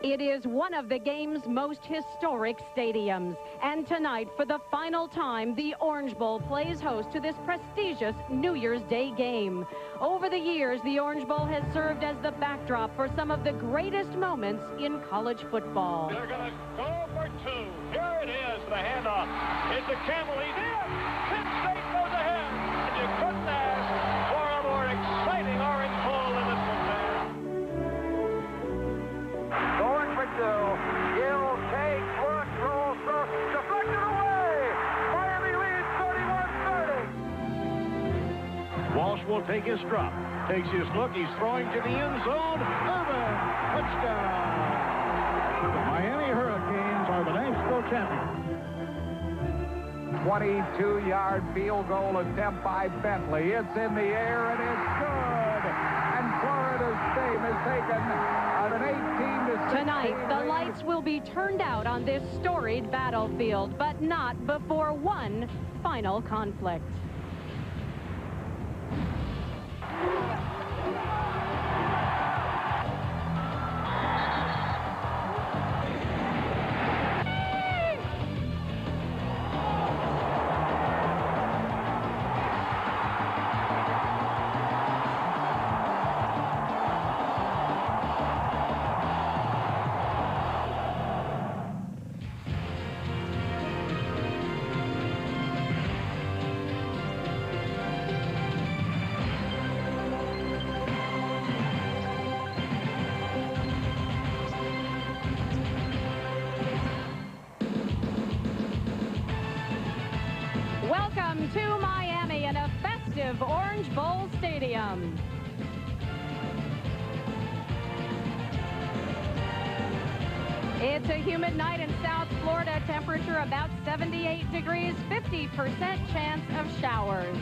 It is one of the game's most historic stadiums. And tonight, for the final time, the Orange Bowl plays host to this prestigious New Year's Day game. Over the years, the Orange Bowl has served as the backdrop for some of the greatest moments in college football. They're going to go for two. Here it is, the handoff. It's a Campbell. He's in. Penn State goes ahead. And you couldn't ask for a more exciting Orange Bowl than this one there. Going for two. Gill takes, looks, rolls, throws, deflected away. Miami leads 31-30. Walsh will take his drop. Takes his look. He's throwing to the end zone. Urban. Touchdown. The Miami Hurricanes are the national champions. 22-yard field goal attempt by Bentley. It's in the air and it's good. And Florida's fame is taken at an 18-16. Tonight, the lights will be turned out on this storied battlefield, but not before one final conflict. Welcome to Miami in a festive Orange Bowl stadium. It's a humid night in South Florida. Temperature about 78 degrees, 50% chance of showers.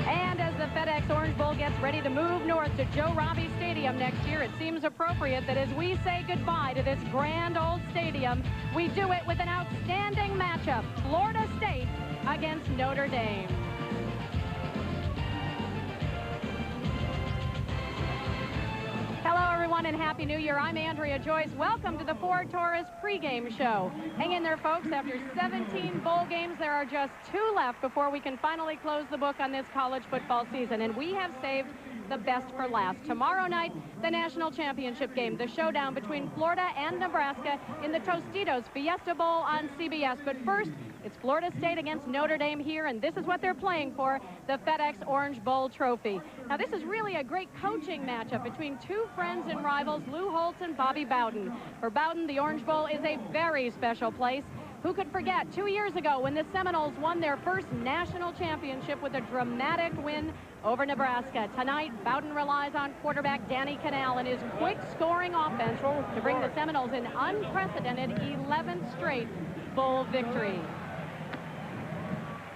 And as the FedEx Orange Bowl gets ready to move north to Joe Robbie Stadium next year, it seems appropriate that as we say goodbye to this grand old stadium, we do it with an outstanding matchup, Florida State against Notre Dame. Hello, everyone, and Happy New Year. I'm Andrea Joyce. Welcome to the Ford Taurus pregame show. Hang in there, folks. After 17 bowl games, there are just 2 left before we can finally close the book on this college football season, and we have saved the best for last. Tomorrow night, the national championship game, the showdown between Florida and Nebraska in the Tostitos Fiesta Bowl on CBS. But first, it's Florida State against Notre Dame here, and this is what they're playing for, the FedEx Orange Bowl trophy. Now, this is really a great coaching matchup between two friends and rivals, Lou Holtz and Bobby Bowden. For Bowden, the Orange Bowl is a very special place. Who could forget 2 years ago when the Seminoles won their first national championship with a dramatic win over Nebraska? Tonight, Bowden relies on quarterback Danny Canal and his quick scoring offense to bring the Seminoles an unprecedented 11th straight bowl victory.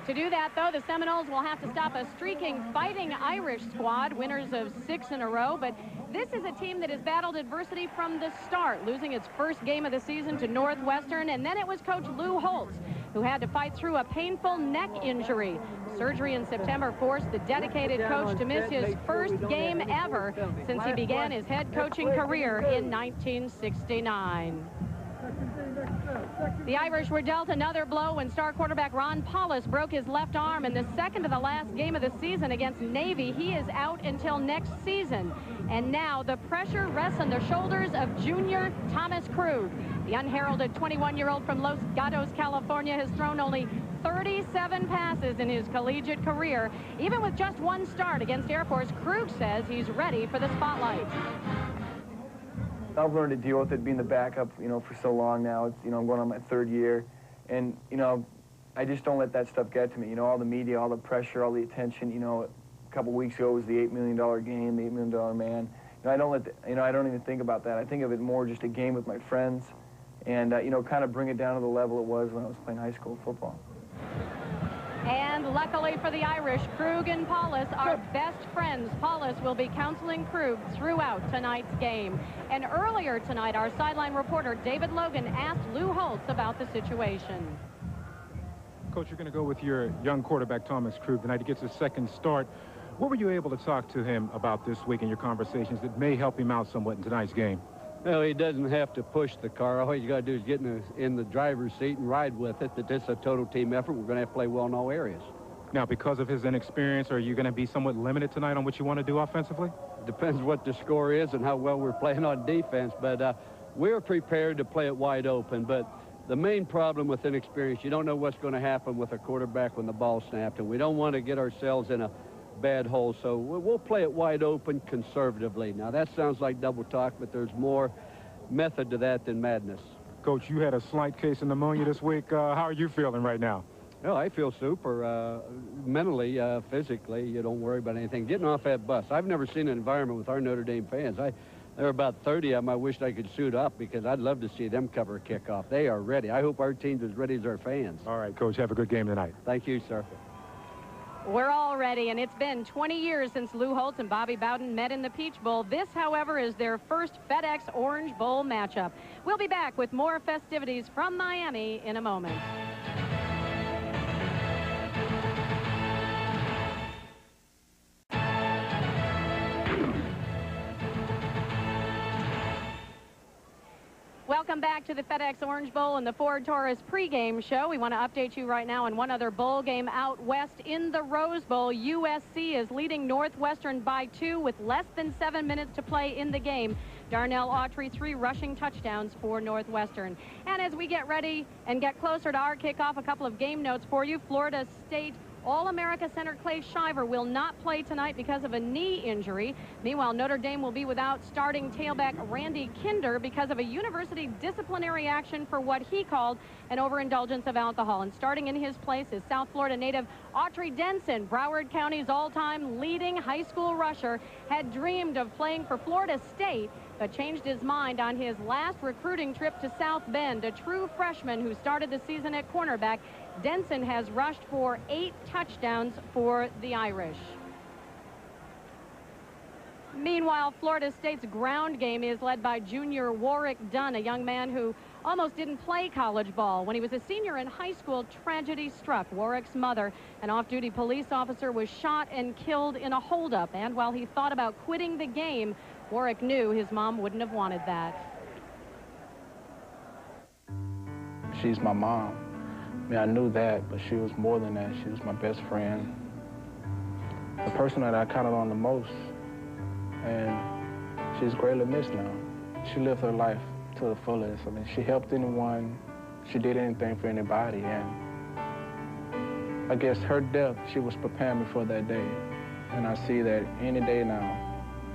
To do that, though, the Seminoles will have to stop a streaking Fighting Irish squad, winners of 6 in a row. But this is a team that has battled adversity from the start, losing its first game of the season to Northwestern. And then it was Coach Lou Holtz who had to fight through a painful neck injury. Surgery in September forced the dedicated coach to miss his first game ever since he began his head coaching career in 1969. The Irish were dealt another blow when star quarterback Ron Paulus broke his left arm in the second to the last game of the season against Navy. He is out until next season. And now the pressure rests on the shoulders of junior Thomas Krug. The unheralded 21-year-old from Los Gatos, California, has thrown only 37 passes in his collegiate career. Even with just one start against Air Force, Krug says he's ready for the spotlight. I've learned to deal with it being the backup, for so long now. It's, I'm going on my 3rd year. And, I just don't let that stuff get to me. All the media, all the pressure, all the attention. A couple weeks ago was the $8 million game, the $8 million man. I don't even think about that. I think of it more just a game with my friends and, kind of bring it down to the level it was when I was playing high school football. And luckily for the Irish, Krug and Paulus are best friends. Paulus will be counseling Krug throughout tonight's game. And earlier tonight, our sideline reporter David Logan asked Lou Holtz about the situation. Coach, you're going to go with your young quarterback, Thomas Krug, tonight. He gets his 2nd start. What were you able to talk to him about this week in your conversations that may help him out somewhat in tonight's game? Well, he doesn't have to push the car. All he's got to do is get in the driver's seat and ride with it. That this is a total team effort. We're going to have to play well in all areas. Now, because of his inexperience, are you going to be somewhat limited tonight on what you want to do offensively? Depends what the score is and how well we're playing on defense. But we're prepared to play it wide open. But the main problem with inexperience, you don't know what's going to happen with a quarterback when the ball snapped. And we don't want to get ourselves in a bad hole. So we'll play it wide open conservatively. Now, that sounds like double talk, but there's more method to that than madness. Coach, you had a slight case of pneumonia this week. How are you feeling right now? Well, I feel super. Mentally, physically, you don't worry about anything. Getting off that bus. I've never seen an environment with our Notre Dame fans. There are about 30 of them I wished I could suit up because I'd love to see them cover a kickoff. They are ready. I hope our team's as ready as our fans. All right, Coach, have a good game tonight. Thank you, sir. We're all ready, and it's been 20 years since Lou Holtz and Bobby Bowden met in the Peach Bowl. This, however, is their first FedEx Orange Bowl matchup. We'll be back with more festivities from Miami in a moment. Welcome back to the FedEx Orange Bowl and the Ford Taurus pregame show. We want to update you right now on one other bowl game out west in the Rose Bowl. USC is leading Northwestern by 2 with less than 7 minutes to play in the game. Darnell Autry, 3 rushing touchdowns for Northwestern. And as we get ready and get closer to our kickoff, a couple of game notes for you. Florida State All-America center Clay Shiver will not play tonight because of a knee injury. Meanwhile, Notre Dame will be without starting tailback Randy Kinder because of a university disciplinary action for what he called an overindulgence of alcohol. And starting in his place is South Florida native Autry Denson. Broward County's all-time leading high school rusher had dreamed of playing for Florida State, but changed his mind on his last recruiting trip to South Bend. A true freshman who started the season at cornerback, Denson has rushed for 8 touchdowns for the Irish. Meanwhile, Florida State's ground game is led by junior Warwick Dunn, a young man who almost didn't play college ball. When he was a senior in high school, tragedy struck. Warwick's mother, an off-duty police officer, was shot and killed in a holdup. And while he thought about quitting the game, Warwick knew his mom wouldn't have wanted that. She's my mom. I mean, I knew that, but she was more than that. She was my best friend, the person that I counted on the most, and she's greatly missed now. She lived her life to the fullest. I mean, she helped anyone, she did anything for anybody, and I guess her death, she was preparing me for that day. And I see that any day now,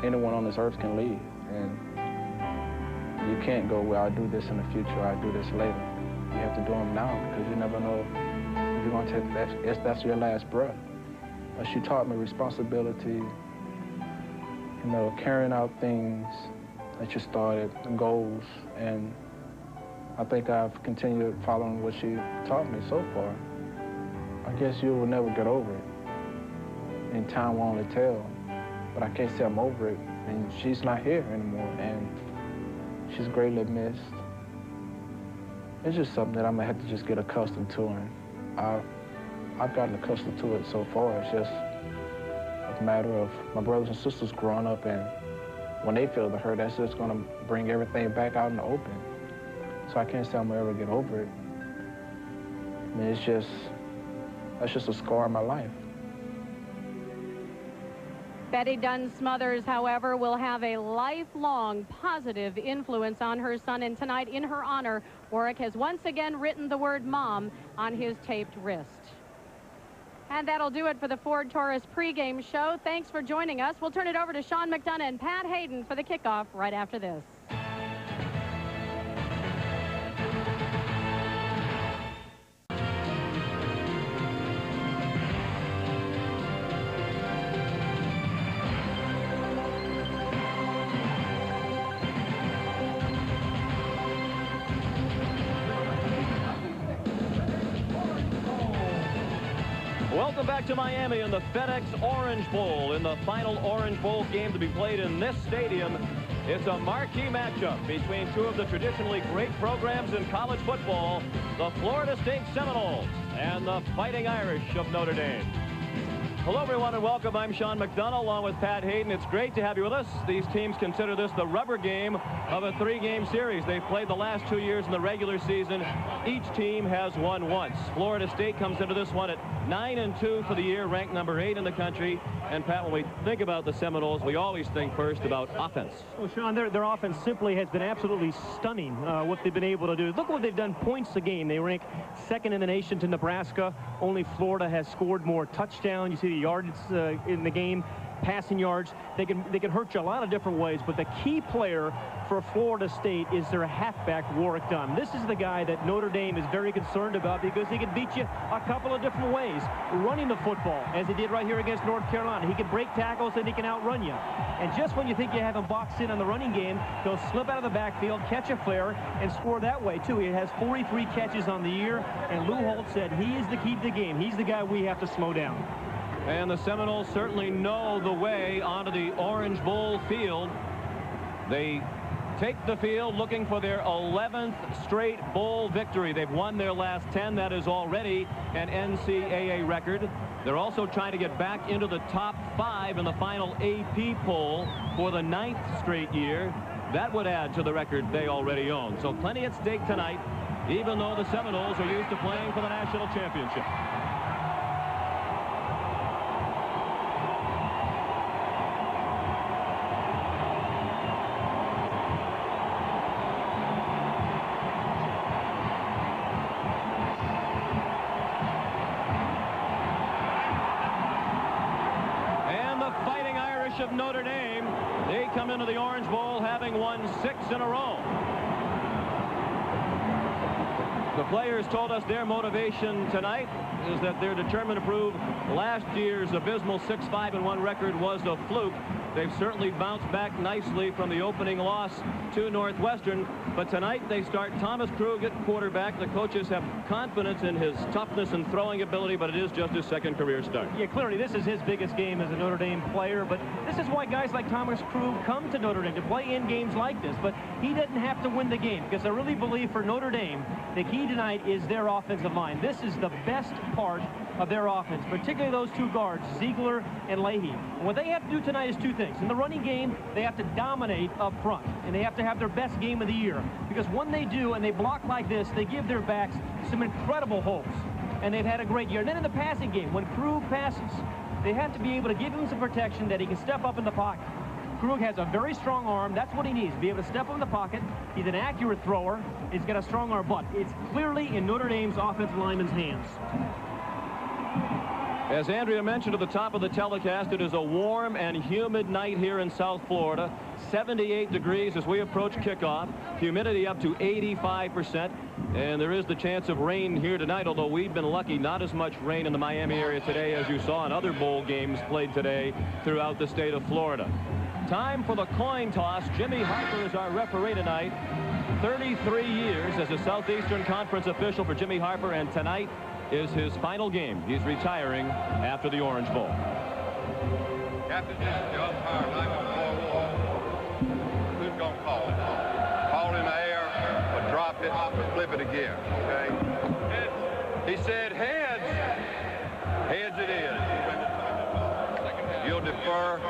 anyone on this earth can leave, and you can't go, well, I'll do this in the future, I'll do this later. You have to do them now because you never know if you're going to take that, if that's your last breath. But she taught me responsibility, you know, carrying out things that you started, goals, and I think I've continued following what she taught me so far. I guess you will never get over it, and time will only tell, but I can't say I'm over it, and she's not here anymore, and she's greatly missed. It's just something that I'm gonna have to just get accustomed to, and I've gotten accustomed to it so far. It's just a matter of my brothers and sisters growing up, and when they feel the hurt, that's just gonna bring everything back out in the open. So I can't say I'm gonna ever get over it. I mean, that's just a scar in my life. Betty Dunn Smothers, however, will have a lifelong positive influence on her son, and tonight, in her honor, Warwick has once again written the word mom on his taped wrist. And that'll do it for the Ford Taurus pregame show. Thanks for joining us. We'll turn it over to Sean McDonough and Pat Hayden for the kickoff right after this. Welcome back to Miami in the FedEx Orange Bowl. In the final Orange Bowl game to be played in this stadium, it's a marquee matchup between two of the traditionally great programs in college football, the Florida State Seminoles and the Fighting Irish of Notre Dame. Hello, everyone, and welcome. I'm Sean McDonough, along with Pat Hayden. It's great to have you with us. These teams consider this the rubber game of a 3-game series. They've played the last 2 years in the regular season. Each team has won once. Florida State comes into this one at 9-2 for the year, ranked number 8 in the country. And, Pat, when we think about the Seminoles, we always think first about offense. Well, Sean, their offense simply has been absolutely stunning, what they've been able to do. Look what they've done points a game. They rank 2nd in the nation to Nebraska. Only Florida has scored more touchdowns. You see the yards in the game, passing yards. They can hurt you a lot of different ways, but the key player for Florida State is their halfback, Warwick Dunn. This is the guy that Notre Dame is very concerned about because he can beat you a couple of different ways. Running the football, as he did right here against North Carolina. He can break tackles and he can outrun you. And just when you think you have him boxed in on the running game, he'll slip out of the backfield, catch a flare, and score that way, too. He has 43 catches on the year, and Lou Holtz said he is the key to the game. He's the guy we have to slow down. And the Seminoles certainly know the way onto the Orange Bowl field. They take the field looking for their 11th straight bowl victory. They've won their last 10. That is already an NCAA record. They're also trying to get back into the top 5 in the final AP poll for the 9th straight year. That would add to the record they already own. So plenty at stake tonight, even though the Seminoles are used to playing for the national championship. Of Notre Dame, they come into the Orange Bowl having won 6 in a row. The players told us their motivation tonight is that they're determined to prove last year's abysmal 6-5-1 record was a fluke. They've certainly bounced back nicely from the opening loss to Northwestern, but tonight they start Thomas Krug at quarterback. The coaches have confidence in his toughness and throwing ability, but it is just his 2nd career start. Yeah, clearly this is his biggest game as a Notre Dame player, but this is why guys like Thomas Krug come to Notre Dame to play in games like this, but he doesn't have to win the game because I really believe for Notre Dame, the key tonight is their offensive line. This is the best part of their offense, particularly those 2 guards, Ziegler and Leahy. And what they have to do tonight is 2 things. In the running game, they have to dominate up front, and they have to have their best game of the year. Because when they do, and they block like this, they give their backs some incredible holes. And they've had a great year. And then in the passing game, when Krug passes, they have to be able to give him some protection that he can step up in the pocket. Krug has a very strong arm. That's what he needs, to be able to step up in the pocket. He's an accurate thrower. He's got a strong arm, but it's clearly in Notre Dame's offensive lineman's hands. As Andrea mentioned at the top of the telecast, it is a warm and humid night here in South Florida. 78 degrees as we approach kickoff. Humidity up to 85%. And there is the chance of rain here tonight, although we've been lucky. Not as much rain in the Miami area today as you saw in other bowl games played today throughout the state of Florida. Time for the coin toss. Jimmy Harper is our referee tonight. 33 years as a Southeastern Conference official for Jimmy Harper, and tonight is his final game. He's retiring after the Orange Bowl. Captain, this is the umpire, 914. Who's going to call it? Call in the air, or drop it, or flip it again, okay? He said heads. Heads it is. You'll defer.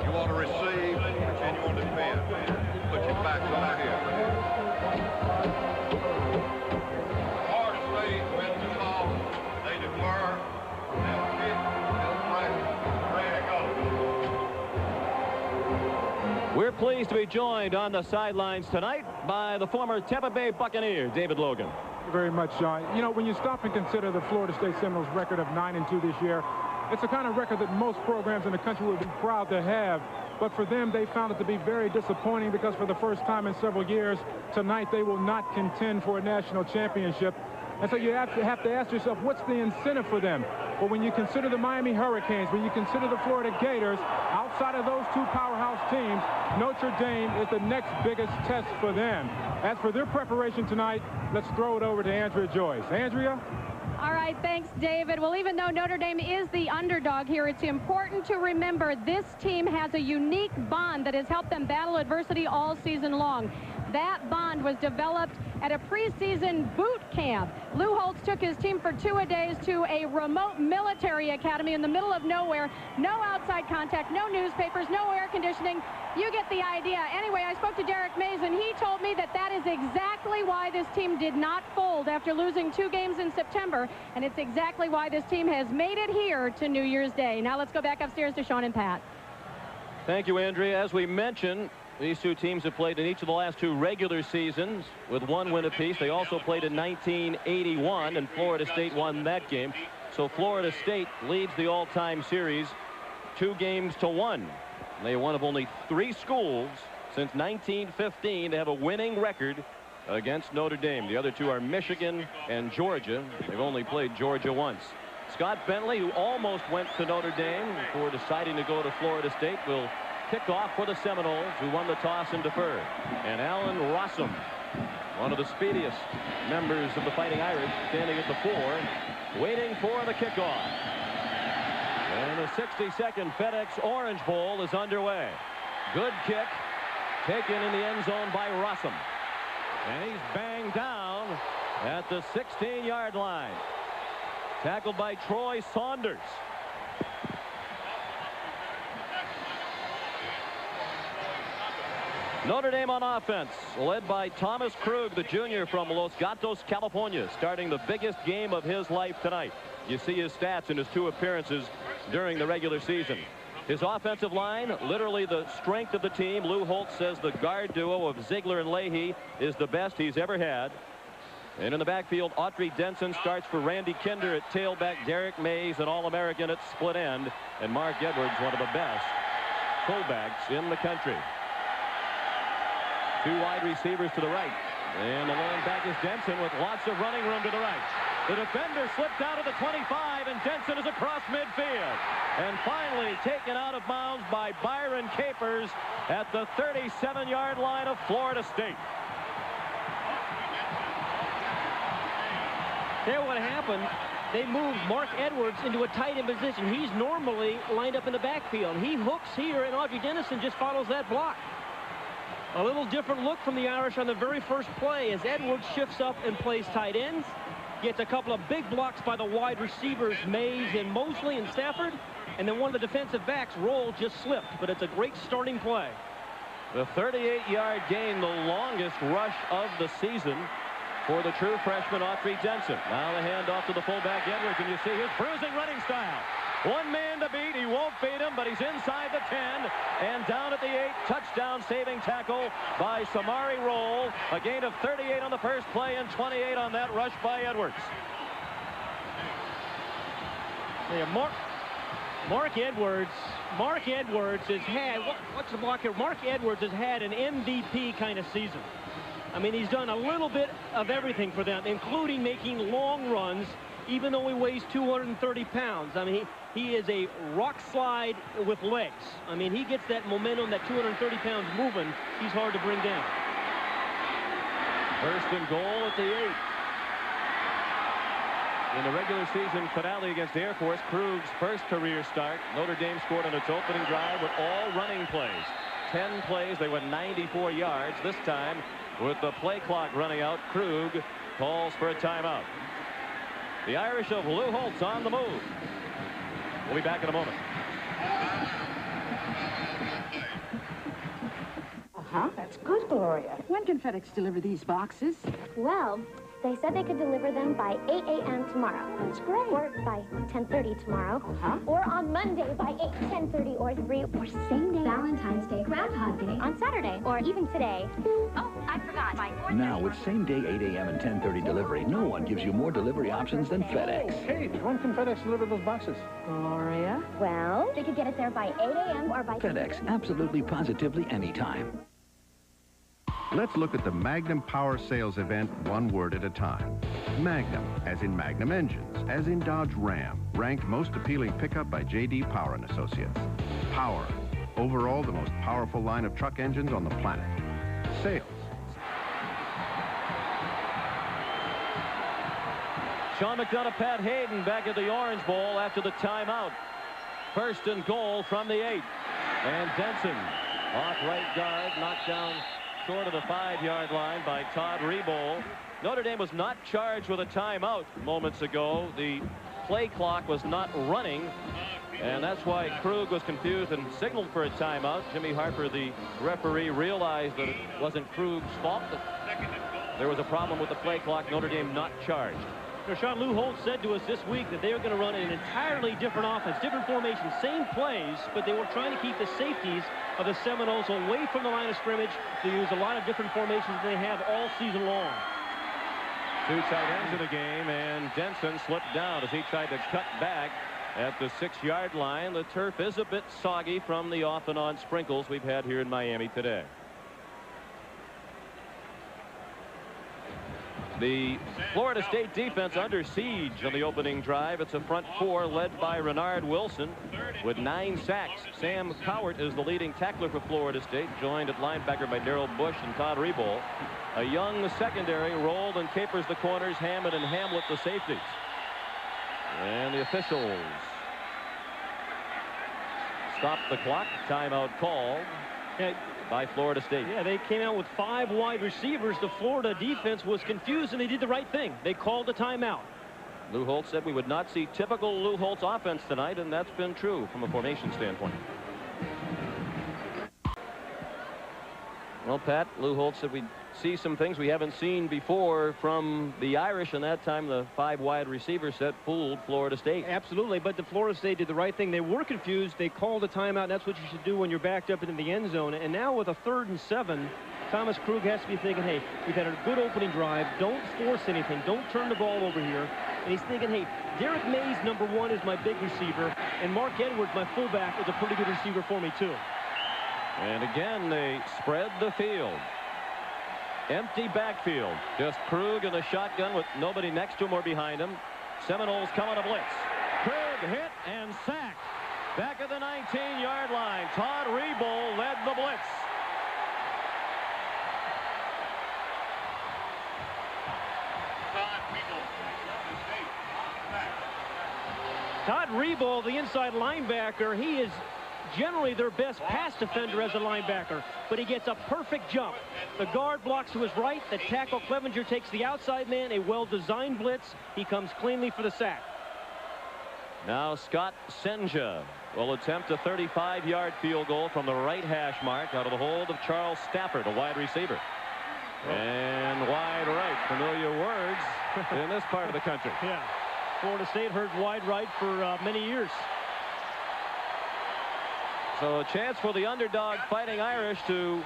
You want to receive, and you want to defend. Put your backs over here. We're pleased to be joined on the sidelines tonight by the former Tampa Bay Buccaneer, David Logan. Thank you very much, Sean. You know, when you stop and consider the Florida State Seminoles record of 9-2 this year, it's the kind of record that most programs in the country would be proud to have. But for them, they found it to be very disappointing because for the first time in several years, tonight they will not contend for a national championship. And so you have to ask yourself, what's the incentive for them? Well, when you consider the Miami Hurricanes, when you consider the Florida Gators, outside of those 2 powerhouse teams, Notre Dame is the next biggest test for them. As for their preparation tonight, let's throw it over to Andrea Joyce. Andrea? All right, thanks, David. Well, even though Notre Dame is the underdog here, it's important to remember this team has a unique bond that has helped them battle adversity all season long. That bond was developed at a preseason boot camp. Lou Holtz took his team for 2 days to a remote military academy in the middle of nowhere. No outside contact, no newspapers, no air conditioning. You get the idea. Anyway, I spoke to Derek Mays, and he told me that that is exactly why this team did not fold after losing 2 games in September, and it's exactly why this team has made it here to New Year's Day. Now let's go back upstairs to Sean and Pat. Thank you, Andrea. As we mentioned, these two teams have played in each of the last 2 regular seasons with 1 win apiece. They also played in 1981, and Florida State won that game. So Florida State leads the all-time series 2 games to 1. They are one of only 3 schools since 1915 to have a winning record against Notre Dame. The other 2 are Michigan and Georgia. They've only played Georgia once. Scott Bentley, who almost went to Notre Dame before deciding to go to Florida State, will kick off for the Seminoles, who won the toss and deferred. And Alan Rossum, one of the speediest members of the Fighting Irish, standing at the 4, waiting for the kickoff. And the 60-second FedEx Orange Bowl is underway. Good kick, taken in the end zone by Rossum. And he's banged down at the 16-yard line. Tackled by Troy Saunders. Notre Dame on offense, led by Thomas Krug, the junior from Los Gatos, California, starting the biggest game of his life tonight. You see his stats in his 2 appearances during the regular season. His offensive line, literally the strength of the team. Lou Holtz says the guard duo of Ziegler and Leahy is the best he's ever had. And in the backfield, Autry Denson starts for Randy Kinder at tailback, Derek Mays, an All-American at split end, and Mark Edwards, one of the best fullbacks in the country. 2 wide receivers to the right. And the lone back is Denson with lots of running room to the right. The defender slipped out of the 25, and Denson is across midfield. And finally taken out of bounds by Byron Capers at the 37-yard line of Florida State. There what happened, they moved Mark Edwards into a tight end position. He's normally lined up in the backfield. He hooks here, and Audrey Dennison just follows that block. A little different look from the Irish on the very first play as Edwards shifts up and plays tight ends. Gets a couple of big blocks by the wide receivers, Mays and Mosley and Stafford. And then one of the defensive backs, Roll, just slipped. But it's a great starting play. The 38-yard gain, the longest rush of the season for the true freshman Autry Denson. Now the handoff to the fullback Edwards, and you see his bruising running style. 1 man to beat. He won't beat him, but he's inside the 10 and down at the 8. Touchdown saving tackle by Samari Roll. A gain of 38 on the first play and 28 on that rush by Edwards. Yeah, Mark Edwards has had, what's the block here? Mark Edwards has had an MVP kind of season. I mean, he's done a little bit of everything for them, including making long runs, even though he weighs 230 pounds. I mean, he is a rock slide with legs. I mean, he gets that momentum, that 230 pounds moving, he's hard to bring down. First and goal at the 8. In the regular season finale against Air Force, Krug's first career start. Notre Dame scored on its opening drive with all running plays. 10 plays, they went 94 yards. This time, with the play clock running out, Krug calls for a timeout. The Irish of Lou Holtz on the move. We'll be back in a moment. That's good, Gloria. When can FedEx deliver these boxes? Well, they said they could deliver them by 8 a.m. tomorrow. That's great. Or by 10:30 tomorrow. Or on Monday by 8, 10:30, or 3, or same day. Valentine's Day, Groundhog Day. On Saturday, or even today. Oh, I forgot. By 4:30. Now, with same-day 8 a.m. and 10:30 delivery, no one gives you more delivery options than FedEx. Hey, when can FedEx deliver those boxes? Gloria? Well, they could get it there by 8 a.m. or by... FedEx, absolutely, positively, anytime. Let's look at the Magnum Power Sales Event one word at a time. Magnum, as in Magnum Engines, as in Dodge Ram, ranked most appealing pickup by J.D. Power and Associates. Power, overall the most powerful line of truck engines on the planet. Sales. Sean McDonough, Pat Hayden back at the Orange Bowl after the timeout. First and goal from the 8. And Denson off right guard, knocked down short of the 5-yard line by Todd Rebold. Notre Dame was not charged with a timeout moments ago. The play clock was not running, and that's why Krug was confused and signaled for a timeout. Jimmy Harper, the referee, realized that it wasn't Krug's fault, that there was a problem with the play clock. Notre Dame not charged. Sean, Lou Holtz said to us this week that they were going to run an entirely different offense, different formation, same plays, but they were trying to keep the safeties of the Seminoles away from the line of scrimmage. They use a lot of different formations than they have all season long. 2 tight ends in the game, and Denson slipped down as he tried to cut back at the 6-yard line. The turf is a bit soggy from the off and on sprinkles we've had here in Miami today. The Florida State defense under siege on the opening drive. It's a front 4 led by Renard Wilson with 9 sacks. Sam Cowart is the leading tackler for Florida State, joined at linebacker by Darrell Bush and Todd Rebold. A young secondary rolled and capers the corners, Hammond and Hamlet the safeties. And the officials stop the clock. Timeout called by Florida State. Yeah, they came out with 5 wide receivers. The Florida defense was confused, and they did the right thing. They called a timeout. Lou Holtz said we would not see typical Lou Holtz offense tonight, and that's been true from a formation standpoint. Well, Pat, Lou Holtz said we'd see some things we haven't seen before from the Irish, and that time the 5 wide receiver set fooled Florida State. Absolutely, but the Florida State did the right thing. They were confused. They called a timeout, and that's what you should do when you're backed up into the end zone. And now with a 3rd and 7, Thomas Krug has to be thinking, hey, we've had a good opening drive. Don't force anything. Don't turn the ball over here. And he's thinking, hey, Derek Mays, number 1, is my big receiver, and Mark Edwards, my fullback, is a pretty good receiver for me, too. And again, they spread the field. Empty backfield. Just Krug in the shotgun with nobody next to him or behind him. Seminoles come on a blitz. Krug hit and sacked. Back at the 19-yard line. Todd Rebold led the blitz. Todd Rebold, the inside linebacker, he is generally their best pass defender as a linebacker, but he gets a perfect jump. The guard blocks to his right. The tackle, Clevenger, takes the outside man. A well-designed blitz. He comes cleanly for the sack. Now Scott Senja will attempt a 35-yard field goal from the right hash mark out of the hold of Charles Stafford, a wide receiver. And wide right, familiar words in this part of the country. Yeah, Florida State heard wide right for many years. So a chance for the underdog Fighting Irish to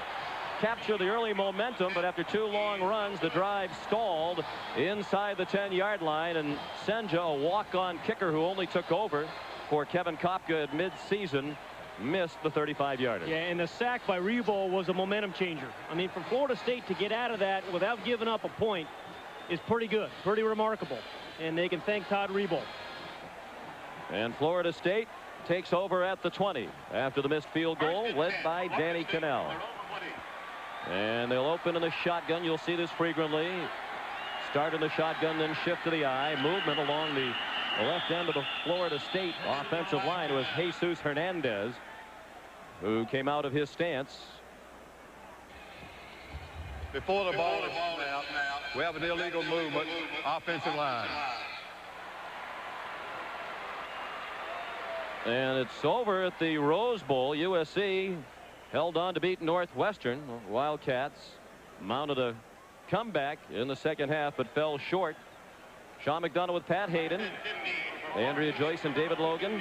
capture the early momentum, but after 2 long runs, the drive stalled inside the 10-yard line, and Senja, a walk-on kicker who only took over for Kevin Kopka at mid-season, missed the 35-yarder. Yeah, and the sack by Rebold was a momentum changer. I mean, for Florida State to get out of that without giving up a point is pretty good, pretty remarkable, and they can thank Todd Rebold. And Florida State takes over at the 20 after the missed field goal, led by Danny Cannell. And they'll open in the shotgun. You'll see this frequently. Start in the shotgun, then shift to the eye. Movement along the left end of the Florida State offensive line was Jesus Hernandez, who came out of his stance. Before the ball is snapped, we have an illegal movement, offensive line. And it's over at the Rose Bowl. USC held on to beat Northwestern. Wildcats mounted a comeback in the second half, but fell short. Sean McDonough with Pat Hayden, Andrea Joyce and David Logan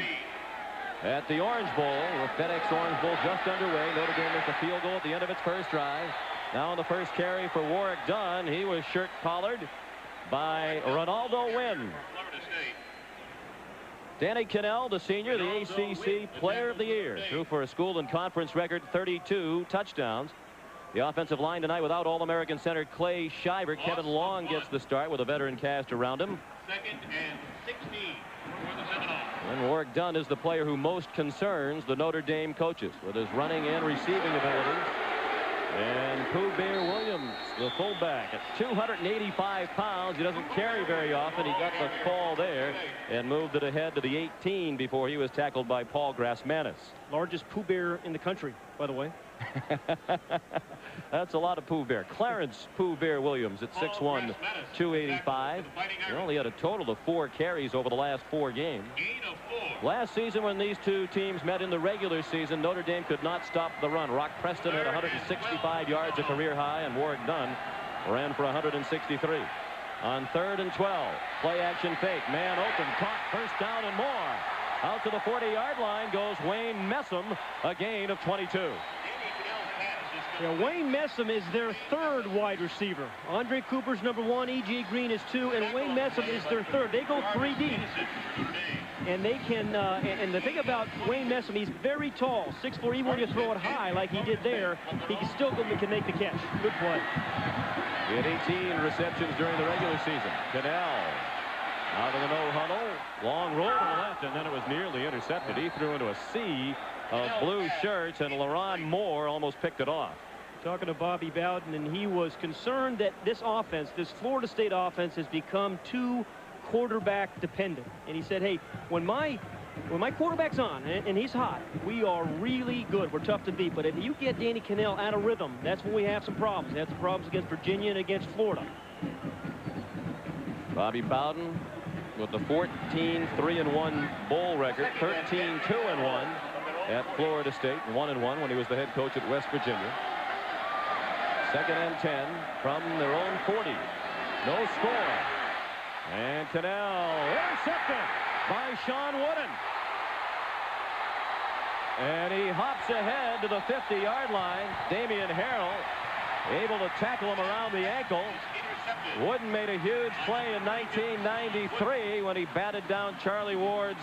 at the Orange Bowl. With FedEx Orange Bowl just underway. Notre Dame missed a field goal at the end of its first drive. Now on the first carry for Warwick Dunn, he was shirt collared by Ronaldo Wynn. Danny Cannell, the senior, the ACC Player of the Year, threw for a school and conference record 32 touchdowns. The offensive line tonight without All-American center Clay Shiver. Kevin Long gets the start with a veteran cast around him. 2nd and 16 for the Seminoles. And Warwick Dunn is the player who most concerns the Notre Dame coaches with his running and receiving abilities. And Pooh Bear Williams, the fullback, at 285 pounds. He doesn't carry very often. He got the call there and moved it ahead to the 18 before he was tackled by Paul Grassmanis. Largest Pooh Bear in the country, by the way. That's a lot of Pooh Bear. Clarence Pooh Bear Williams at 6'1", 285. He only had a total of 4 carries over the last 4 games. Last season, when these two teams met in the regular season, Notre Dame could not stop the run. Rock Preston had 165 yards, a career high, and Warwick Dunn ran for 163. On 3rd and 12, play action fake, man open, caught, first down and more. Out to the 40-yard line goes Wayne Messam, a gain of 22. Yeah, Wayne Messam is their 3rd wide receiver. Andre Cooper's number 1, E.J. Green is 2, and Wayne Messam is their 3rd. They go 3 deep. And they can, and the thing about Wayne Messam, he's very tall, 6'4", even when you throw it high like he did there, he can still can make the catch. Good play. He had 18 receptions during the regular season. Cannell out of the no-huddle. Long roll to the left, and then it was nearly intercepted. He threw into a sea of blue shirts, and LaRon Moore almost picked it off. Talking to Bobby Bowden, and he was concerned that this offense, this Florida State offense, has become too quarterback dependent. And he said, hey, when my quarterback's on and he's hot, we are really good. We're tough to beat. But if you get Danny Cannell out of rhythm, that's when we have some problems. We have some problems against Virginia and against Florida. Bobby Bowden with the 14-3-1 bowl record, 13-2-1 at Florida State, 1-1 when he was the head coach at West Virginia. 2nd and 10 from their own 40. No score. And Cannell intercepted by Sean Wooden. And he hops ahead to the 50-yard line. Damian Harrell able to tackle him around the ankle. Wooden made a huge play in 1993 when he batted down Charlie Ward's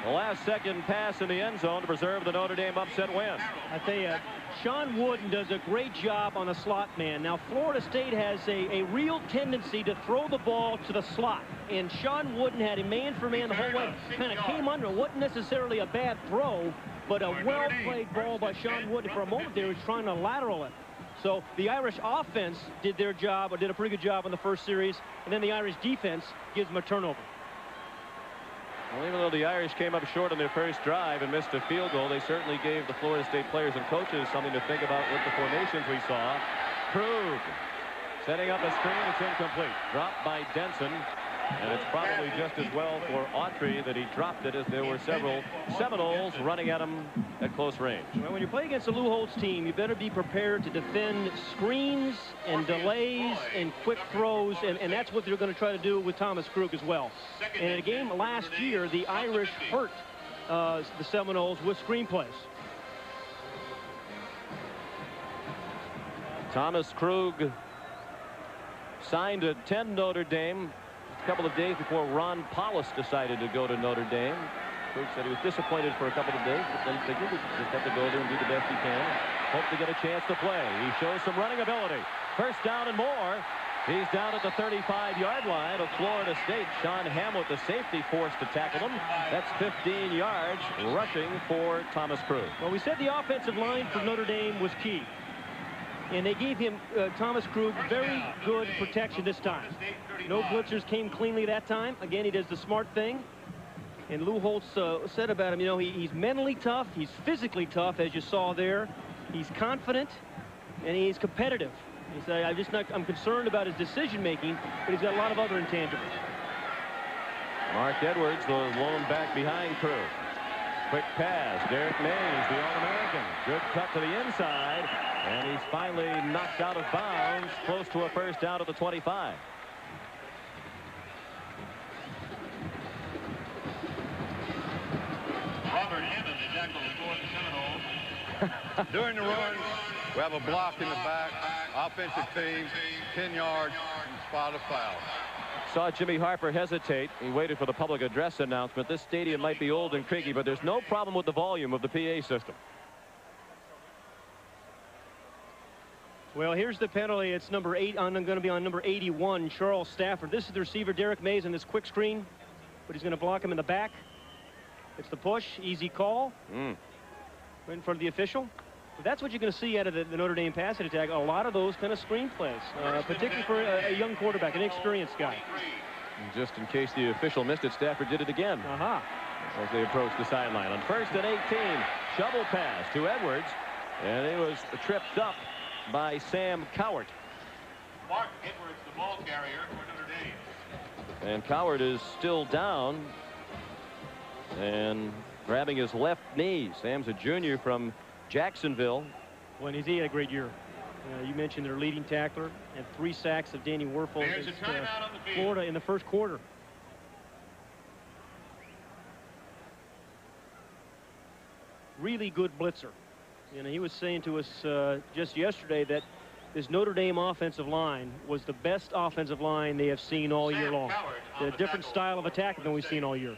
last-second pass in the end zone to preserve the Notre Dame upset win. I tell you, Sean Wooden does a great job on the slot man. Now, Florida State has a real tendency to throw the ball to the slot. And Sean Wooden had a man-for-man the whole way. Kind of came under. It wasn't necessarily a bad throw, but a well-played ball by Sean Wooden. For a moment there, he was trying to lateral it. So the Irish offense did their job, or did a pretty good job in the first series, and then the Irish defense gives them a turnover. Well, even though the Irish came up short on their first drive and missed a field goal, they certainly gave the Florida State players and coaches something to think about with the formations we saw. Krug setting up a screen. It's incomplete. Dropped by Denson. And it's probably just as well for Autry that he dropped it, as there were several Seminoles running at him at close range. Well, when you play against a Lou Holtz team, you better be prepared to defend screens and delays and quick throws, and that's what they're going to try to do with Thomas Krug as well. And in a game last year, the Irish hurt the Seminoles with screen plays. Thomas Krug signed to 10 Notre Dame a couple of days before Ron Paulus decided to go to Notre Dame. Krug said he was disappointed for a couple of days, but then figured he just have to go there and do the best he can. Hope to get a chance to play. He shows some running ability. First down and more. He's down at the 35-yard line of Florida State. Sean Hamlet, the safety, forced to tackle him. That's 15 yards rushing for Thomas Krug. Well, we said the offensive line for Notre Dame was key. And they gave him, Thomas Krug, very good protection this time. No blitzers came cleanly that time. Again, he does the smart thing. And Lou Holtz said about him, you know, he's mentally tough. He's physically tough, as you saw there. He's confident, and he's competitive. He said, I'm concerned about his decision-making, but he's got a lot of other intangibles. Mark Edwards, the lone back behind Krug. Quick pass. Derek Mays, the All-American. Good cut to the inside. And he's finally knocked out of bounds, close to a first down at the 25. Robert Hammond, the tackle for the Seminoles. During the run, we have a block in the back. Offensive team, 10 yards from the spot of foul. Saw Jimmy Harper hesitate. He waited for the public address announcement. This stadium might be old and creaky, but there's no problem with the volume of the PA system. Well, here's the penalty. It's number 8. I'm going to be on number 81, Charles Stafford. This is the receiver, Derek Mays, in this quick screen, but he's going to block him in the back. It's the push, easy call. Right in front of the official. But that's what you're going to see out of the Notre Dame passing attack. A lot of those kind of screen plays, particularly for a young quarterback, an experienced guy. And just in case the official missed it, Stafford did it again. As they approach the sideline. On 1st and 18, shovel pass to Edwards. And he was tripped up by Sam Cowart. Mark Edwards, the ball carrier for Notre Dame. And Cowart is still down and grabbing his left knee. Sam's a junior from Jacksonville. When he had a great year. You mentioned their leading tackler and 3 sacks of Danny Werfel against Florida in the first quarter. Really good blitzer. You know, he was saying to us just yesterday that this Notre Dame offensive line was the best offensive line they have seen all year long. A different style of attack than we've seen all year.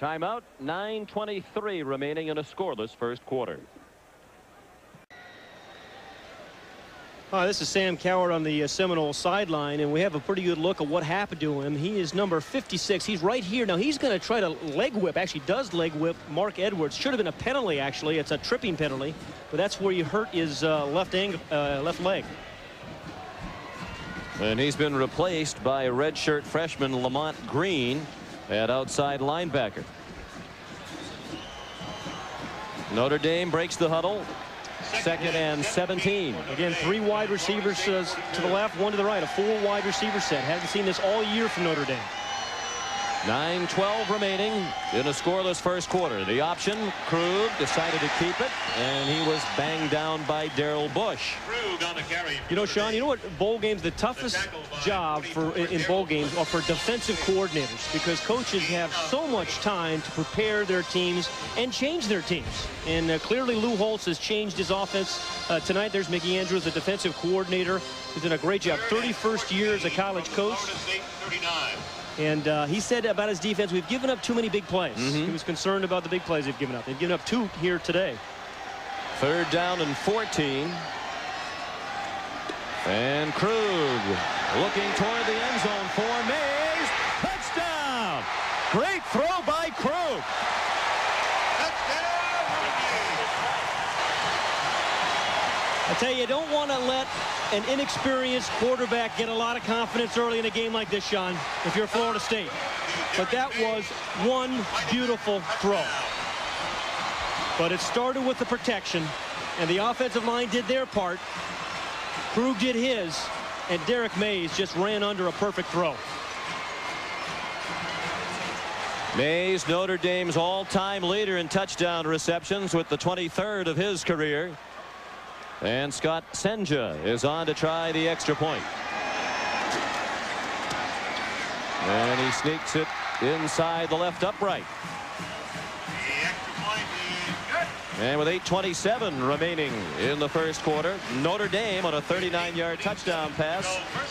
Timeout, 9:23 remaining in a scoreless first quarter. This is Sam Cowart on the Seminoles sideline, and we have a pretty good look at what happened to him. He is number 56. He's right here. Now, he's going to try to leg whip, actually does leg whip Mark Edwards. Should have been a penalty, actually. It's a tripping penalty, but that's where you hurt his left leg. And he's been replaced by redshirt freshman Lamont Green at outside linebacker. Notre Dame breaks the huddle. 2nd and 17. Again, 3 wide receivers to the left, 1 to the right. A 4 wide receiver set. Haven't seen this all year from Notre Dame. 9:12 remaining in a scoreless first quarter. The option, Krug decided to keep it, and he was banged down by Darrell Bush. You know, Sean, you know what bowl games, the toughest job in bowl games are for defensive coordinators, because coaches have so much time to prepare their teams and change their teams. And clearly Lou Holtz has changed his offense tonight. There's Mickey Andrews, the defensive coordinator. He's done a great job. 31st year as a college coach. And he said about his defense, we've given up too many big plays. He was concerned about the big plays they've given up. They've given up 2 here today. 3rd down and 14. And Krug looking toward the end zone for Mays. Touchdown! Great throw by Krug. I tell you don't want to let an inexperienced quarterback get a lot of confidence early in a game like this, Sean, if you're Florida State. But that was one beautiful throw. But it started with the protection, and the offensive line did their part. Krug did his, and Derek Mays just ran under a perfect throw. Mays, Notre Dame's all-time leader in touchdown receptions with the 23rd of his career. And Scott Senja is on to try the extra point. And he sneaks it inside the left upright. And with 8:27 remaining in the first quarter, Notre Dame on a 39-yard touchdown pass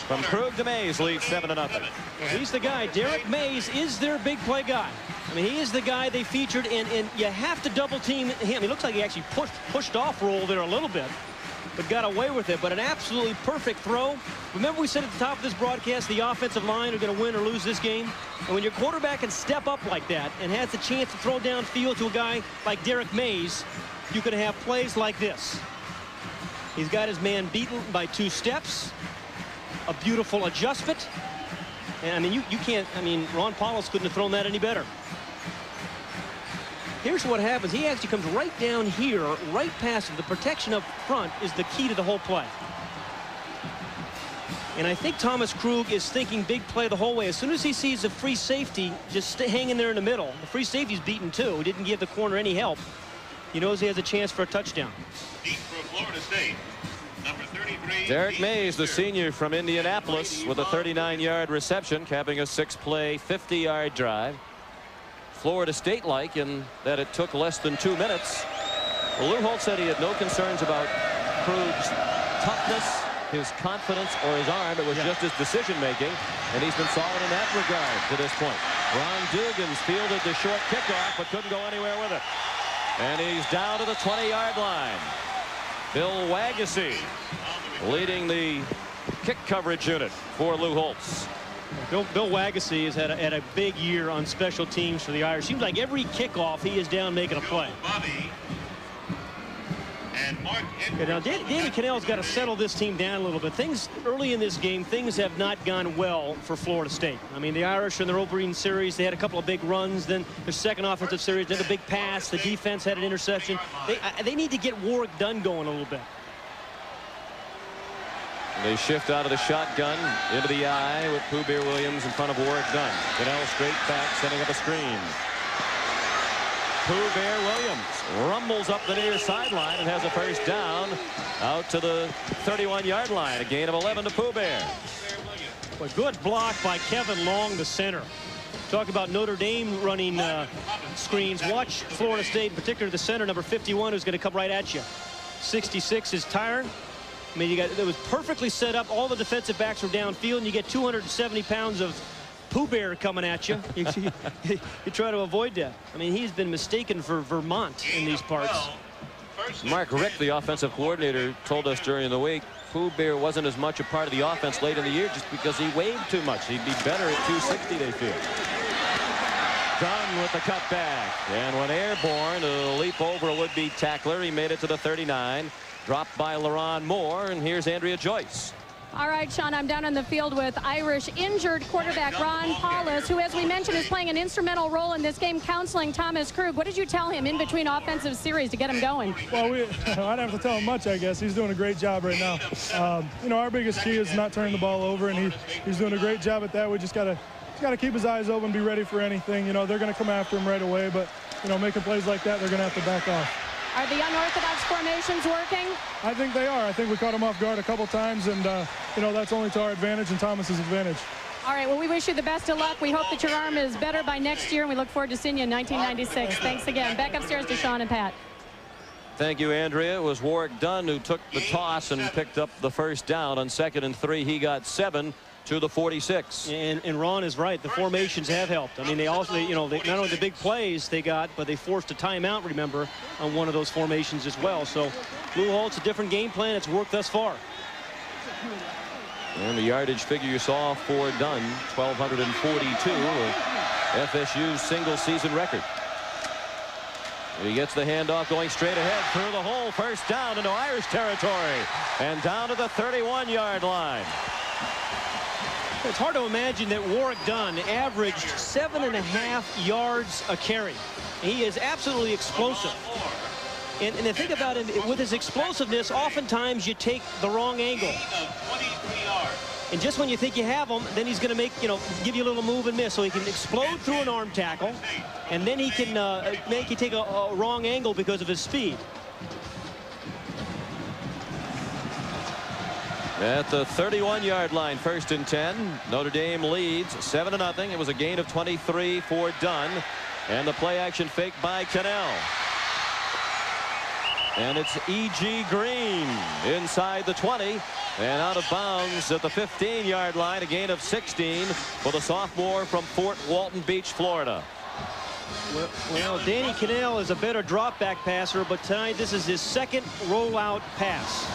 from Krug to Mays leads 7-0. Well, he's the guy. Derek Mays is their big play guy. I mean, he is the guy they featured, and you have to double team him. He looks like he actually pushed off roll there a little bit, but got away with it. But an absolutely perfect throw. Remember we said at the top of this broadcast the offensive line are going to win or lose this game? And when your quarterback can step up like that and has the chance to throw downfield to a guy like Derek Mays, you can have plays like this. He's got his man beaten by 2 steps. A beautiful adjustment. And I mean, you can't, I mean, Ron Paulus couldn't have thrown that any better. Here's what happens. He actually comes right down here, right past him. The protection up front is the key to the whole play. And I think Thomas Krug is thinking big play the whole way. As soon as he sees the free safety just hanging there in the middle, the free safety's beaten too. He didn't give the corner any help. He knows he has a chance for a touchdown. Deep for Florida State, number 33. Derek Mays, the senior from Indianapolis, with a 39-yard reception, capping a 6-play, 50-yard drive. Florida State-like in that it took less than 2 minutes. Well, Lou Holtz said he had no concerns about Krug's toughness, his confidence, or his arm. It was just his decision-making, and he's been solid in that regard to this point. Ron Dugans fielded the short kickoff, but couldn't go anywhere with it. And he's down to the 20-yard line. Bill Wagasse leading the kick coverage unit for Lou Holtz. Bill Wagasse has had a big year on special teams for the Irish. Seems like every kickoff he is down making a play. Bobby and Now, Danny Cannell's got to settle this team down a little bit. Things early in this game, things have not gone well for Florida State. I mean, the Irish in their opening series, they had a couple of big runs. Then their second offensive series, then a big pass. The defense had an interception. They need to get Warwick Dunn going a little bit. They shift out of the shotgun into the eye with Pooh Bear Williams in front of Warwick Dunn. Cannell straight back, setting up a screen. Pooh Bear Williams rumbles up the near sideline and has a first down out to the 31-yard line. A gain of 11 to Pooh Bear. A good block by Kevin Long, the center. Talk about Notre Dame running screens. Watch Florida State, in particular the center, number 51, who's going to come right at you. 66 is Tyron. I mean, it was perfectly set up. All the defensive backs were downfield, and you get 270 pounds of Pooh Bear coming at you. You try to avoid that. I mean, he's been mistaken for Vermont in these parts. Mark Rick, the offensive coordinator, told us during the week Pooh Bear wasn't as much a part of the offense late in the year just because he weighed too much. He'd be better at 260, they feel. Dunn with the cutback. And when airborne, a leap over a would-be tackler. He made it to the 39. Dropped by LaRon Moore. And here's Andrea Joyce. All right, Sean, I'm down on the field with Irish injured quarterback Ron Paulus, who, as we mentioned, is playing an instrumental role in this game, counseling Thomas Krug. What did you tell him in between offensive series to get him going? Well, I don't have to tell him much, I guess. He's doing a great job right now. You know, our biggest key is not turning the ball over, and he's doing a great job at that. We just got to keep his eyes open, be ready for anything. You know, they're going to come after him right away, but, you know, making plays like that, they're going to have to back off. Are the unorthodox formations working? I think they are. I think we caught him off guard a couple times, and, you know, that's only to our advantage and Thomas's advantage. All right, well, we wish you the best of luck. We hope that your arm is better by next year, and we look forward to seeing you in 1996. Thanks again. Back upstairs to Sean and Pat. Thank you, Andrea. It was Warwick Dunn who took the toss and picked up the first down. On 2nd and 3, he got 7 to the 46. And Ron is right. The formations have helped. I mean, they also, you know, not only the big plays they got, but they forced a timeout, remember, on one of those formations as well. So Lou Holt's a different game plan. It's worked thus far. And the yardage figure you saw for Dunn, 1,242, FSU's single season record. He gets the handoff going straight ahead through the hole. First down into Irish territory and down to the 31-yard line. It's hard to imagine that Warwick Dunn averaged 7.5 yards a carry. He is absolutely explosive. And the thing about him, with his explosiveness, oftentimes you take the wrong angle. And just when you think you have him, then he's going to make, you know, give you a little move and miss. So he can explode through an arm tackle, and then he can make you take a wrong angle because of his speed. At the 31-yard line, 1st and 10. Notre Dame leads 7-0. It was a gain of 23 for Dunn. And the play action fake by Cannell. And it's E.G. Green inside the 20 and out of bounds at the 15-yard line. A gain of 16 for the sophomore from Fort Walton Beach, Florida. Well, Danny Cannell is a better drop-back passer, but tonight this is his second rollout pass.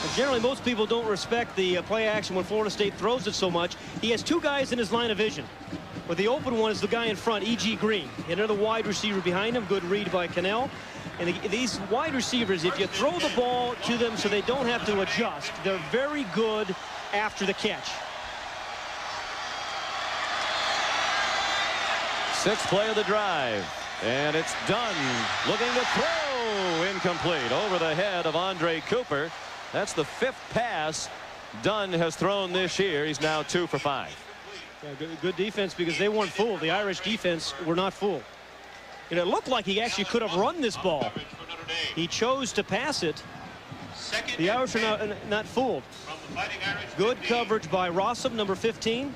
And generally, most people don't respect the play action when Florida State throws it so much. He has two guys in his line of vision. But the open one is the guy in front, E.G. Green. Another wide receiver behind him. Good read by Cannell. And these wide receivers, if you throw the ball to them so they don't have to adjust, they're very good after the catch. 6th play of the drive. And it's Dunn looking to throw. Incomplete over the head of Andre Cooper. That's the 5th pass Dunn has thrown this year. He's now 2 for 5. Yeah, good defense because they weren't fooled. The Irish defense were not fooled. And it looked like he actually could have run this ball. He chose to pass it. The Irish are not fooled. Good coverage by Rossum, number 15.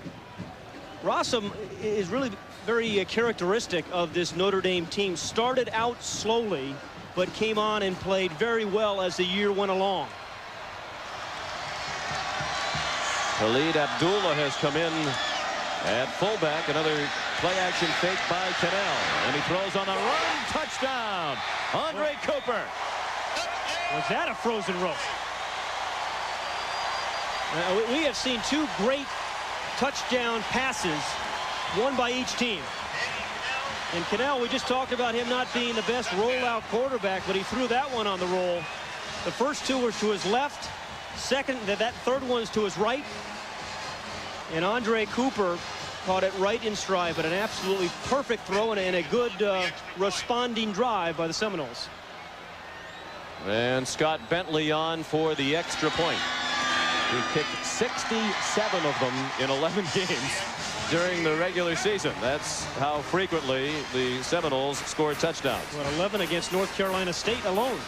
Rossum is really very characteristic of this Notre Dame team. Started out slowly, but came on and played very well as the year went along. Khalid Abdullah has come in at fullback. Another play-action fake by Cannell. And he throws on the run. Touchdown. Andre Cooper. Was that a frozen rope? We have seen 2 great touchdown passes, one by each team. And Cannell, we just talked about him not being the best rollout quarterback, but he threw that one on the roll. The first two were to his left. Second, that third one is to his right. And Andre Cooper caught it right in stride, but an absolutely perfect throw and a good responding drive by the Seminoles. And Scott Bentley on for the extra point. He kicked 67 of them in 11 games during the regular season. That's how frequently the Seminoles scored touchdowns. Well, 11 against North Carolina State alone.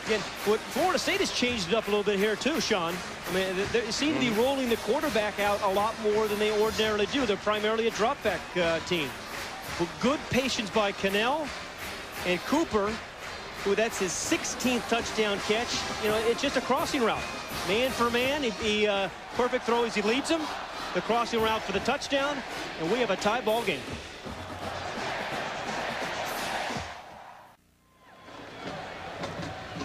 Again, what Florida State has changed it up a little bit here too, Sean. I mean, they seem to be rolling the quarterback out a lot more than they ordinarily do. They're primarily a drop back team. Well, good patience by Cannell and Cooper, who that's his 16th touchdown catch. You know, it's just a crossing route. Man for man, he perfect throw as he leads him. The crossing route for the touchdown, and we have a tie ball game.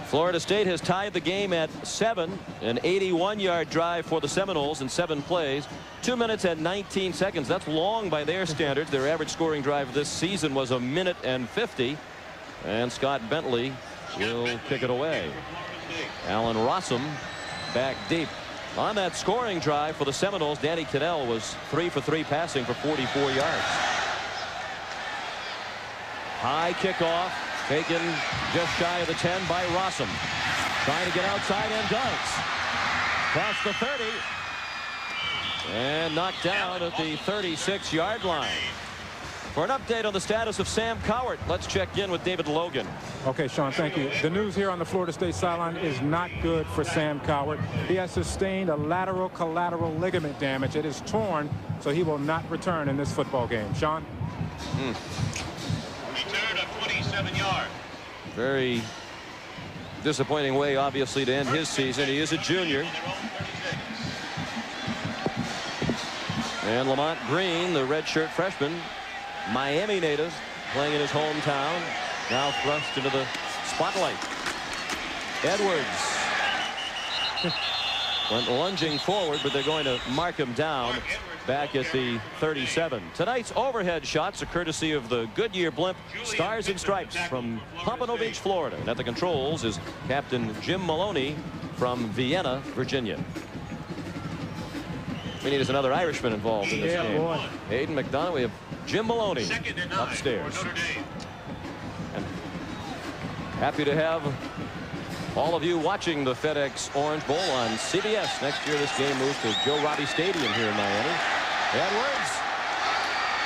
Florida State has tied the game at 7. An 81-yard drive for the Seminoles in 7 plays. 2 minutes and 19 seconds. That's long by their standards. Their average scoring drive this season was 1 minute and 50. And Scott Bentley will kick it away. Alan Rossum back deep. On that scoring drive for the Seminoles, Danny Cannell was 3 for 3 passing for 44 yards. High kickoff. Taken just shy of the 10 by Rossum. Trying to get outside and does. Across the 30. And knocked down at the 36-yard line. For an update on the status of Sam Cowart, let's check in with David Logan. Okay, Sean, thank you. The news here on the Florida State sideline is not good for Sam Cowart. He has sustained a lateral collateral ligament damage. It is torn, so he will not return in this football game. Sean? Return of 27 yards. Very disappointing way, obviously, to end his season. He is a junior. And Lamont Green, the redshirt freshman, Miami native, playing in his hometown, now thrust into the spotlight. Edwards went lunging forward, but they're going to mark him down back at the 37. Tonight's overhead shots are courtesy of the Goodyear blimp Stars and Stripes from Pompano Beach, Florida. And at the controls is Captain Jim Maloney from Vienna, Virginia. We need another Irishman involved in this game. Boy. Aiden McDonough. We have Jim Maloney upstairs. And happy to have all of you watching the FedEx Orange Bowl on CBS. Next year, this game moves to Joe Robbie Stadium here in Miami. Edwards,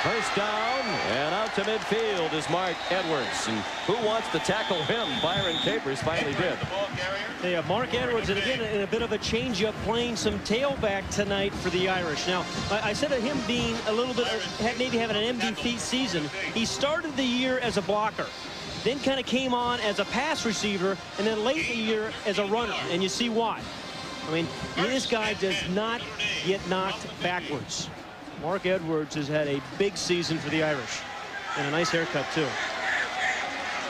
first down, and out to midfield is Mark Edwards. And who wants to tackle him? Byron Capers finally did. They have Mark Edwards, and again, in a bit of a change-up, playing some tailback tonight for the Irish. Now, I said of him being a little bit, maybe having an MVP season. He started the year as a blocker, then kind of came on as a pass receiver, and then late in the year as a runner, and you see why. I mean, this guy does not get knocked backwards. Mark Edwards has had a big season for the Irish, and a nice haircut, too.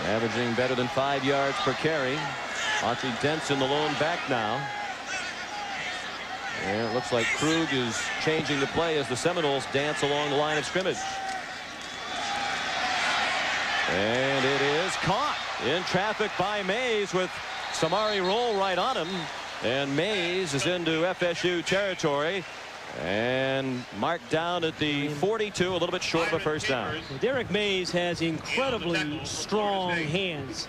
Averaging better than 5 yards per carry. Autry Dent's in the lone back now. And it looks like Krug is changing the play as the Seminoles dance along the line of scrimmage. And it is caught in traffic by Mays with Samari roll right on him. And Mays is into FSU territory and marked down at the 42, a little bit short of a first down. Derek Mays has incredibly strong hands.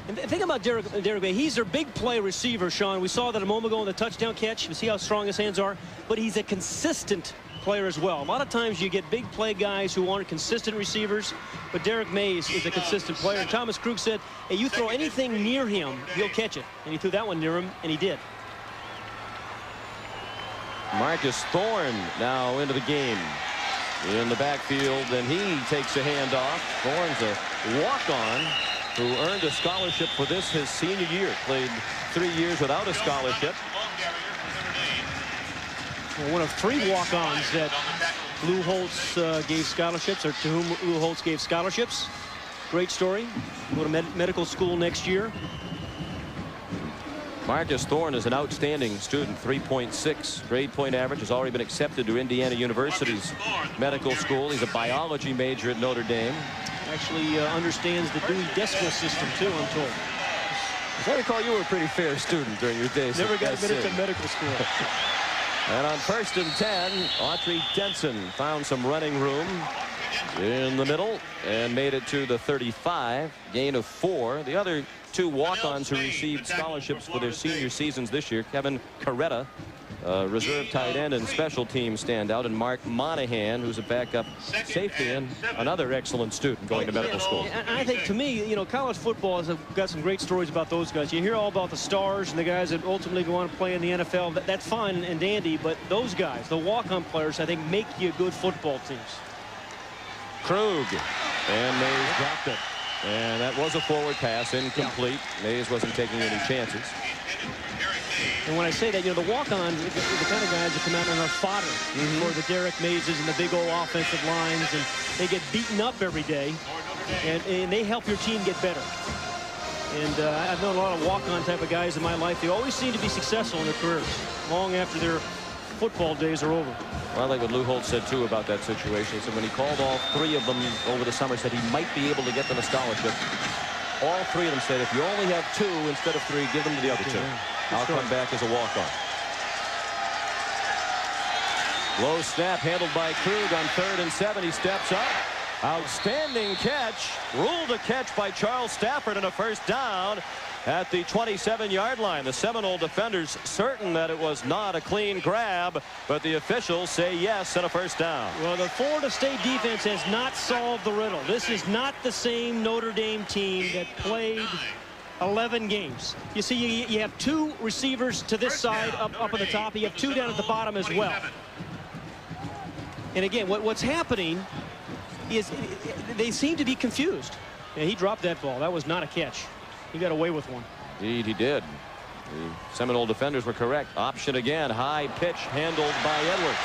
And think about Derek Mays. He's their big play receiver, Sean. We saw that a moment ago in the touchdown catch. You see how strong his hands are. But he's a consistent player as well. A lot of times you get big play guys who aren't consistent receivers, but Derek Mays is a consistent player. And Thomas Krug said, hey, you throw anything near him, he'll catch it. And he threw that one near him, and he did. Marcus Thorne now into the game in the backfield, and he takes a handoff. Thorne's a walk-on who earned a scholarship for this his senior year. Played 3 years without a scholarship. Well, one of 3 walk-ons that Lou Holtz gave scholarships, or to whom Lou Holtz gave scholarships. Great story. Go to medical school next year. Marcus Thorne is an outstanding student. 3.6 grade point average. Has already been accepted to Indiana University's medical school. He's a biology major at Notre Dame. Actually understands the Dewey Decimal System too, I'm told. As I recall, you were a pretty fair student during your days. Never got admitted to medical school. And on 1st and 10, Autry Denson found some running room in the middle and made it to the 35, gain of 4. The other 2 walk-ons who received scholarships for their senior seasons this year, Kevin Coretta, reserve tight end and special team standout, and Mark Monahan, who's a backup safety and another excellent student going to medical school. I think, to me, you know, college football has got some great stories about those guys. You hear all about the stars and the guys that ultimately go on to play in the NFL. That's fine and dandy, but those guys, the walk-on players, I think make you good football teams. Krug, and Mays dropped it. And that was a forward pass, incomplete. Mays wasn't taking any chances. And when I say that, you know, the walk-ons are the kind of guys that come out and are fodder for the Derek Mazes and the big old offensive lines, and they get beaten up every day, and they help your team get better. And I've known a lot of walk-on type of guys in my life. They always seem to be successful in their careers long after their football days are over. Well, I like what Lou Holtz said, too, about that situation. So when he called all 3 of them over the summer, said he might be able to get them a scholarship. All 3 of them said, if you only have 2 instead of 3, give them to the other 2. I'll come back as a walk-on. Low snap handled by Krug on 3rd and 7. He steps up. Outstanding catch. Ruled a catch by Charles Stafford, and a first down at the 27-yard line. The Seminole defenders certain that it was not a clean grab, but the officials say yes and a first down. Well, the Florida State defense has not solved the riddle. This is not the same Notre Dame team that played 11 games. You see, you have 2 receivers to this side up at the top. You have 2 down at the bottom as well. And again, what's happening is they seem to be confused. Yeah, he dropped that ball. That was not a catch. He got away with one. Indeed, he did. The Seminole defenders were correct. Option again. High pitch handled by Edwards.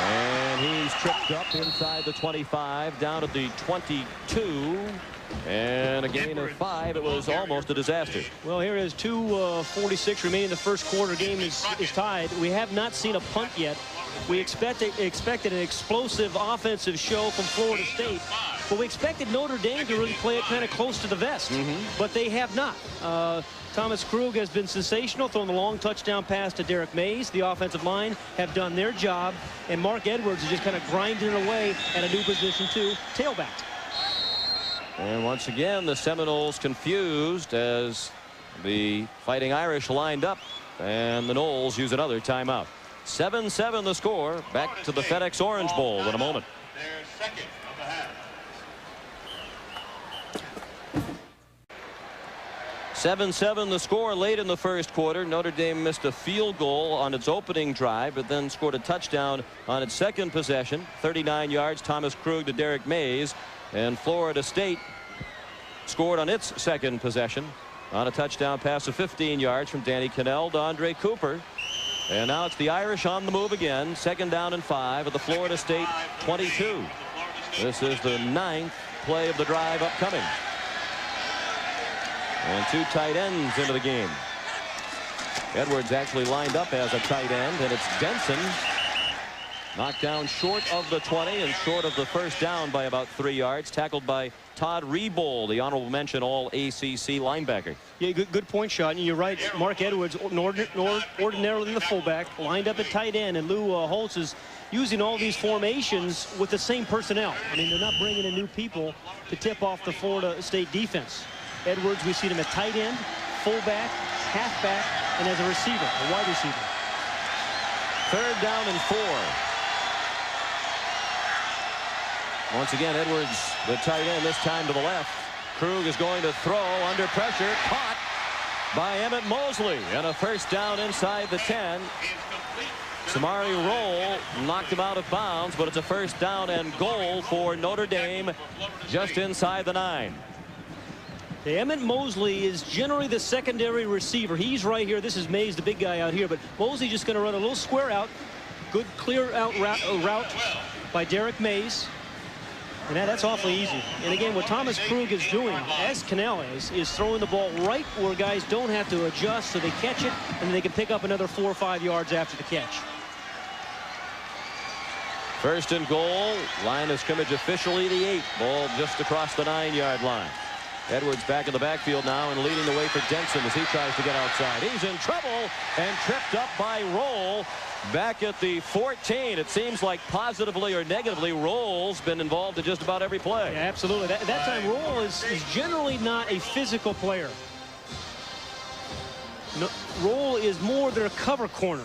And he's tripped up inside the 25, down at the 22. And a gain of 5. It was almost a disaster. Well, here is 2:46 remaining. The first quarter. Game is tied. We have not seen a punt yet. We expected an explosive offensive show from Florida State, but we expected Notre Dame to really play it kind of close to the vest, but they have not. Thomas Krug has been sensational, throwing the long touchdown pass to Derek Mays. The offensive line have done their job, and Mark Edwards is just kind of grinding away at a new position too, tailback. And once again, the Seminoles confused as the Fighting Irish lined up, and the Noles use another timeout. 7-7 the score. Back to the FedEx Orange Bowl in a moment. 7-7 the score late in the first quarter. Notre Dame missed a field goal on its opening drive, but then scored a touchdown on its second possession. 39 yards, Thomas Krug to Derek Mays. And Florida State scored on its second possession on a touchdown pass of 15 yards from Danny Cannell to Andre Cooper. And now it's the Irish on the move again. 2nd down and 5 at the Florida State 22. This is the 9th play of the drive upcoming. And 2 tight ends into the game. Edwards actually lined up as a tight end, and it's Denson knocked down short of the 20 and short of the first down by about 3 yards. Tackled by Todd Rebold, the honorable mention All-ACC linebacker. Yeah, good point, Sean. You're right. Mark Edwards, ordinarily the fullback, lined up at tight end, and Lou Holtz is using all these formations with the same personnel. I mean, they're not bringing in new people to tip off the Florida State defense. Edwards, we see him at tight end, fullback, halfback, and as a receiver, a wide receiver. 3rd down and 4. Once again, Edwards, the tight end, this time to the left. Krug is going to throw under pressure. Caught by Emmett Mosley. And a first down inside the 10. Samari Roll knocked him out of bounds, but it's a first down and goal for Notre Dame just inside the 9. Emmett Mosley is generally the secondary receiver. He's right here. This is Mays, the big guy out here, but Mosley just going to run a little square out. Good clear out route by Derek Mays. And that's awfully easy. And again, what Thomas Krug is doing, as Cannell is throwing the ball right where guys don't have to adjust, so they catch it, and then they can pick up another 4 or 5 yards after the catch. 1st and goal. Line of scrimmage officially the 8. Ball just across the 9-yard line. Edwards back in the backfield now and leading the way for Denson as he tries to get outside. He's in trouble and tripped up by Roll back at the 14. It seems like positively or negatively Roll's been involved in just about every play. Yeah, absolutely. That time Roll is generally not a physical player. No, Roll is more their cover corner.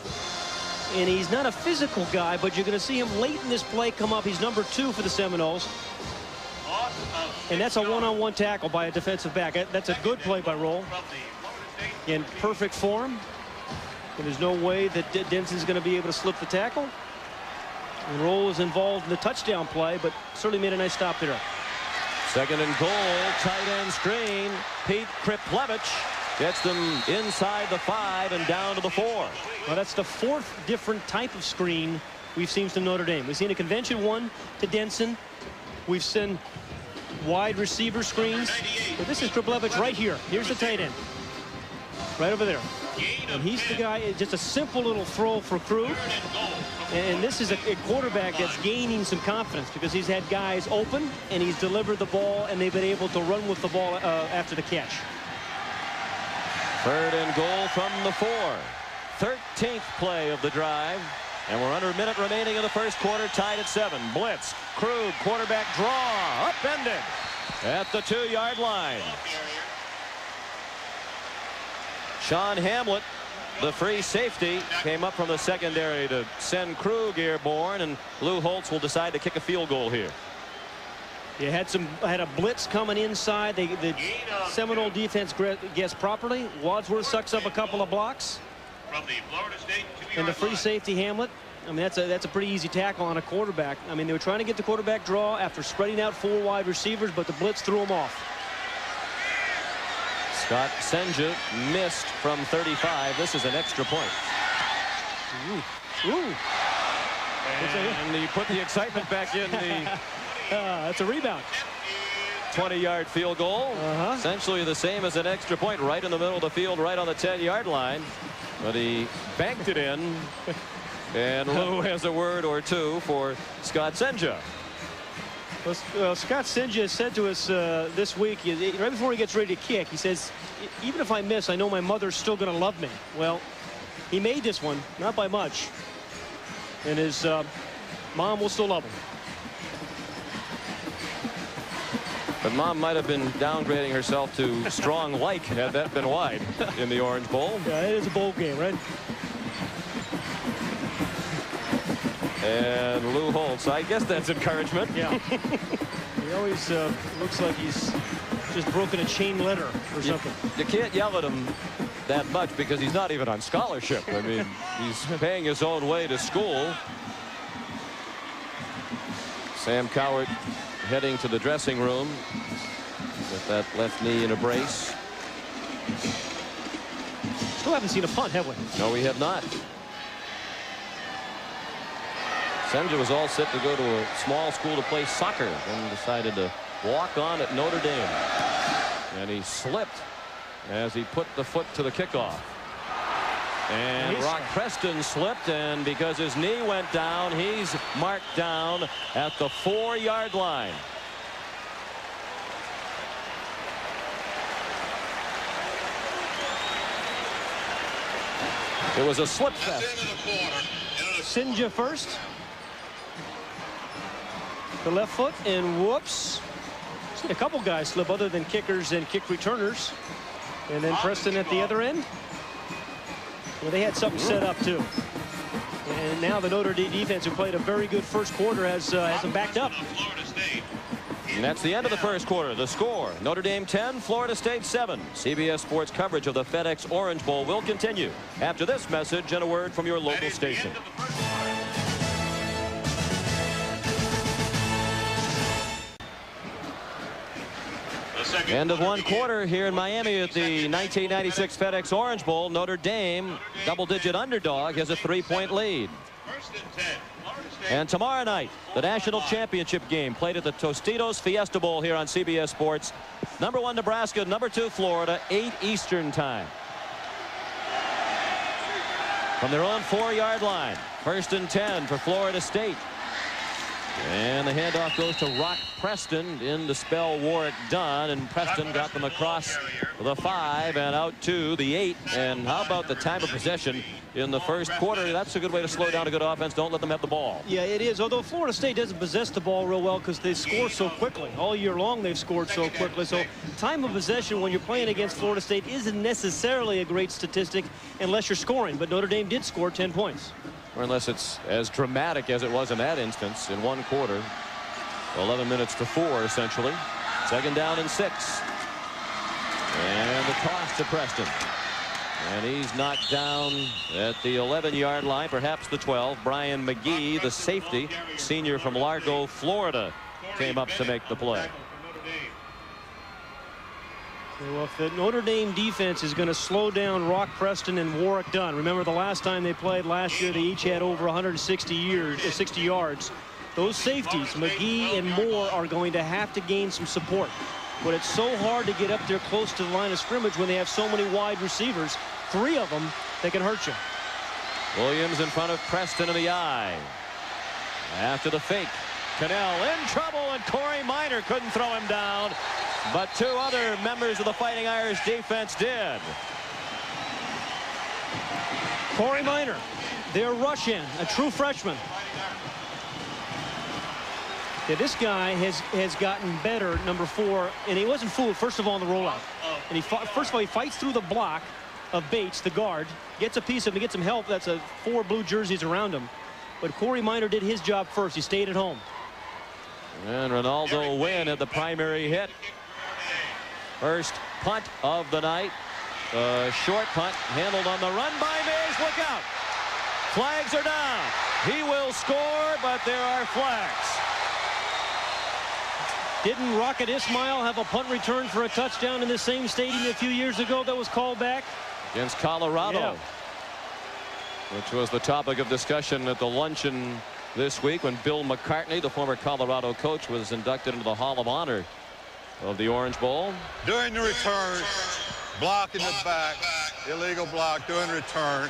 And he's not a physical guy, but you're going to see him late in this play come up. He's number 2 for the Seminoles. And that's a one-on-one tackle by a defensive back. That's a good play by Roll. In perfect form. And there's no way that Denson's going to be able to slip the tackle. And Roll is involved in the touchdown play, but certainly made a nice stop there. 2nd and goal, tight end screen. Pete Kriplevich gets them inside the 5 and down to the 4. Well, that's the 4th different type of screen we've seen from Notre Dame. We've seen a convention one to Denson. We've seen wide receiver screens. But this is Kriplevich right here. Here's the tight end. Right over there. And he's the guy, just a simple little throw for Krug. And this is a quarterback that's gaining some confidence because he's had guys open and he's delivered the ball and they've been able to run with the ball after the catch. 3rd and goal from the 4. 13th play of the drive. And we're under a minute remaining in the first quarter, tied at 7. Blitz. Krug, quarterback draw. Upended at the 2-yard line. Sean Hamlet, the free safety, came up from the secondary to send Krug airborne, and Lou Holtz will decide to kick a field goal here. You had a blitz coming inside. The Seminole defense guessed properly. Wadsworth sucks up a couple of blocks. From the Florida State 2-yard And the free safety Hamlet. I mean, that's a pretty easy tackle on a quarterback. I mean, they were trying to get the quarterback draw after spreading out 4 wide receivers, but the blitz threw them off. Scott Senja missed from 35. This is an extra point. Ooh. And you put the excitement back in the... That's a rebound. 20-yard field goal. Essentially the same as an extra point right in the middle of the field, right on the 10-yard line. But he banked it in. And Lou has a word or two for Scott Senja. Well, Scott Senja said to us this week, right before he gets ready to kick, he says, even if I miss, I know my mother's still going to love me. Well, he made this one, not by much. And his mom will still love him. But Mom might have been downgrading herself to strong like had that been wide in the Orange Bowl. Yeah, it is a bowl game, right? And Lou Holtz, I guess that's encouragement. Yeah. He always looks like he's just broken a chain letter or something. You can't yell at him that much because he's not even on scholarship. I mean, he's paying his own way to school. Sam Cowart heading to the dressing room with that left knee in a brace. Still haven't seen a punt, have we? No, we have not. Senja was all set to go to a small school to play soccer, then decided to walk on at Notre Dame. And he slipped as he put the foot to the kickoff. And Rock Preston slipped, and because his knee went down, he's marked down at the 4-yard line. It was a slip fest. Senja first. The left foot, and whoops. Seen a couple guys slip other than kickers and kick returners. And then Preston at the other end. Well, they had something set up too. And now the Notre Dame defense, who played a very good first quarter, has them backed up. And that's the end of the first quarter. The score, Notre Dame 10, Florida State 7. CBS Sports coverage of the FedEx Orange Bowl will continue after this message and a word from your local station. End of one quarter here in Miami at the 1996 FedEx Orange Bowl. Notre Dame, double-digit underdog, has a 3-point lead. And tomorrow night, the national championship game played at the Tostitos Fiesta Bowl here on CBS Sports. Number 1 Nebraska, number 2 Florida, 8 Eastern time. From their own 4-yard line, 1st and 10 for Florida State. And the handoff goes to Rock Preston in to spell Warwick Dunn, and Preston got them across the 5 and out to the 8. And how about the time of possession in the first quarter? That's a good way to slow down a good offense. Don't let them have the ball. Yeah, it is. Although Florida State doesn't possess the ball real well because they score so quickly. All year long they've scored so quickly. So time of possession when you're playing against Florida State isn't necessarily a great statistic unless you're scoring. But Notre Dame did score 10 points. Or unless it's as dramatic as it was in that instance in one quarter. 11 minutes to 4 essentially. 2nd down and 6. And the toss to Preston. And he's knocked down at the 11-yard line, perhaps the 12. Brian McGee, the safety, senior from Largo, Florida, came up to make the play. Well, if the Notre Dame defense is going to slow down Rock Preston and Warwick Dunn, remember the last time they played last year, they each had over 160 yards. Those safeties, McGee and Moore, are going to have to gain some support. But it's so hard to get up there close to the line of scrimmage when they have so many wide receivers, 3 of them that can hurt you. Williams in front of Preston in the eye. After the fake, Cannell in trouble, and Corey Minor couldn't throw him down. But 2 other members of the Fighting Irish defense did. Corey Minor, their rush-in, a true freshman. Yeah, this guy has gotten better, number 4, and he wasn't fooled, first of all, in the rollout. And first of all, he fights through the block of Bates, the guard, gets a piece of him, gets some help. That's 4 blue jerseys around him. But Corey Minor did his job first. He stayed at home. And Ronaldo Wynn at the primary hit. First punt of the night. Short punt handled on the run by Mays. Look out. Flags are down. He will score, but there are flags. Didn't Rocket Ismail have a punt return for a touchdown in the same stadium a few years ago that was called back? Against Colorado. Yeah. Which was the topic of discussion at the luncheon this week when Bill McCartney, the former Colorado coach, was inducted into the Hall of Honor of the Orange Bowl. During the return, block in the back, illegal block during return,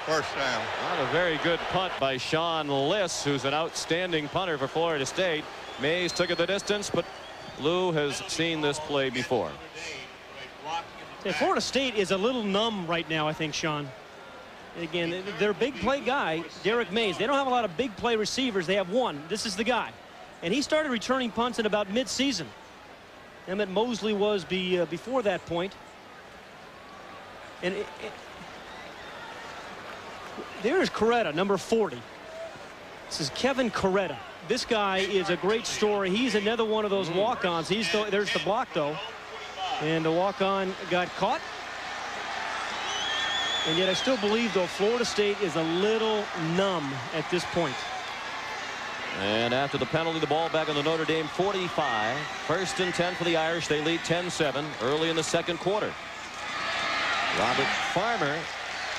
first down. Not a very good punt by Sean Liss, who's an outstanding punter for Florida State. Mays took it the distance, but Lou has seen this play before. Yeah, Florida State is a little numb right now, I think, Sean. Again, their big play guy, Derek Mays, they don't have a lot of big play receivers. They have one. This is the guy. And he started returning punts in about mid-season. Emmett Mosley was before that point. And there's Coretta, number 40. This is Kevin Coretta. This guy is a great story. He's another one of those walk-ons. There's the block, though. And the walk-on got caught. And yet I still believe, though, Florida State is a little numb at this point. And after the penalty, the ball back on the Notre Dame 45. 1st and 10 for the Irish. They lead 10-7 early in the 2nd quarter. Robert Farmer,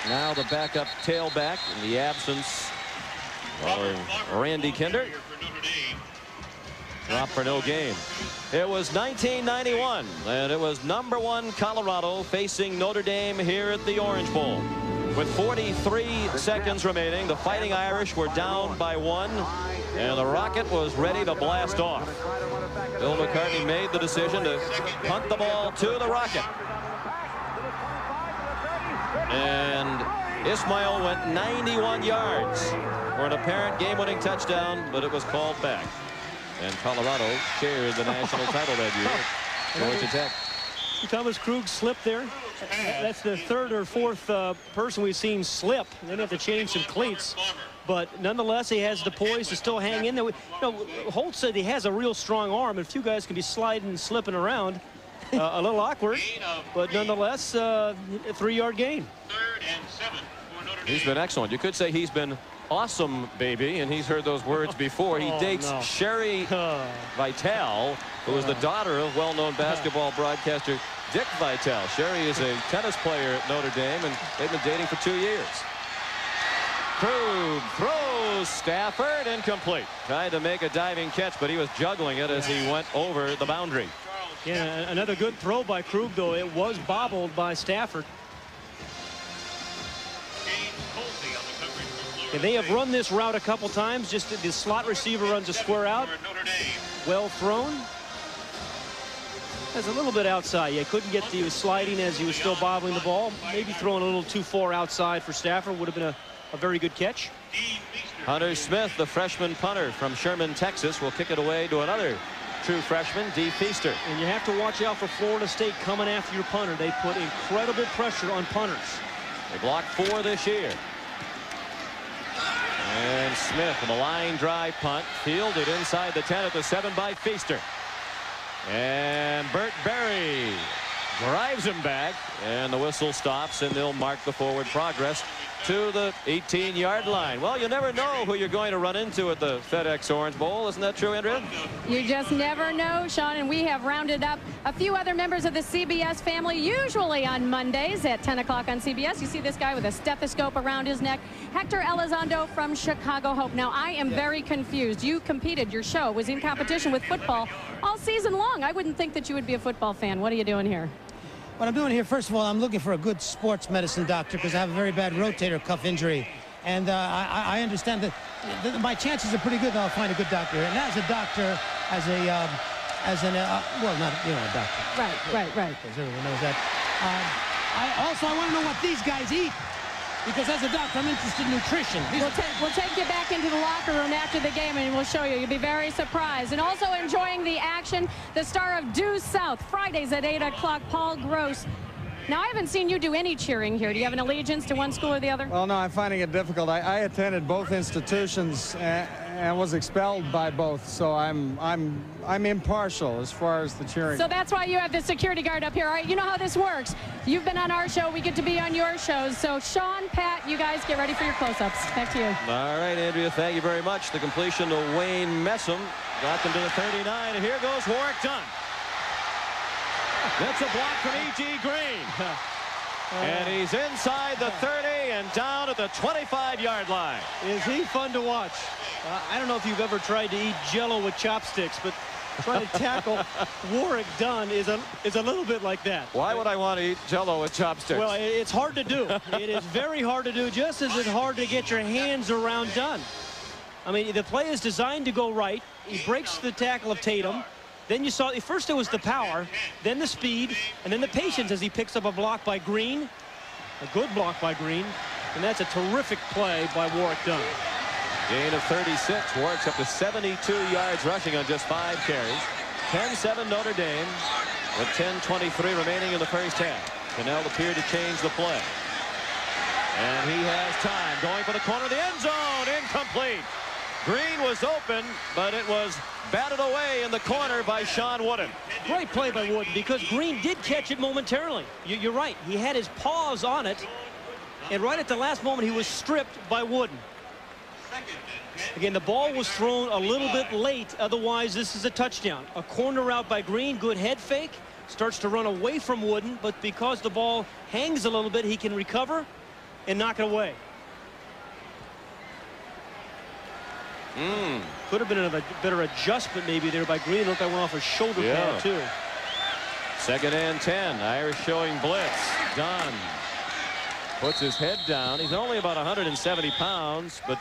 now the backup tailback in the absence of Randy Kinder. Dropped for no gain. It was 1991, and it was #1 Colorado facing Notre Dame here at the Orange Bowl. With 43 seconds remaining, the Fighting Irish were down by 1, and the Rocket was ready to blast off. Bill McCartney made the decision to punt the ball to the Rocket. And Ismail went 91 yards for an apparent game-winning touchdown, but it was called back. And Colorado shared the national title that year. Georgia Tech. Thomas Krug slipped there. That's the 3rd or 4th person we've seen slip. They have to change some cleats. But nonetheless, he has the poise to still hang in there. Holt said he has a real strong arm, and a few guys can be sliding and slipping around. A little awkward, but nonetheless, a 3-yard gain. 3rd and 7 for Notre Dame. He's been excellent. You could say he's been awesome, baby, and he's heard those words before. He dates Sherry Vitale, who is the daughter of well-known basketball broadcaster Dick Vitale. Sherry is a tennis player at Notre Dame, and they've been dating for 2 years. Krug throws, Stafford, incomplete. Tried to make a diving catch, but he was juggling it as he went over the boundary. Yeah, another good throw by Krug, though. It was bobbled by Stafford. And they have run this route a couple times. Just the slot receiver runs a square out. Well thrown. That's a little bit outside. Yeah, couldn't get to, he was sliding as he was still bobbling the ball. Maybe throwing a little too far outside for Stafford. Would have been a very good catch. Hunter Smith, the freshman punter from Sherman, Texas, will kick it away to another true freshman, D. Feaster. And you have to watch out for Florida State coming after your punter. They put incredible pressure on punters. They blocked 4 this year. And Smith with a line drive punt, fielded inside the 10 at the 7 by Feaster. And Burt Berry drives him back, and the whistle stops, and they'll mark the forward progress to the 18-yard line. Well, you never know who you're going to run into at the FedEx Orange Bowl. Isn't that true, Andrea? You just never know, Sean, and we have rounded up a few other members of the CBS family, usually on Mondays at 10 o'clock on CBS. You see this guy with a stethoscope around his neck, Hector Elizondo from Chicago Hope. Now, I am very confused. You competed, your show was in competition with football all season long. I wouldn't think that you would be a football fan. What are you doing here? What I'm doing here, first of all, I'm looking for a good sports medicine doctor because I have a very bad rotator cuff injury. And I understand that my chances are pretty good that I'll find a good doctor here. And as a doctor, well, not, you know, a doctor. Right. Because everyone knows that. I want to know what these guys eat. Because as a doctor, I'm interested in nutrition. We'll take you back into the locker room after the game, and we'll show you. You'll be very surprised. And also enjoying the action, the star of Due South, Fridays at 8 o'clock, Paul Gross. Now, I haven't seen you do any cheering here. Do you have an allegiance to one school or the other? Well, no, I'm finding it difficult. I attended both institutions and was expelled by both, so I'm impartial as far as the cheering. So that's why you have the security guard up here. All right, you know how this works. You've been on our show. We get to be on your shows. So Sean, Pat, you guys get ready for your close-ups. Back to you. All right, Andrea, thank you very much. The completion to Wayne Messam got them to the 39, and here goes Warwick Dunn. That's a block from E.G. Green. And he's inside the 30 and down at the 25-yard line. Is he fun to watch? I don't know if you've ever tried to eat Jell-O with chopsticks, but trying to tackle Warwick Dunn is a little bit like that. Why would I want to eat Jell-O with chopsticks? Well, it's hard to do. It is very hard to do, just as it's hard to get your hands around Dunn. I mean, the play is designed to go right. He breaks the tackle of Tatum. Then you saw, first it was the power, then the speed, and then the patience as he picks up a block by Green. A good block by Green. And that's a terrific play by Warwick Dunn. Gain of 36. Warwick's up to 72 yards rushing on just 5 carries. 10-7 Notre Dame with 10:23 remaining in the first half. Cannell appeared to change the play. And he has time. Going for the corner of the end zone. Incomplete. Green was open, but it was batted away in the corner by Sean Wooden. Great play by Wooden because Green did catch it momentarily. You're right. He had his paws on it, and right at the last moment, he was stripped by Wooden. Again, the ball was thrown a little bit late. Otherwise, this is a touchdown. A corner route by Green. Good head fake. Starts to run away from Wooden, but because the ball hangs a little bit, he can recover and knock it away. Could have been a better adjustment maybe there by Green. Looked like I went off his shoulder pad too. 2nd and 10. Irish showing blitz. Dunn puts his head down. He's only about 170 pounds, but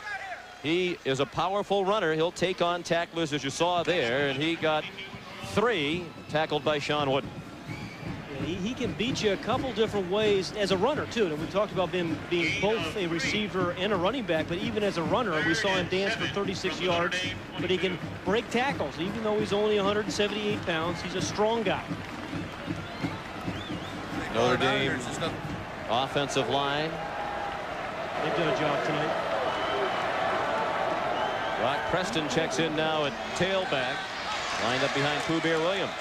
he is a powerful runner. He'll take on tacklers as you saw there, and he got 3 tackled by Sean Wooden. He can beat you a couple different ways as a runner too. And we talked about him being both a receiver and a running back, but even as a runner, we saw him dance for 36 yards. But he can break tackles, even though he's only 178 pounds. He's a strong guy. Notre Dame offensive line. They've done a job tonight. Rock Preston checks in now at tailback, lined up behind Pooh Bear Williams.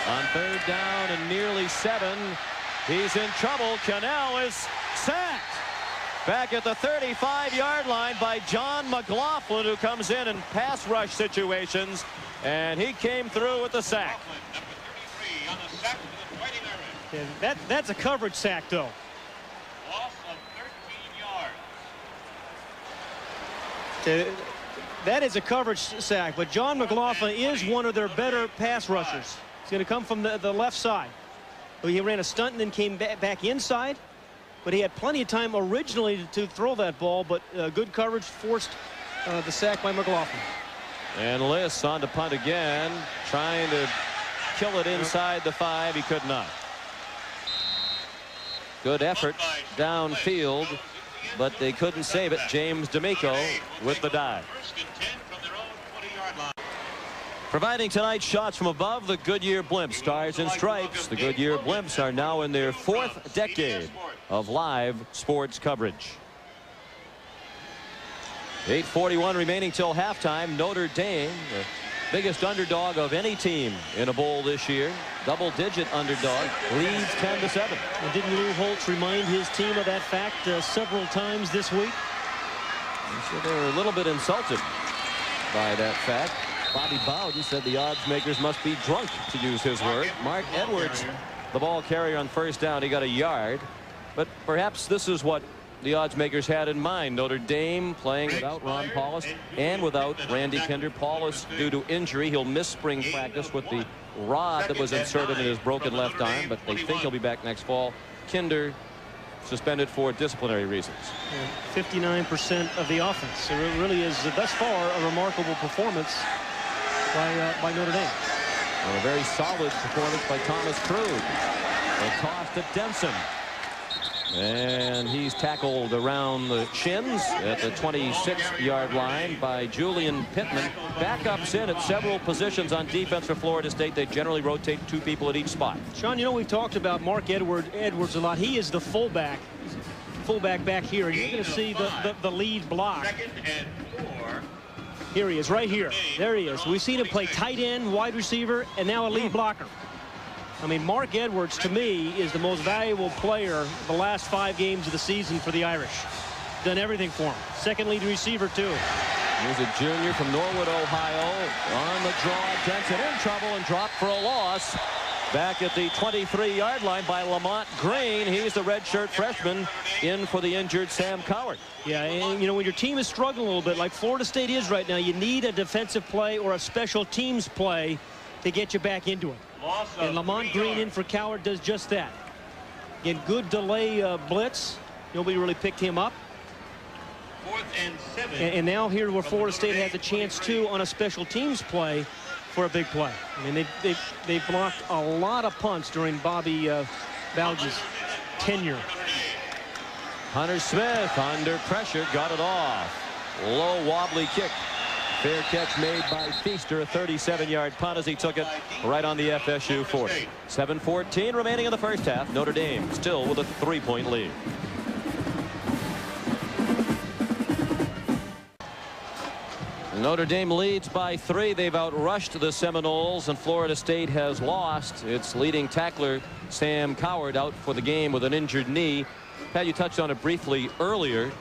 On 3rd down and nearly 7, he's in trouble. Cannell is sacked. Back at the 35-yard line by John McLaughlin, who comes in pass rush situations, and he came through with the sack. Yeah, that's a coverage sack, though. Loss of 13 yards. That is a coverage sack, but John McLaughlin is one of their better pass rushers. He's going to come from the left side. He ran a stunt and then came back inside. but he had plenty of time originally to throw that ball, but good coverage forced the sack by McLaughlin. And Liss on to punt again, trying to kill it inside the 5. He could not. Good effort downfield, but they couldn't save it. James D'Amico with the dive. Providing tonight's shots from above, the Goodyear Blimps, Stars and Stripes. The Goodyear Blimps are now in their 4th decade of live sports coverage. 8:41 remaining till halftime. Notre Dame, the biggest underdog of any team in a bowl this year. Double-digit underdog, leads 10-7. And didn't Lou Holtz remind his team of that fact several times this week? So they were a little bit insulted by that fact. Bobby Bowden said the odds makers must be drunk, to use his word. Mark Edwards, the ball carrier on first down. He got a yard. But perhaps this is what the odds makers had in mind. Notre Dame playing without Ron Paulus and without Randy Kinder. Paulus, due to injury, he'll miss spring practice with the rod that was inserted in his broken left arm, but they think he'll be back next fall. Kinder suspended for disciplinary reasons. 59% of the offense. So it really is thus far a remarkable performance by Notre Dame. Well, a very solid performance by Thomas Krug. A toss to Denson. And he's tackled around the shins at the 26-yard line by Julian Pittman. Backups in at several positions on defense for Florida State. They generally rotate 2 people at each spot. Sean, you know, we've talked about Mark Edwards a lot. He is the fullback back here. You're going to see the lead block. Here he is, right here. There he is. We've seen him play tight end, wide receiver, and now a lead blocker. I mean, Mark Edwards, to me, is the most valuable player the last 5 games of the season for the Irish. Done everything for him. Second lead receiver, too. Here's a junior from Norwood, Ohio. On the draw, Denson in trouble and dropped for a loss. Back at the 23-yard line by Lamont Green. He's the redshirt freshman in for the injured Sam Coward. Yeah, and, you know, when your team is struggling a little bit, like Florida State is right now, you need a defensive play or a special teams play to get you back into it. And Lamont Green in for Coward does just that. Again, good delay blitz. Nobody really picked him up. 4th and 7. And now here where Florida State has a chance too on a special teams play for a big play. I mean, they blocked a lot of punts during Bobby Bowden's tenure. Hunter Smith under pressure, got it off. Low wobbly kick. Fair catch made by Feaster, a 37-yard punt as he took it right on the FSU 40. 7:14 remaining in the first half. Notre Dame still with a 3-point lead. Notre Dame leads by 3. They've outrushed the Seminoles, and Florida State has lost its leading tackler, Sam Coward, out for the game with an injured knee. Pat, you touched on it briefly earlier.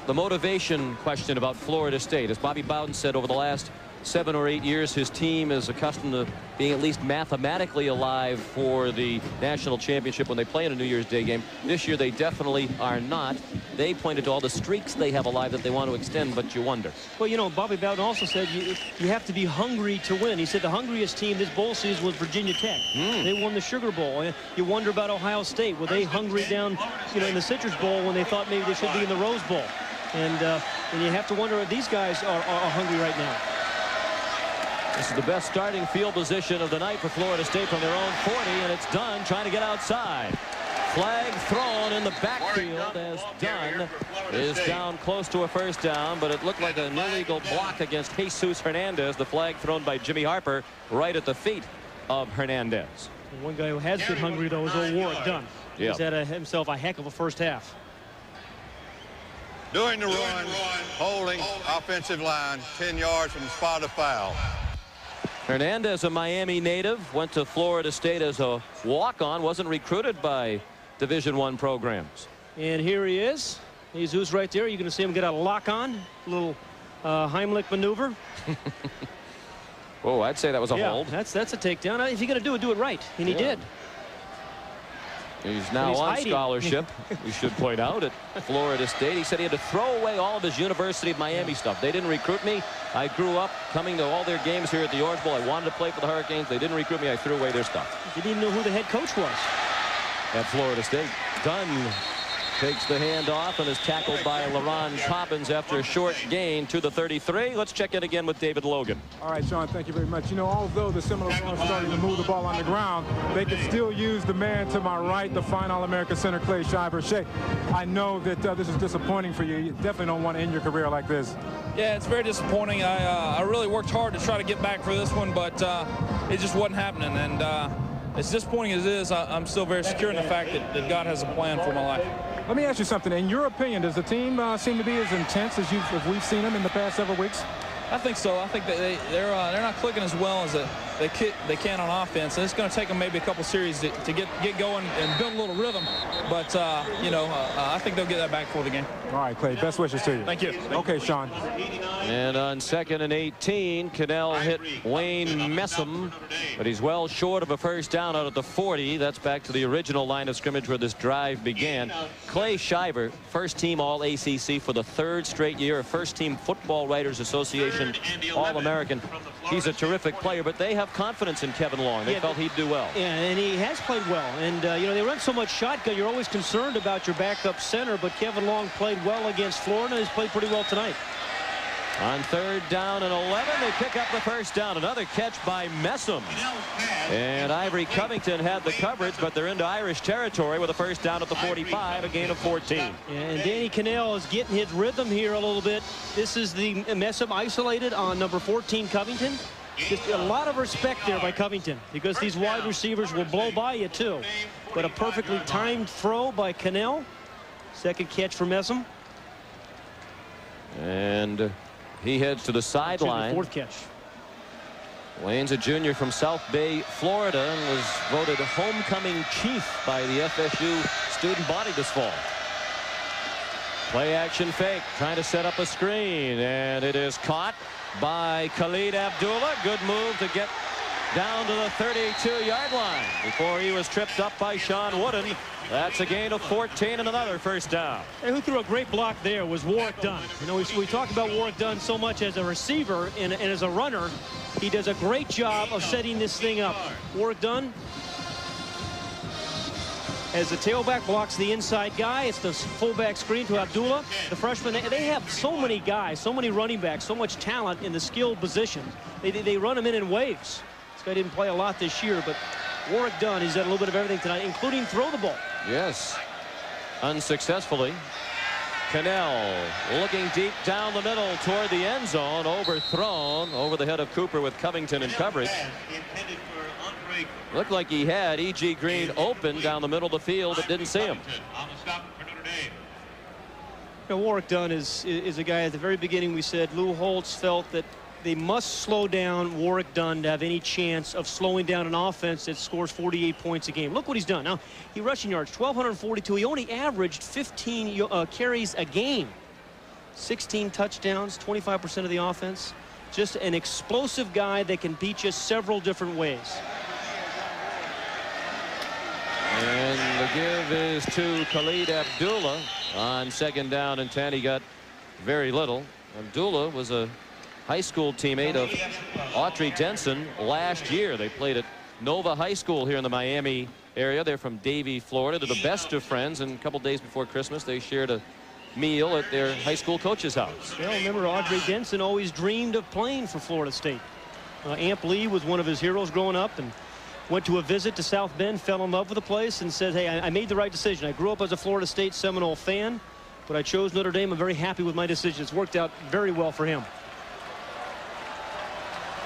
The motivation question about Florida State. As Bobby Bowden said, over the last 7 or 8 years, his team is accustomed to being at least mathematically alive for the national championship when they play in a New Year's Day game. This year, they definitely are not. They pointed to all the streaks they have alive that they want to extend, but you wonder. Well, you know, Bobby Bowden also said you have to be hungry to win. He said the hungriest team this bowl season was Virginia Tech. They won the Sugar Bowl. You wonder about Ohio State. Were they hungry down, you know, in the Citrus Bowl when they thought maybe they should be in the Rose Bowl? And you have to wonder if these guys are hungry right now. This is the best starting field position of the night for Florida State from their own 40, and it's Dunn trying to get outside. Flag thrown in the backfield as Dunn is down close to a first down, but it looked like an illegal block against Jesus Hernandez. The flag thrown by Jimmy Harper right at the feet of Hernandez. And one guy who has been hungry, though, is old Warwick Dunn. Yep. He's had himself a heck of a first half. During the run, holding offensive line 10 yards from the spot of foul. Hernandez, a Miami native, went to Florida State as a walk-on, wasn't recruited by Division I programs. And here he is. Jesus right there. You're going to see him get a lock-on, a little Heimlich maneuver. Oh, I'd say that was a hold. That's a takedown. If you're going to do it, do it right. And he did. He's now on scholarship, we should point out, at Florida State. He said he had to throw away all of his University of Miami stuff. They didn't recruit me. I grew up coming to all their games here at the Orange Bowl. I wanted to play for the Hurricanes. They didn't recruit me. I threw away their stuff. Didn't even know who the head coach was. At Florida State. Dunn takes the handoff and is tackled by LaRon Cobbins after a short gain to the 33. Let's check in again with David Logan. All right, Sean, thank you very much. You know, although the Seminoles are starting to move the ball on the ground, they can still use the man to my right, the fine All-America center, Clay Shiver. Shay, I know that this is disappointing for you. You definitely don't want to end your career like this. Yeah, it's very disappointing. I really worked hard to try to get back for this one, but it just wasn't happening. And as disappointing as it is, I'm still very secure in the fact that God has a plan for my life. Let me ask you something. In your opinion, does the team seem to be as intense as we've seen them in the past several weeks? I think so. I think that they're not clicking as well as they can on offense. And it's going to take them maybe a couple series to get going and build a little rhythm. But you know, I think they'll get that back for the game. All right, Clay. Best wishes to you. Thank you. Okay, Sean. And on 2nd and 18, Cannell hit Wayne Messam, but he's well short of a first down out at the 40. That's back to the original line of scrimmage where this drive began. Clay Shiver, first team All-ACC for the 3rd straight year, a first team Football Writers Association All-American. He's a terrific player, but they have confidence in Kevin Long. They felt he'd do well. Yeah, and he has played well. And, you know, they run so much shotgun, you're always concerned about your backup center, but Kevin Long played well against Florida. He's played pretty well tonight. On 3rd down and 11, they pick up the first down. Another catch by Messam. And Ivory Covington had the coverage, but they're into Irish territory with a first down at the 45, a gain of 14. And Danny Cannell is getting his rhythm here a little bit. This is the Messam isolated on number 14, Covington. Just a lot of respect there by Covington because these wide receivers will blow by you too. But a perfectly timed throw by Cannell. Second catch for Messam. And he heads to the sideline. 4th catch. Wayne's a junior from South Bay, Florida, and was voted homecoming chief by the FSU student body this fall. Play action fake, trying to set up a screen, and it is caught by Khalid Abdullah. Good move to get down to the 32-yard line before he was tripped up by Sean Wooden. That's a gain of 14 and another first down. Hey, who threw a great block there was Warrick Dunn. You know, we talked about Warrick Dunn so much as a receiver and as a runner. He does a great job of setting this thing up. Warrick Dunn, as the tailback blocks the inside guy, it's the fullback screen to Abdullah. The freshman, they have so many guys, so many running backs, so much talent in the skilled positions. They run them in waves. This guy didn't play a lot this year, but Warrick Dunn, he's had a little bit of everything tonight, including throw the ball. Yes, unsuccessfully. Cannell looking deep down the middle toward the end zone, overthrown over the head of Cooper with Covington in coverage. Looked like he had E.G. Green open down the middle of the field, but didn't see him. You know, Warrick Dunn is a guy at the very beginning we said Lou Holtz felt that they must slow down Warrick Dunn to have any chance of slowing down an offense that scores 48 points a game. Look what he's done. Now, he rushing yards, 1,242. He only averaged 15 carries a game. 16 touchdowns, 25% of the offense. Just an explosive guy that can beat you several different ways. And the give is to Khalid Abdullah on 2nd down and 10. He got very little. Abdullah was a high school teammate of Autry Denson last year. They played at Nova High School here in the Miami area. They're from Davie, Florida. They're the best of friends, and a couple days before Christmas they shared a meal at their high school coach's house. Well, remember, Autry Denson always dreamed of playing for Florida State. Amp Lee was one of his heroes growing up and went to a visit to South Bend, fell in love with the place, and said, hey, I made the right decision. I grew up as a Florida State Seminole fan, but I chose Notre Dame. I'm very happy with my decision. It's worked out very well for him.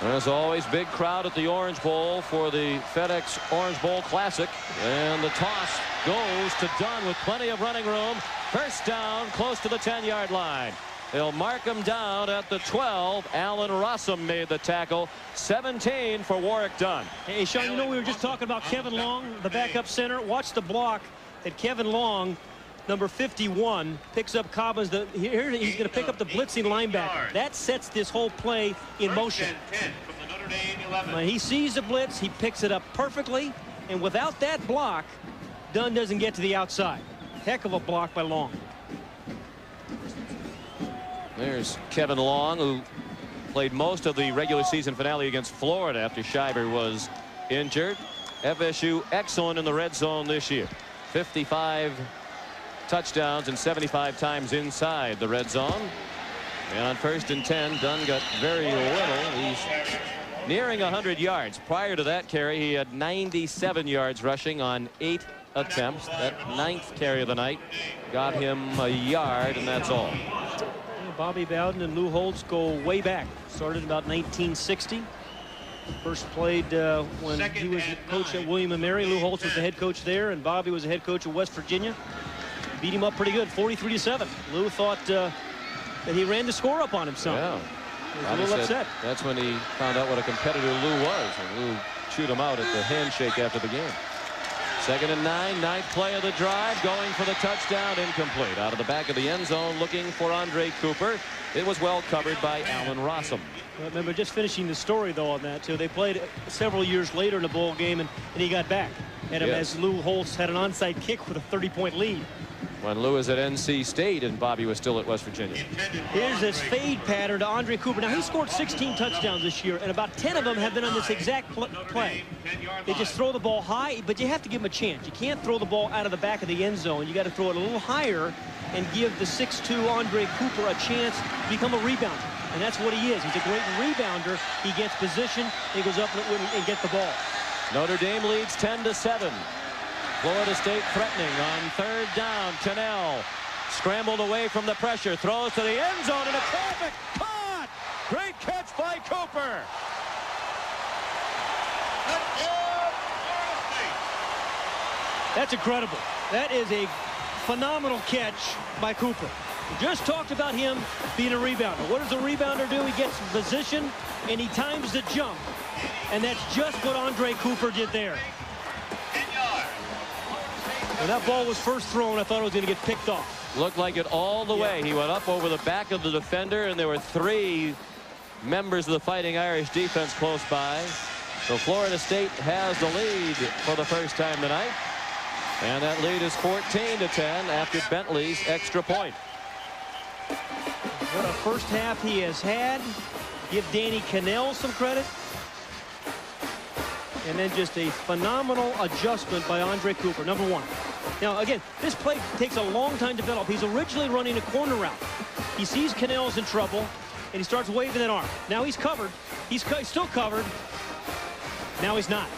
As always, big crowd at the Orange Bowl for the FedEx Orange Bowl Classic. And the toss goes to Dunn with plenty of running room. First down, close to the 10-yard line. They'll mark him down at the 12. Alan Rossum made the tackle. 17 for Warrick Dunn. Hey, Sean, you know we were just talking about Kevin Long, the backup center. Watch the block that Kevin Long, number 51, picks up Cobbins. Here he's going to pick up the blitzing linebacker. That sets this whole play in motion. When he sees the blitz, he picks it up perfectly. And without that block, Dunn doesn't get to the outside. Heck of a block by Long. There's Kevin Long, who played most of the regular season finale against Florida after Shiver was injured. FSU excellent in the red zone this year. 55 touchdowns and 75 times inside the red zone. And on 1st and 10, Dunn got very little. He's nearing 100 yards. Prior to that carry, he had 97 yards rushing on 8 attempts. That 9th carry of the night got him a yard, and that's all. Bobby Bowden and Lou Holtz go way back. Started about 1960. First played when he was coach at William & Mary. Lou Holtz was the head coach there, and Bobby was the head coach at West Virginia. Beat him up pretty good, 43-7. Lou thought that he ran the score up on him some. Yeah. He was a little upset. That's when he found out what a competitor Lou was, and Lou chewed him out at the handshake after the game. 2nd and 9, 9th play of the drive, going for the touchdown, incomplete. Out of the back of the end zone, looking for Andre Cooper. It was well covered by Allen Rossum. I remember just finishing the story, though, on that, too. They played several years later in a bowl game, and he got back at him as Lou Holtz had an onside kick with a 30-point lead. When Lou was at NC State and Bobby was still at West Virginia. Here's this fade pattern to Andre Cooper. Now, he scored 16 touchdowns this year, and about 10 of them have been on this exact play. They just throw the ball high, but you have to give him a chance. You can't throw the ball out of the back of the end zone. You got to throw it a little higher and give the 6'2" Andre Cooper a chance to become a rebounder. And that's what he is. He's a great rebounder. He gets position, he goes up and gets the ball. Notre Dame leads 10-7. Florida State threatening on 3rd down. Cannell scrambled away from the pressure, throws to the end zone, and a traffic caught. Great catch by Cooper. That's incredible. That is a phenomenal catch by Cooper. We just talked about him being a rebounder. What does a rebounder do? He gets position and he times the jump. And that's just what Andre Cooper did there. When that ball was first thrown, I thought it was going to get picked off. Looked like it all the way. He went up over the back of the defender, and there were 3 members of the Fighting Irish defense close by. So Florida State has the lead for the first time tonight. And that lead is 14-10 after Bentley's extra point. What a first half he has had. Give Danny Cannell some credit. And then just a phenomenal adjustment by Andre Cooper, number 1. Now, again, this play takes a long time to develop. He's originally running a corner route. He sees Cannell's in trouble, and he starts waving that arm. Now he's covered. He's still covered. Now he's not.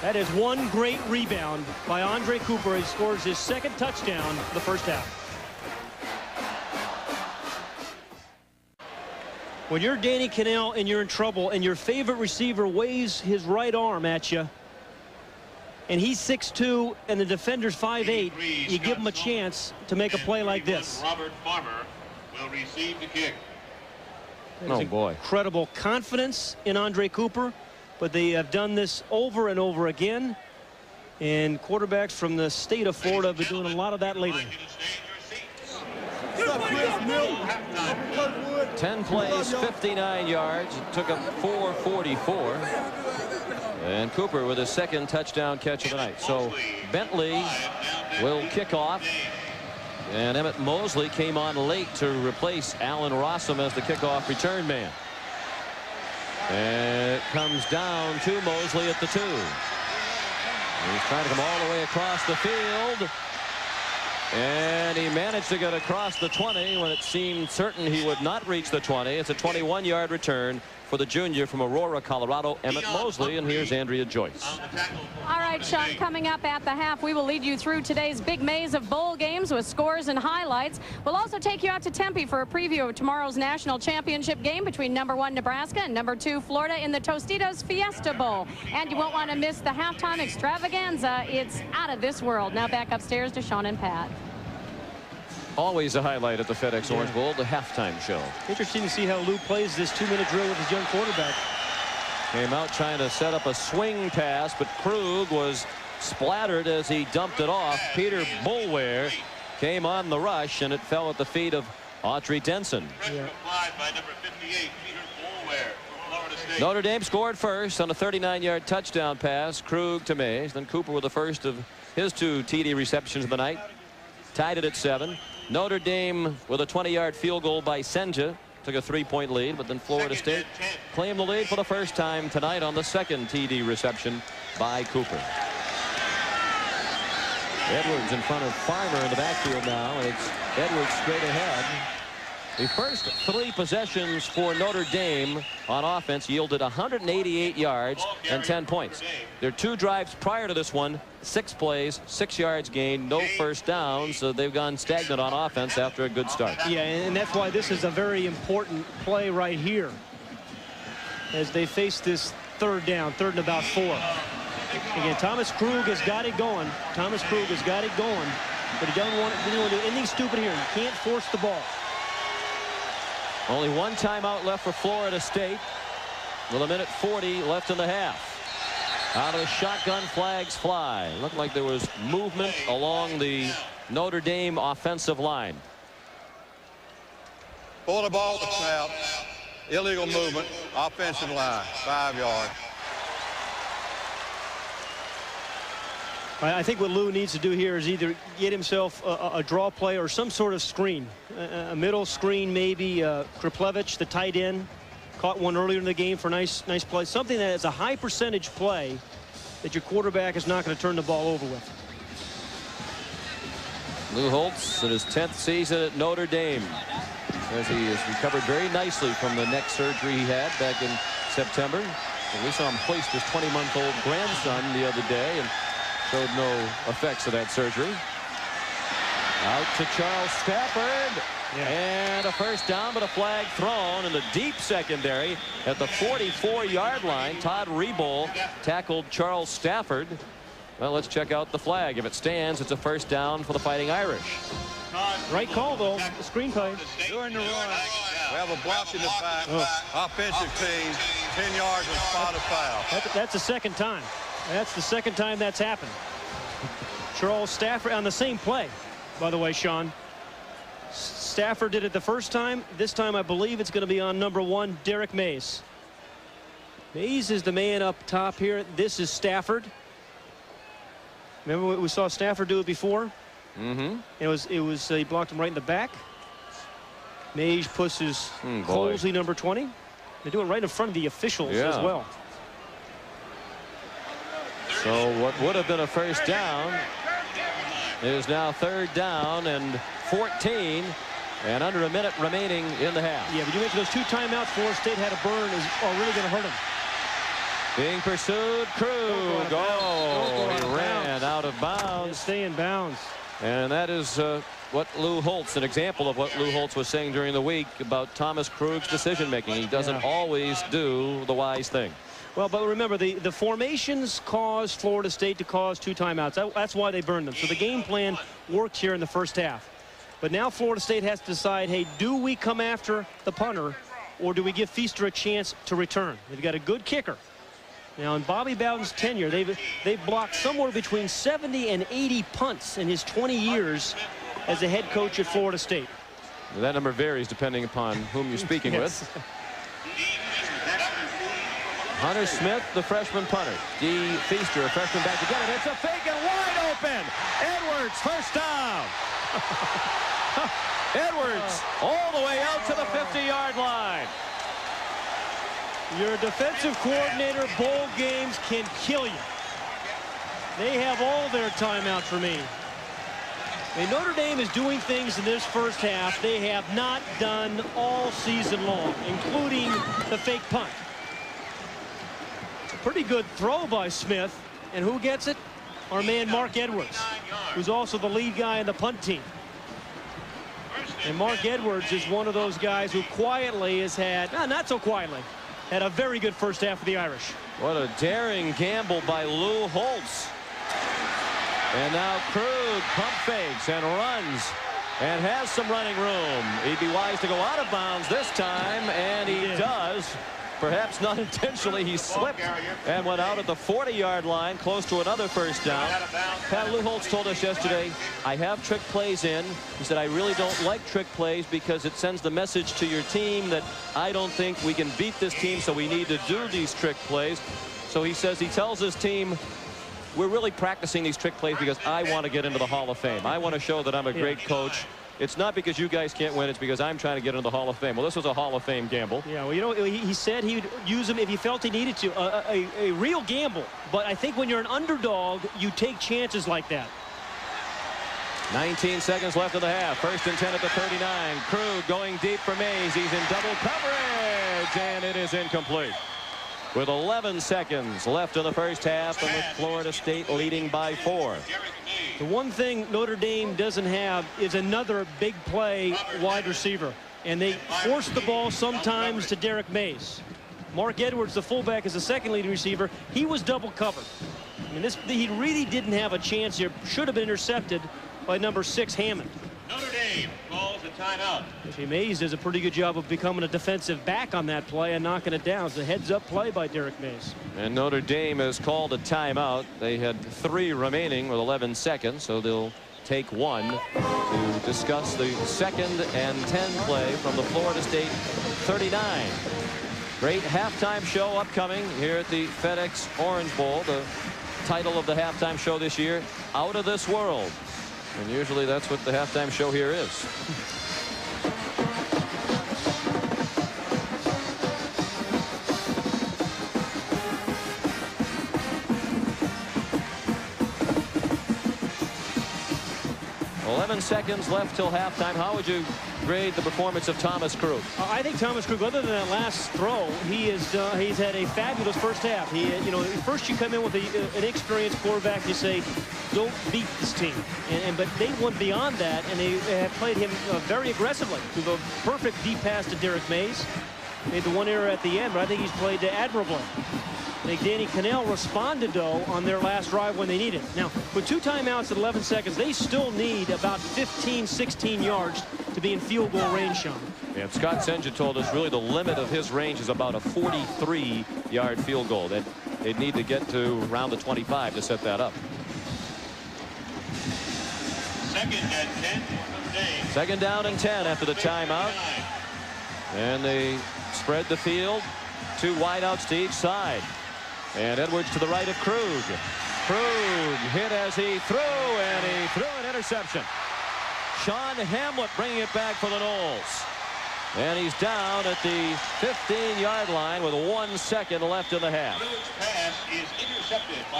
That is one great rebound by Andre Cooper. He scores his 2nd touchdown in the first half. When you're Danny Cannell and you're in trouble and your favorite receiver waves his right arm at you and he's 6'2" and the defender's 5'8", you give him a chance to make a play like this. Robert Farmer will receive the kick. Oh, boy. Incredible confidence in Andre Cooper, but they have done this over and over again. And quarterbacks from the state of Florida have been doing a lot of that lately. 10 plays, 59 yards. It took him 4:44. And Cooper with his 2nd touchdown catch of the night. So Bentley will kick off. And Emmett Mosley came on late to replace Allen Rossum as the kickoff return man. And it comes down to Mosley at the 2. He's trying to come all the way across the field. And he managed to get across the 20 when it seemed certain he would not reach the 20. It's a 21-yard return for the junior from Aurora, Colorado, Emmett Mosley. And here's Andrea Joyce. All right, Sean, coming up at the half, we will lead you through today's big maze of bowl games with scores and highlights. We'll also take you out to Tempe for a preview of tomorrow's national championship game between number 1 Nebraska and number 2 Florida in the Tostitos Fiesta Bowl. And you won't want to miss the halftime extravaganza. It's out of this world. Now back upstairs to Sean and Pat. Always a highlight at the FedEx Orange Bowl, the halftime show. Interesting to see how Lou plays this 2-minute drill with his young quarterback. Came out trying to set up a swing pass, but Krug was splattered as he dumped it off. Peter Boulware came on the rush, and it fell at the feet of Autry Denson. Yeah. By number 58, Peter Boulware from Florida State. Notre Dame scored first on a 39-yard touchdown pass. Krug to Mays. Then Cooper with the first of his 2 TD receptions of the night. Tied it at 7. Notre Dame with a 20-yard field goal by Senja. Took a 3-point lead, but then Florida State claimed the lead for the first time tonight on the 2nd TD reception by Cooper. Edwards in front of Farmer in the backfield now. It's Edwards straight ahead. The first 3 possessions for Notre Dame on offense yielded 188 yards and 10 points. Their 2 drives prior to this one, 6 plays, 6 yards gained, no first down, so they've gone stagnant on offense after a good start. Yeah, and that's why this is a very important play right here as they face this 3rd down, 3rd and about 4. Again, Thomas Krug has got it going. Thomas Krug has got it going, but he doesn't want to do anything stupid here. You can't force the ball. Only 1 timeout left for Florida State with 1:40 left in the half. Out of the shotgun, flags fly. Looked like there was movement along the Notre Dame offensive line. Pull the ball to snap. Illegal movement. Offensive line. 5 yards. I think what Lou needs to do here is either get himself a draw play or some sort of screen. A middle screen, maybe. Kriplevich, the tight end, caught one earlier in the game for nice play. Something that is a high percentage play that your quarterback is not going to turn the ball over with. Lou Holtz in his 10th season at Notre Dame. Says he has recovered very nicely from the neck surgery he had back in September. And we saw him hoist his 20-month-old grandson the other day and showed no effects of that surgery. Out to Charles Stafford. And a first down, but a flag thrown in the deep secondary at the 44-yard line. Todd Reboll tackled Charles Stafford. Well, let's check out the flag. If it stands, it's a first down for the Fighting Irish. Right call, though. The screen play. During the run, we have a block in the back. Offensive team, 10 yards and spot a foul. That's the 2nd time. That's the 2nd time that's happened. Charles Stafford on the same play, by the way, Sean. Stafford did it the first time. This time, I believe it's going to be on number 1, Derek Mays. Mays is the man up top here. This is Stafford. Remember we saw Stafford do it before? Mm-hmm. It was he blocked him right in the back. Mays pushes Colsey, number 20. They do it right in front of the officials as well. So what would have been a first down is now 3rd down and 14, and under a minute remaining in the half. Yeah, but you mentioned those 2 timeouts Florida State had to burn are really going to hurt them. Being pursued, Krug. He ran out of bounds. Stay in bounds. And that is what Lou Holtz, an example of what Lou Holtz was saying during the week about Thomas Krug's decision making. He doesn't always do the wise thing. Well, but remember, the formations caused Florida State to cause 2 timeouts. That's why they burned them. So the game plan worked here in the first half. But now Florida State has to decide, hey, do we come after the punter or do we give Feaster a chance to return? They've got a good kicker. Now, in Bobby Bowden's tenure, they've blocked somewhere between 70 and 80 punts in his 20 years as a head coach at Florida State. That number varies depending upon whom you're speaking with. Hunter Smith, the freshman punter. D. Feaster, a freshman back to get it. It's a fake and wide open. Edwards, first down. Edwards all the way out to the 50-yard line. Your defensive coordinator bowl games can kill you. They have all their timeouts remaining. And Notre Dame is doing things in this first half they have not done all season long, including the fake punt. It's a pretty good throw by Smith. And who gets it? Our man Mark Edwards, who's also the lead guy in the punt team. And Mark Edwards is one of those guys who quietly has had, not so quietly, had a very good first half for the Irish. What a daring gamble by Lou Holtz. And now Krug pump fakes and runs and has some running room. He'd be wise to go out of bounds this time, and he does. Perhaps not intentionally. He slipped and went out at the 40-yard line, close to another first down. Pat, Lou Holtz told us yesterday, I have trick plays in. He said, I really don't like trick plays because it sends the message to your team that I don't think we can beat this team, so we need to do these trick plays. So he says he tells his team, we're really practicing these trick plays because I want to get into the Hall of Fame. I want to show that I'm a great coach. It's not because you guys can't win. It's because I'm trying to get into the Hall of Fame. Well, this was a Hall of Fame gamble. Yeah, well, you know, he said he would use them if he felt he needed to. A real gamble. But I think when you're an underdog, you take chances like that. 19 seconds left of the half. 1st and 10 at the 39. Krug going deep for Mays. He's in double coverage, and it is incomplete. With 11 seconds left in the first half, and with Florida State leading by 4. The one thing Notre Dame doesn't have is another big play wide receiver. And they force the ball sometimes to Derek Mays. Mark Edwards, the fullback, is the second leading receiver. He was double covered. I mean, he really didn't have a chance here. Should have been intercepted by number 6, Hammond. Notre Dame calls a timeout. Actually, Mays does a pretty good job of becoming a defensive back on that play and knocking it down. It's a heads-up play by Derek Mays. And Notre Dame has called a timeout. They had 3 remaining with 11 seconds, so they'll take 1 to discuss the 2nd and 10 play from the Florida State 39. Great halftime show upcoming here at the FedEx Orange Bowl. The title of the halftime show this year, Out of This World. And usually that's what the halftime show here is. Seconds left till halftime. How would you grade the performance of Thomas Krug? I think Thomas Krug, other than that last throw, he's had a fabulous first half. First you come in with an experienced quarterback, you say, don't beat this team. But they went beyond that, and they have played him very aggressively. With a perfect deep pass to Derek Mays. Made the one error at the end, but I think he's played admirably. I think Danny Cannell responded, though, on their last drive when they needed it. Now, with 2 timeouts at 11 seconds, they still need about 15, 16 yards to be in field goal range, Sean. And Scott Senja told us really the limit of his range is about a 43-yard field goal. That they'd need to get to around the 25 to set that up. 2nd and 10 from Dame. 2nd down and 10 after the timeout. And they spread the field. 2 wideouts to each side. And Edwards to the right of Krug. Krug hit as he threw, and he threw an interception. Sean Hamlet bringing it back for the Noles. And he's down at the 15-yard line with 1 second left in the half.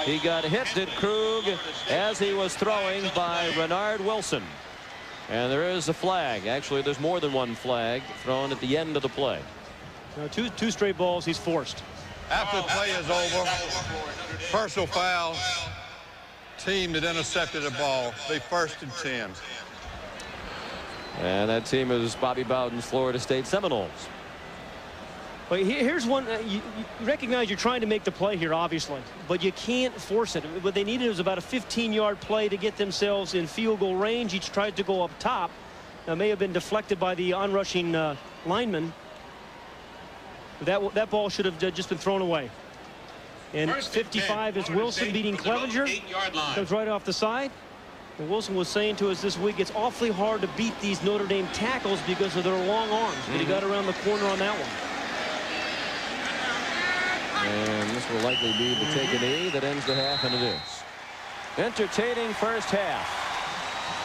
He got hit at Krug as he was throwing by Renard Wilson. And there is a flag. Actually, there's more than 1 flag thrown at the end of the play. Now, two straight balls he's forced. After the play is over, personal foul, team that intercepted the ball, they 1st and 10. And that team is Bobby Bowden's Florida State Seminoles. But here's one. You recognize you're trying to make the play here, obviously, but you can't force it. What they needed was about a 15-yard play to get themselves in field goal range. Each tried to go up top. That may have been deflected by the onrushing lineman. That ball should have just been thrown away. And 55 is Wilson beating Clevenger. Comes right off the side. And Wilson was saying to us this week, it's awfully hard to beat these Notre Dame tackles because of their long arms. But he got around the corner on that one. And this will likely be the take a knee that ends the half, and it is. Entertaining first half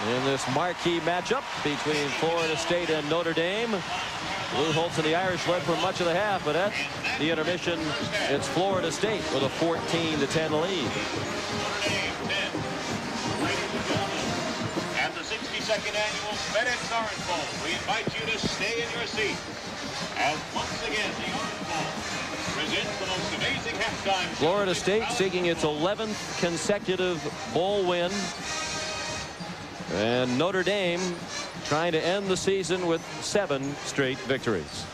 in this marquee matchup between Florida State and Notre Dame. Lou Holtz and the Irish led for much of the half, but at the intermission, it's Florida State with a 14-10 lead. At the 62nd annual FedEx Orange Bowl, we invite you to stay in your seat. As once again, the Orange Bowl presents the most amazing halftime. Florida State seeking its 11th consecutive bowl win. And Notre Dame trying to end the season with 7 straight victories.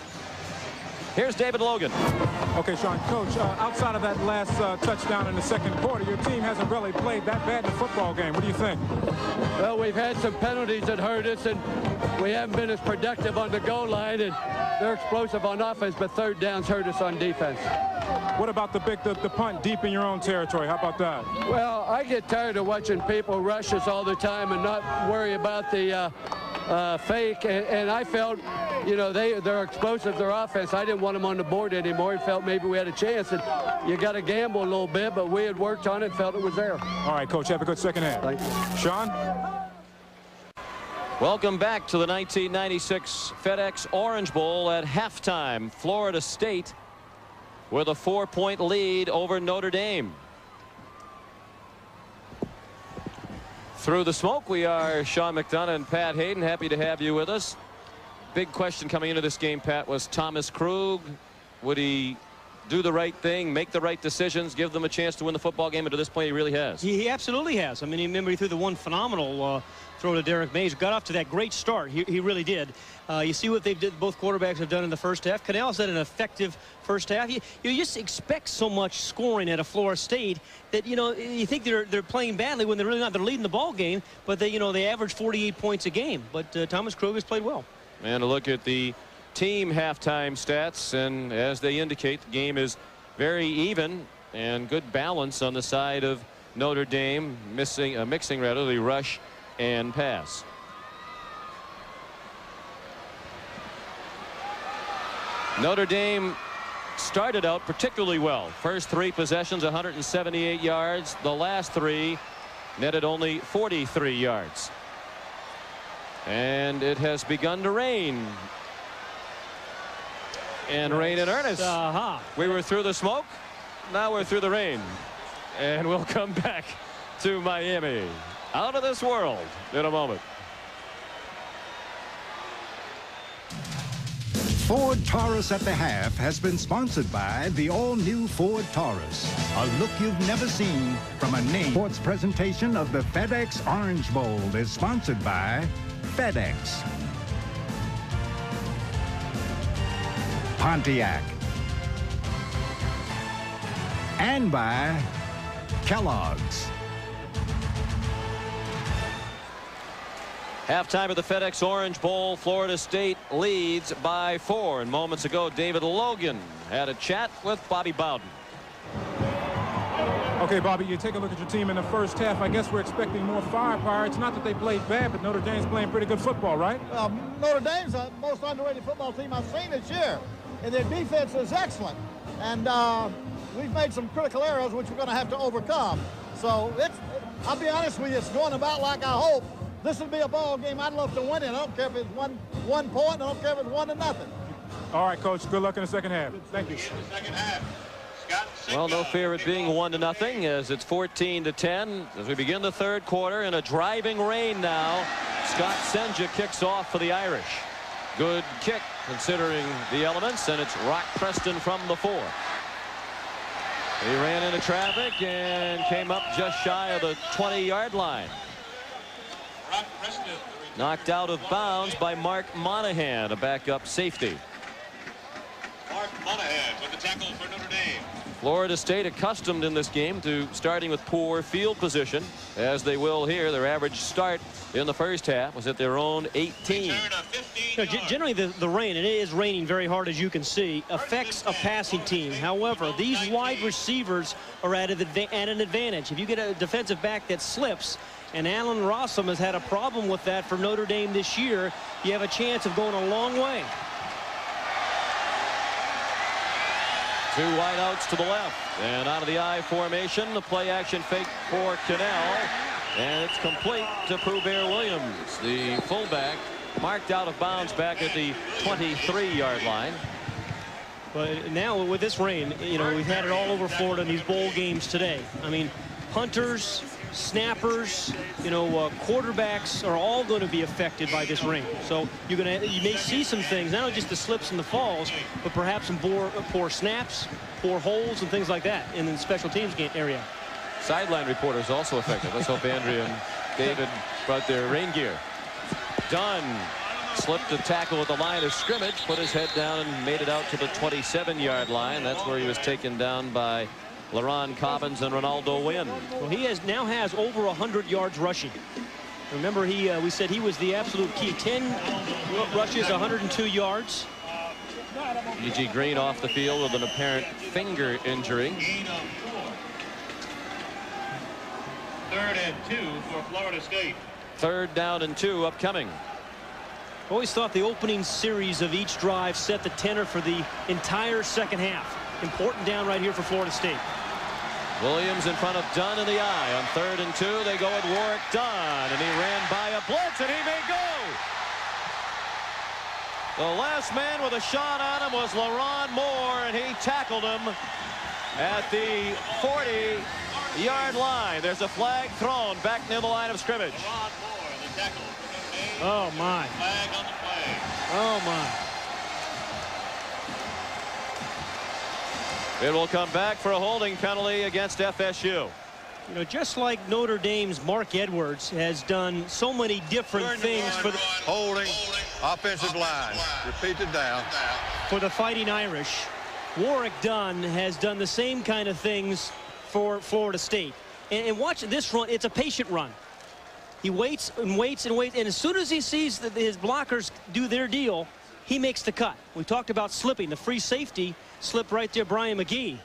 Here's David Logan. Okay, Sean, Coach, outside of that last touchdown in the second quarter, your team hasn't really played that bad in a football game. What do you think? Well, we've had some penalties that hurt us, and we haven't been as productive on the goal line, and they're explosive on offense, but 3rd downs hurt us on defense. What about the punt deep in your own territory? How about that? Well, I get tired of watching people rush us all the time and not worry about the fake, and I felt, you know, they're explosive, their offense. I didn't want them on the board anymore and felt maybe we had a chance, and you got to gamble a little bit, but we had worked on it, felt it was there. All right, Coach, have a good second half. Thank you. Sean? Welcome back to the 1996 FedEx Orange Bowl. At halftime, Florida State with a 4-point lead over Notre Dame. Through the smoke, we are Sean McDonough and Pat Hayden. Happy to have you with us. Big question coming into this game, Pat, was Thomas Krug. Would he do the right thing, make the right decisions, give them a chance to win the football game? And to this point, he really has. He absolutely has. I mean, remember he threw the one phenomenal throw to Derek Mays. Got off to that great start. He really did. You see what they did. Both quarterbacks have done in the first half. Cannell's had an effective first half. You just expect so much scoring at a Florida State that you think they're playing badly when they're really not. They're leading the ball game, but they average 48 points a game. But Thomas Krug has played well. And a look at the team halftime stats, and as they indicate, the game is very even and good balance on the side of Notre Dame, mixing the rush and pass. Notre Dame started out particularly well. First 3 possessions, 178 yards. The last 3 netted only 43 yards. And it has begun to rain. And rain in earnest. We were through the smoke. Now we're through the rain. And we'll come back to Miami. Out of this world in a moment. Ford Taurus at the half has been sponsored by the all-new Ford Taurus. A look you've never seen from a name. Sports presentation of the FedEx Orange Bowl is sponsored by FedEx, Pontiac, and by Kellogg's. Halftime of the FedEx Orange Bowl. Florida State leads by 4. And moments ago, David Logan had a chat with Bobby Bowden. Okay, Bobby, you take a look at your team in the first half. I guess we're expecting more firepower. It's not that they played bad, but Notre Dame's playing pretty good football, right? Notre Dame's the most underrated football team I've seen this year. And their defense is excellent. And we've made some critical errors, which we're going to have to overcome. So I'll be honest with you, it's going about like I hope. This will be a ball game. I'd love to win it. I don't care if it's one point. I don't care if it's 1-0. All right, Coach. Good luck in the second half. Thank you. Well, no fear it being 1-0 as it's 14-10 as we begin the third quarter in a driving rain now. Scott Senja kicks off for the Irish. Good kick considering the elements, and it's Rock Preston from the 4. He ran into traffic and came up just shy of the 20-yard line. Knocked out of bounds by Mark Monahan, a backup safety. Mark Monahan with the tackle for Notre Dame. Florida State accustomed in this game to starting with poor field position, as they will here. Their average start in the first half was at their own 18. Generally, the rain, and it is raining very hard, as you can see, affects a passing team. However, these wide receivers are at an advantage. If you get a defensive back that slips, and Alan Rossum has had a problem with that for Notre Dame this year, you have a chance of going a long way. 2 wideouts to the left, and out of the I formation, the play action fake for Cannell, and it's complete to Pooh-Bear Williams, the fullback, marked out of bounds back at the 23-yard line. But now with this rain, we've had it all over Florida in these bowl games today. I mean, punters, snappers, quarterbacks are all going to be affected by this rain. So you may see some things, not just the slips and the falls, but perhaps some poor snaps, poor holes, and things like that in the special teams area. Sideline reporters also affected. Let's hope Andrea and David brought their rain gear. Dunn slipped a tackle at the line of scrimmage, put his head down and made it out to the 27-yard line. That's where he was taken down by LaRon Cobbins and Ronaldo Wynn. Well, he now has over 100 yards rushing. Remember, we said he was the absolute key. 10 rushes, 102 yards. E.G. Green off the field with an apparent finger injury. 3rd and 2 for Florida State. 3rd down and 2 upcoming. Always thought the opening series of each drive set the tenor for the entire second half. Important down right here for Florida State. Williams in front of Dunn in the I. On 3rd and 2, they go with Warwick Dunn, and he ran by a blitz, and he may go. The last man with a shot on him was LaRon Moore, and he tackled him at the 40. yard line. There's a flag thrown back near the line of scrimmage. Oh, my. Oh, my. It will come back for a holding penalty against FSU. You know, just like Notre Dame's Mark Edwards has done so many different things for the holding offensive line. Repeated down. For the Fighting Irish, Warwick Dunn has done the same kind of things for Florida State. And watch this run. It's a patient run. He waits and waits and waits, and as soon as he sees that his blockers do their deal, he makes the cut. We talked about slipping. The free safety slipped right there, Brian McGee.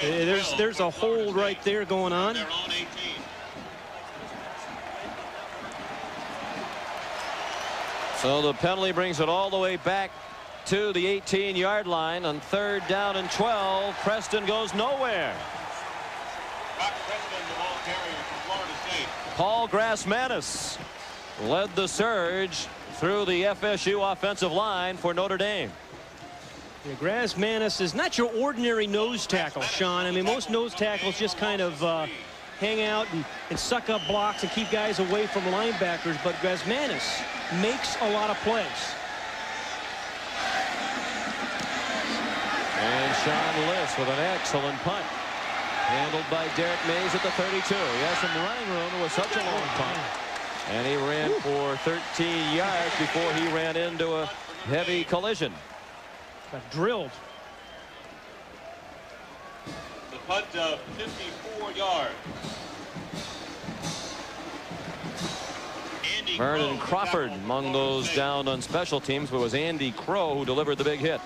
There's a hold right there going on. So the penalty brings it all the way back to the 18-yard line on 3rd down and 12. Preston goes nowhere. Paul Grassmanis led the surge through the FSU offensive line for Notre Dame. Yeah, Grassmanis is not your ordinary nose tackle, Sean. I mean, most nose tackles just kind of hang out and suck up blocks and keep guys away from linebackers, but Grassmanis makes a lot of plays. And Sean Liss with an excellent punt. Handled by Derek Mays at the 32. He has some running room. It was such a long punt. And he ran for 13 yards before he ran into a heavy collision. Got drilled. The punt of 54 yards. Vernon Crawford among those down on special teams, but it was Andy Crow who delivered the big hit.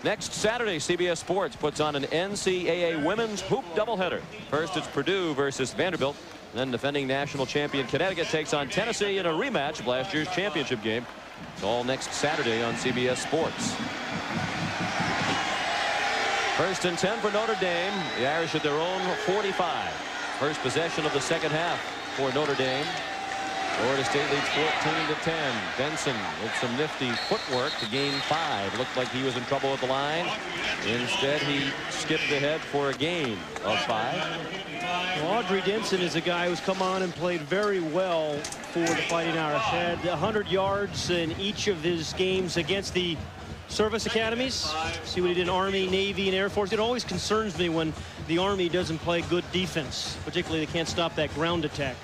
Next Saturday, CBS Sports puts on an NCAA women's hoop doubleheader. First, it's Purdue versus Vanderbilt. Then defending national champion Connecticut takes on Tennessee in a rematch of last year's championship game. It's all next Saturday on CBS Sports. 1st and 10 for Notre Dame. The Irish at their own 45. First possession of the second half for Notre Dame. Florida State leads 14-10. Benson with some nifty footwork to gain 5. Looked like he was in trouble at the line. Instead, he skipped ahead for a gain of 5. Well, Audrey Denson is a guy who's come on and played very well for the Fighting Irish. Had 100 yards in each of his games against the service academies. See what he did in Army, Navy, and Air Force. It always concerns me when the Army doesn't play good defense. Particularly, they can't stop that ground attack.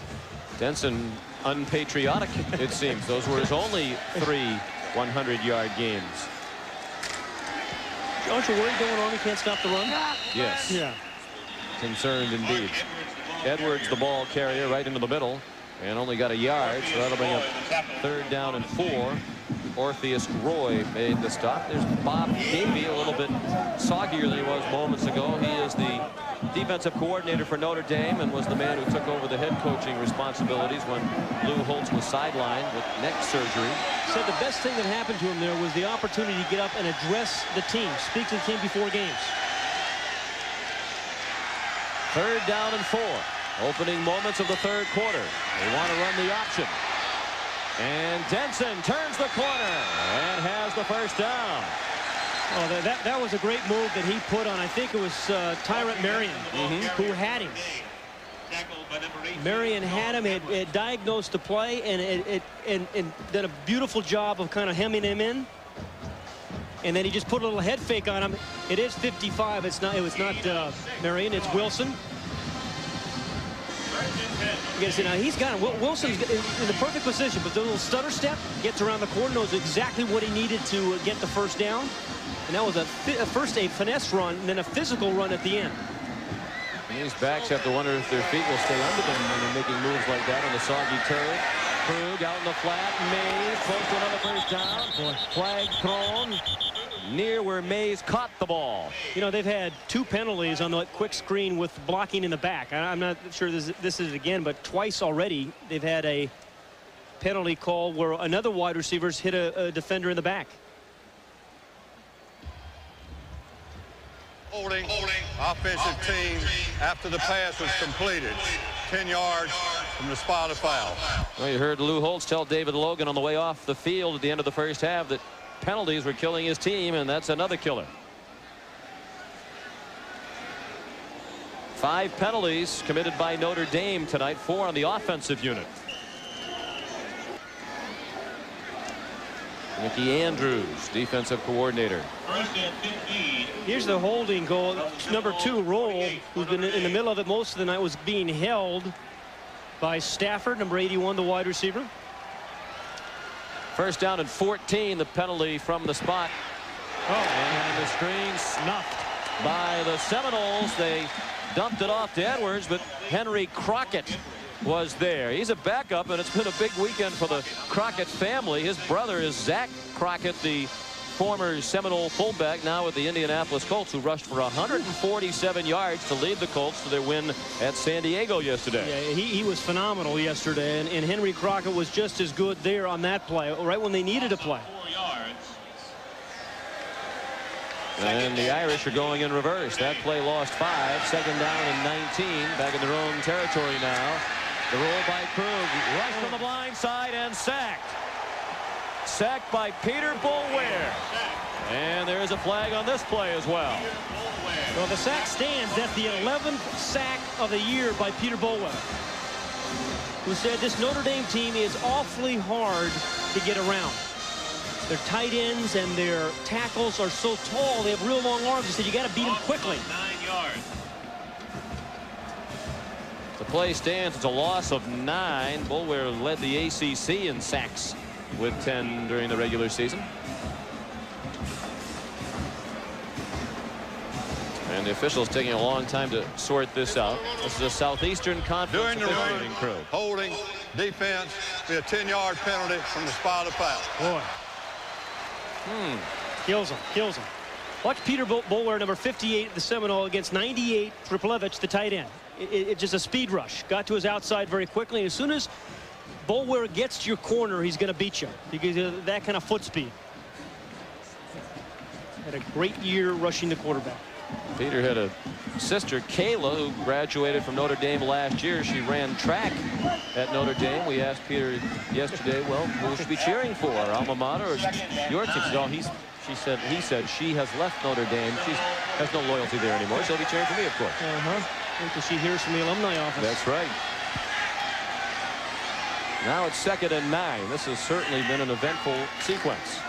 Denson unpatriotic, it seems. Those were his only 3 100-yard games. Aren't you worried going Army can't stop the run? Yes. Yeah. Concerned indeed. Edwards, the ball carrier, right into the middle, and only got a yard, so that'll bring up 3rd down and 4. Orpheus Roy made the stop. There's Bob Davey, a little bit soggier than he was moments ago. He is the defensive coordinator for Notre Dame and was the man who took over the head coaching responsibilities when Lou Holtz was sidelined with neck surgery. Said the best thing that happened to him there was the opportunity to get up and address the team, speak to the team before games. 3rd down and 4. Opening moments of the 3rd quarter. They want to run the option. And Denson turns the corner and has the 1st down. Oh, that was a great move that he put on. I think it was Tyrant Marion who had him. Marion had him, it diagnosed the play, and did a beautiful job of kind of hemming him in. And then he just put a little head fake on him. It is 55. It was not Marion. It's Wilson. You gotta see now he's got him. Wilson's in the perfect position, but the little stutter step gets around the corner, knows exactly what he needed to get the 1st down. And that was first a finesse run and then a physical run at the end. And these backs have to wonder if their feet will stay under them when they're making moves like that on the soggy turf. Krug out in the flat. Mays close to another 1st down. Flag thrown near where Mays caught the ball. You know, they've had 2 penalties on the quick screen with blocking in the back. I'm not sure this is again, but twice already they've had a penalty call where another wide receiver's hit a defender in the back. Holding offensive team after the pass was completed. 10 yards from the spot of foul. Well, you heard Lou Holtz tell David Logan on the way off the field at the end of the 1st half that penalties were killing his team, and that's another killer. 5 penalties committed by Notre Dame tonight, 4 on the offensive unit. Mickey Andrews, defensive coordinator. Here's the holding goal. Number 2, Roll, who's been in the middle of it most of the night, was being held by Stafford, number 81, the wide receiver. First down and 14, the penalty from the spot. And the screen snuffed by the Seminoles. They dumped it off to Edwards, but Henry Crockett was there. He's a backup, and it's been a big weekend for the Crockett family. His brother is Zach Crockett, the former Seminole fullback, now with the Indianapolis Colts, who rushed for 147 yards to lead the Colts to their win at San Diego yesterday. Yeah, he was phenomenal yesterday, and Henry Crockett was just as good there on that play, right when they needed a play. And the Irish are going in reverse. That play lost 5. Second down and 19. Back in their own territory now. The roll by Krug. Rush from the blind side and sacked. Sacked by Peter Boulware. And there's a flag on this play as well. Well, the sack stands. That's the 11th sack of the year by Peter Boulware, who said this Notre Dame team is awfully hard to get around. Their tight ends and their tackles are so tall, they have real long arms. He said you got to beat them quickly. 9 yards. The play stands. It's a loss of 9. Boulware led the ACC in sacks with 10 during the regular season. And the officials taking a long time to sort this out. This is a Southeastern Conference During the officiating crew. Holding, defense, be a 10-yard penalty from the spot of foul. Boy. Kills him. Watch Peter Boulware, number 58, the Seminole, against 98, Triplevich, the tight end. It's just a speed rush. Got to his outside very quickly. And as soon as Boulware gets to your corner, he's going to beat you because of that kind of foot speed. Had a great year rushing the quarterback. Peter had a sister, Kayla, who graduated from Notre Dame last year. She ran track at Notre Dame. We asked Peter yesterday, well, who should be cheering for, our alma mater or your team? No, he said she has left Notre Dame. She has no loyalty there anymore. She'll be cheering for me, of course. Wait till she hears from the alumni office. That's right. Now it's 2nd and 9. This has certainly been an eventful sequence.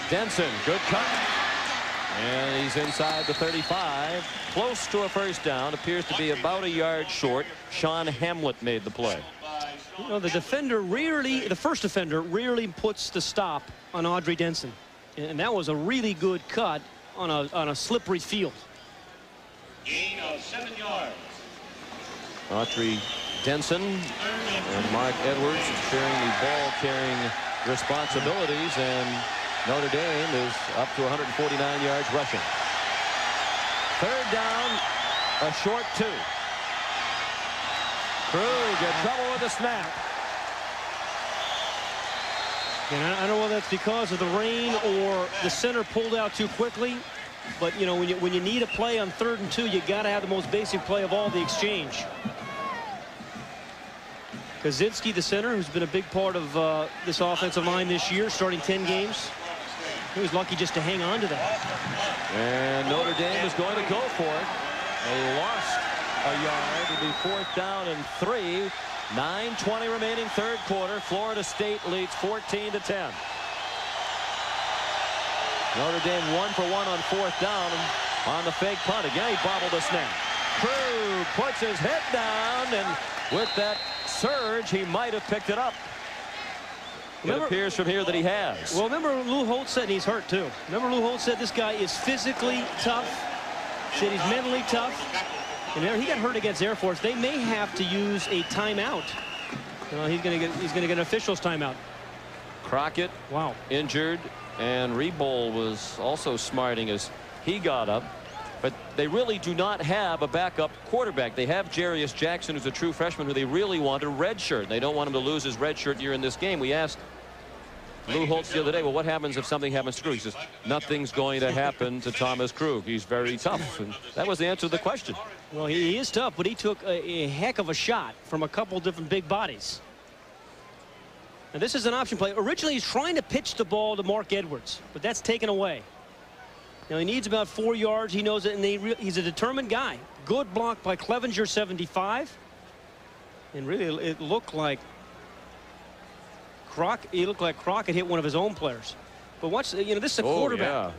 Denson, good cut. And he's inside the 35, close to a first down, appears to be about a yard short. Sean Hamlet made the play. You know, the first defender rarely puts the stop on Audrey Denson. And that was a really good cut on a slippery field. Gain of 7 yards. Audrey Denson and Mark Edwards sharing the ball carrying responsibilities, and Notre Dame is up to 149 yards rushing. 3rd down, a short 2. Krug in trouble with the snap. And I don't know whether that's because of the rain or the center pulled out too quickly, but you know, when you need a play on 3rd and 2, you got to have the most basic play of all, the exchange. Kaczynski, the center, who's been a big part of this offensive line this year, starting 10 games. He was lucky just to hang on to that. And Notre Dame is going to go for it. They lost a yard. It'll be 4th down and 3. 9:20 remaining, 3rd quarter. Florida State leads 14-10. Notre Dame 1 for 1 on 4th down on the fake punt. Again, he bobbled the snap. Krug puts his head down, and with that surge, he might have picked it up. It appears from here that he has. Well, remember Lou Holtz said he's hurt too. Remember Lou Holtz said this guy is physically tough. Said he's mentally tough. And he got hurt against Air Force. They may have to use a timeout. He's going to get an official's timeout. Crockett, injured, and Reboll was also smarting as he got up. But they really do not have a backup quarterback. They have Jarius Jackson, who's a true freshman, who they really want a red shirt. They don't want him to lose his red shirt year in this game. We asked Lou Holtz the other day, well, what happens if something happens to Krug? He says, nothing's going to happen to Thomas Krug. He's very tough. And that was the answer to the question. Well, he is tough, but he took a heck of a shot from a couple different big bodies. And this is an option play. Originally, he's trying to pitch the ball to Mark Edwards, but that's taken away. Now, he needs about 4 yards. He knows it, and he's a determined guy. Good block by Clevenger, 75. And really, it looked like Crockett hit one of his own players. But watch, this is a quarterback.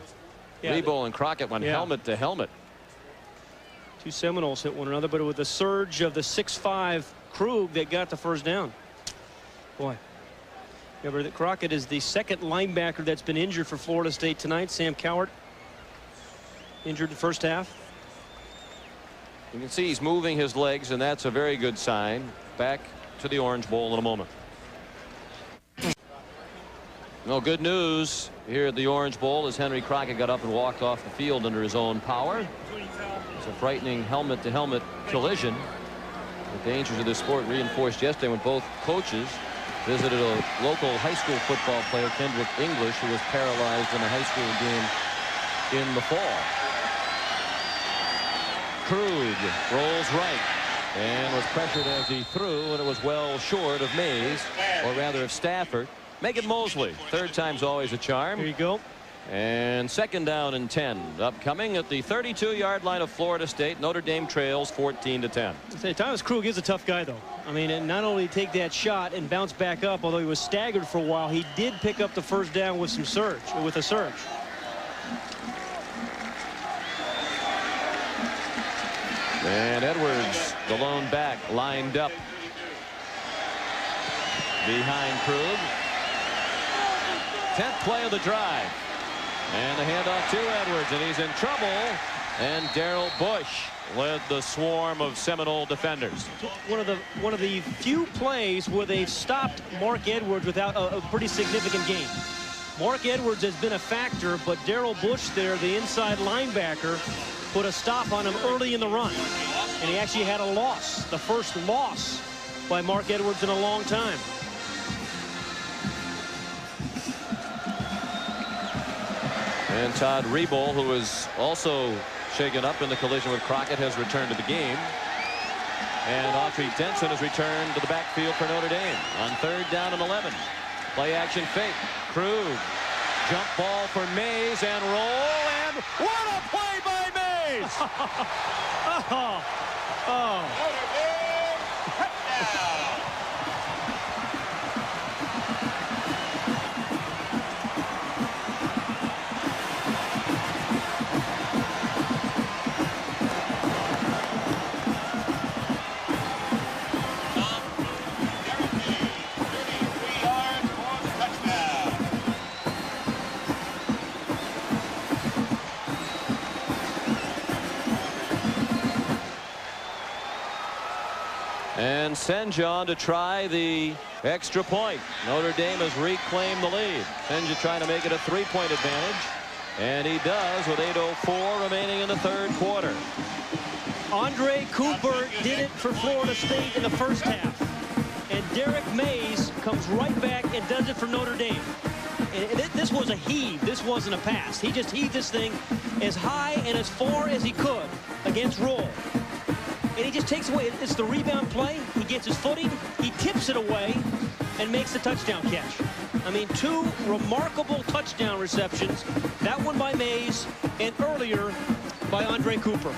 Yeah. Reboll and Crockett went helmet to helmet. Two Seminoles hit one another, but with the surge of the 6'5" Krug that got the first down. Boy. Remember that Crockett is the second linebacker that's been injured for Florida State tonight. Sam Cowart injured the first half. You can see he's moving his legs, and that's a very good sign. Back to the Orange Bowl in a moment. No good news here at the Orange Bowl as Henry Crockett got up and walked off the field under his own power. It's a frightening helmet-to-helmet collision. The dangers of this sport reinforced yesterday when both coaches visited a local high school football player, Kendrick English, who was paralyzed in a high school game in the fall. Krug rolls right and was pressured as he threw, and it was well short of Mays, or rather of Stafford. Megan Mosley, third time's always a charm. There you go. And second down and 10 upcoming at the 32-yard line of Florida State. Notre Dame trails 14-10. Thomas Krug is a tough guy, though. I mean, and not only take that shot and bounce back up, although he was staggered for a while, he did pick up the first down with a surge. And Edwards, the lone back, lined up behind Krug. 10th play of the drive. And the handoff to Edwards, and he's in trouble. And Darrell Bush led the swarm of Seminole defenders. One of the few plays where they've stopped Mark Edwards without a pretty significant gain. Mark Edwards has been a factor, but Darrell Bush there, the inside linebacker, put a stop on him early in the run. And he actually had a loss, the first loss by Mark Edwards in a long time. And Todd Reboll, who was also shaken up in the collision with Crockett, has returned to the game. And Autry Denson has returned to the backfield for Notre Dame on third down and 11. Play action fake. Krug. Jump ball for Mays and roll. And what a play by Mays! And Senja to try the extra point. Notre Dame has reclaimed the lead. Senja trying to make it a 3-point advantage. And he does with 8:04 remaining in the third quarter. Andre Cooper did it for Florida State in the first half. And Derek Mays comes right back and does it for Notre Dame. And this was a heave. This wasn't a pass. He just heaved this thing as high and as far as he could against Roll. And he just takes away. It's the rebound play. He gets his footing. He tips it away and makes the touchdown catch. I mean, two remarkable touchdown receptions. That one by Mays and earlier by Andre Cooper.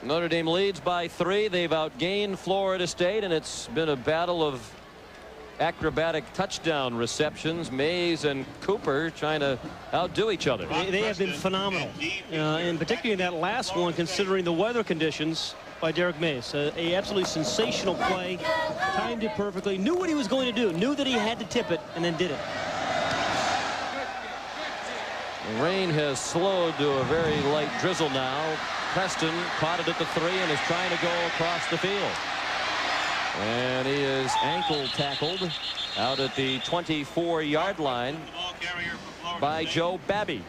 Notre Dame leads by 3. They've outgained Florida State, and it's been a battle of acrobatic touchdown receptions. Mays and Cooper trying to outdo each other. They have been phenomenal, and particularly in that last one, considering the weather conditions, by Derek Mays. A absolutely sensational play, timed it perfectly, knew what he was going to do, knew that he had to tip it, and then did it. The rain has slowed to a very light drizzle now. Preston caught it at the 3 and is trying to go across the field. And he is ankle tackled out at the 24-yard line by Joe Babby.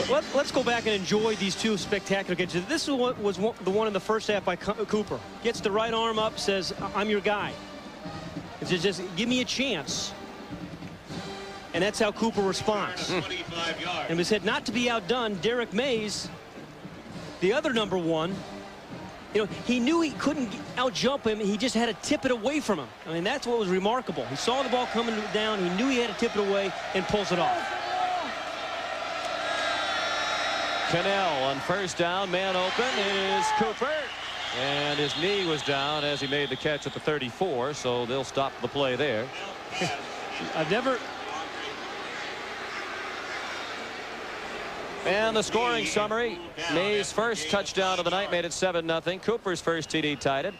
Let's go back and enjoy these two spectacular catches. This was the one in the first half by Cooper. Gets the right arm up, says, I'm your guy. It's just give me a chance. And that's how Cooper responds. And we said not to be outdone, Derek Mays, the other number 1, you know, he knew he couldn't out-jump him. He just had to tip it away from him. I mean, that's what was remarkable. He saw the ball coming down. He knew he had to tip it away and pulls it off. Cannell on first down, man open is Cooper. And his knee was down as he made the catch at the 34, so they'll stop the play there. I've never... And the scoring summary. Mays' first touchdown of the night made it 7-0. Cooper's first TD tied it.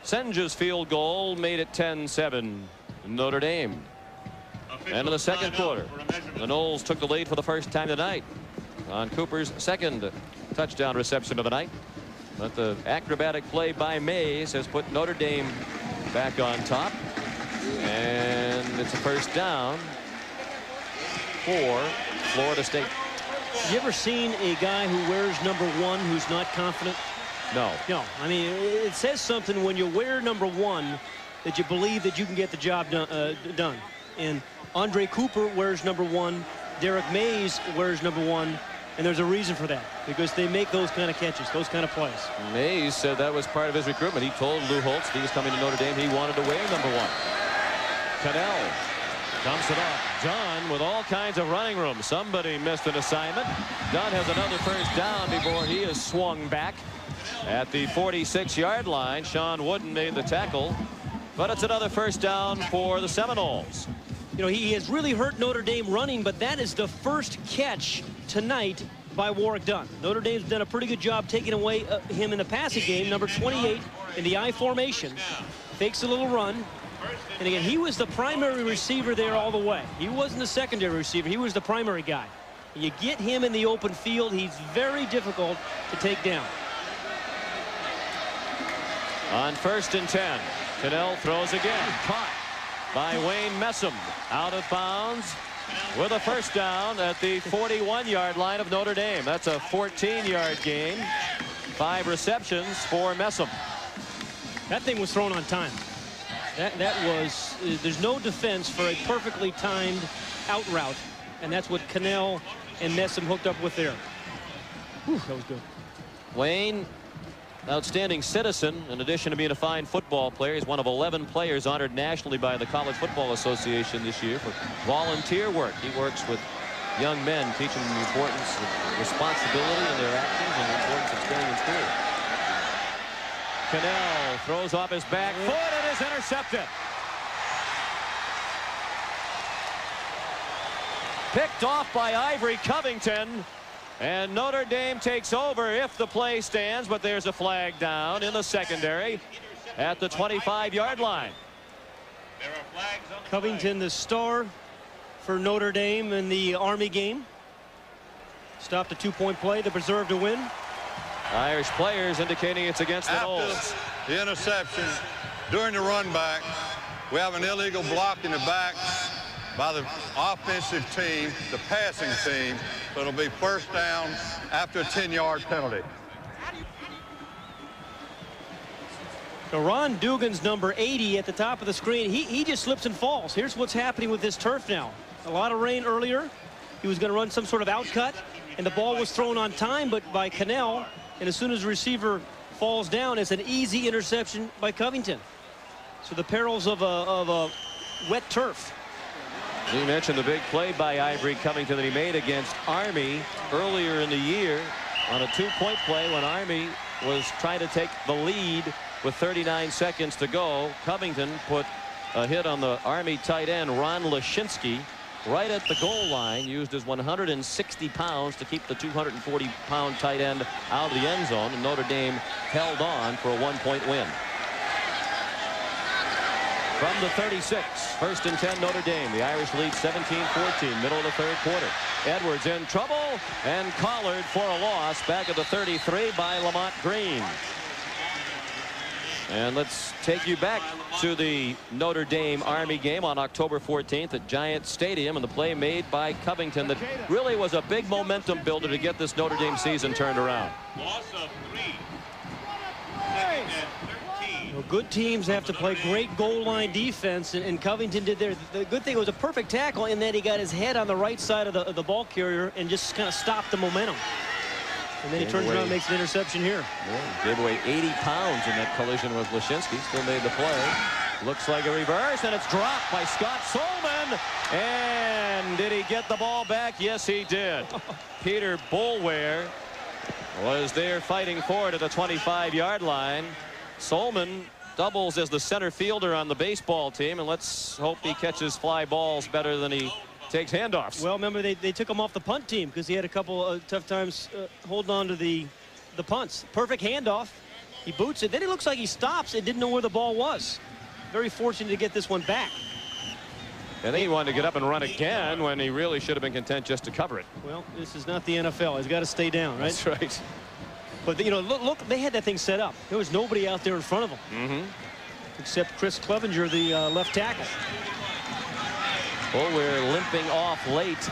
Senja's field goal made it 10-7 Notre Dame. And in the second quarter, the Noles took the lead for the first time tonight on Cooper's second touchdown reception of the night. But the acrobatic play by Mays has put Notre Dame back on top. And it's a first down for Florida State. You ever seen a guy who wears number 1 who's not confident? No. No. I mean, it says something when you wear number 1 that you believe that you can get the job done. And Andre Cooper wears number 1. Derek Mays wears number 1. And there's a reason for that, because they make those kind of catches, those kind of plays. Mays said that was part of his recruitment. He told Lou Holtz he was coming to Notre Dame. He wanted to wear number 1. Cannell dumps it off. Dunn with all kinds of running room. Somebody missed an assignment. Dunn has another first down before he is swung back at the 46-yard line. Sean Wooden made the tackle, but it's another first down for the Seminoles. You know, he has really hurt Notre Dame running, but that is the first catch tonight by Warrick Dunn. Notre Dame's done a pretty good job taking away him in the passing game. Number 28 in the I formation. Fakes a little run. And again, he was the primary receiver there all the way. He wasn't the secondary receiver. He was the primary guy. You get him in the open field, he's very difficult to take down. On 1st and 10, Cannell throws again. Caught by Wayne Messam. Out of bounds with a first down at the 41-yard line of Notre Dame. That's a 14-yard gain. 5 receptions for Messam. That thing was thrown on time. That was, there's no defense for a perfectly timed out route, and that's what Cannell and Messam hooked up with there. Whew, that was good. Wayne, outstanding citizen. In addition to being a fine football player, he's one of 11 players honored nationally by the College Football Association this year for volunteer work. He works with young men, teaching them the importance of responsibility in their actions and the importance of staying in school. Cannell throws off his back foot and is intercepted. Picked off by Ivory Covington. And Notre Dame takes over if the play stands, but there's a flag down in the secondary at the 25-yard line. Covington, the star for Notre Dame in the Army game. Stopped a 2-point play to preserve the win. Irish players indicating it's against the Noles. After the interception, during the run back, we have an illegal block in the back by the offensive team, the passing team. So it'll be first down after a 10-yard penalty. So Ron Dugan's number 80 at the top of the screen. He just slips and falls. Here's what's happening with this turf now. A lot of rain earlier. He was going to run some sort of outcut, and the ball was thrown on time, but by Cannell. And as soon as the receiver falls down, it's an easy interception by Covington. So the perils of a wet turf. You mentioned the big play by Ivory Covington that he made against Army earlier in the year on a 2-point play when Army was trying to take the lead with 39 seconds to go. Covington put a hit on the Army tight end Ron Lashinsky right at the goal line, used his 160 pounds to keep the 240-pound tight end out of the end zone, and Notre Dame held on for a 1-point win. From the 36, 1st and 10 Notre Dame. The Irish lead 17-14, middle of the third quarter. Edwards in trouble and collared for a loss back at the 33 by Lamont Green. And let's take you back to the Notre Dame Army game on October 14th at Giant Stadium, and the play made by Covington that really was a big momentum builder to get this Notre Dame season turned around. Loss of 3. 2nd and 13. Well, good teams have to play great goal line defense, and Covington did there. The good thing, it was a perfect tackle in that he got his head on the right side of the ball carrier and just kind of stopped the momentum. And then he turns around and makes an interception here. Yeah, gave away 80 pounds in that collision with Lashinsky. Still made the play. Looks like a reverse, and it's dropped by Scott Solman. And did he get the ball back? Yes, he did. Peter Boulware was there fighting for it at the 25-yard line. Solman doubles as the center fielder on the baseball team, and let's hope he catches fly balls better than he takes handoffs. Well, remember, they took him off the punt team because he had a couple of tough times holding on to the punts. Perfect handoff. He boots it. Then it looks like he stops and didn't know where the ball was. Very fortunate to get this one back. I think he wanted to get up and run again when he really should have been content just to cover it. Well, this is not the NFL. He's got to stay down, right? That's right. But, you know, look, they had that thing set up. There was nobody out there in front of him. Mm-hmm. Except Chris Clevenger, the left tackle. Boulware limping off late.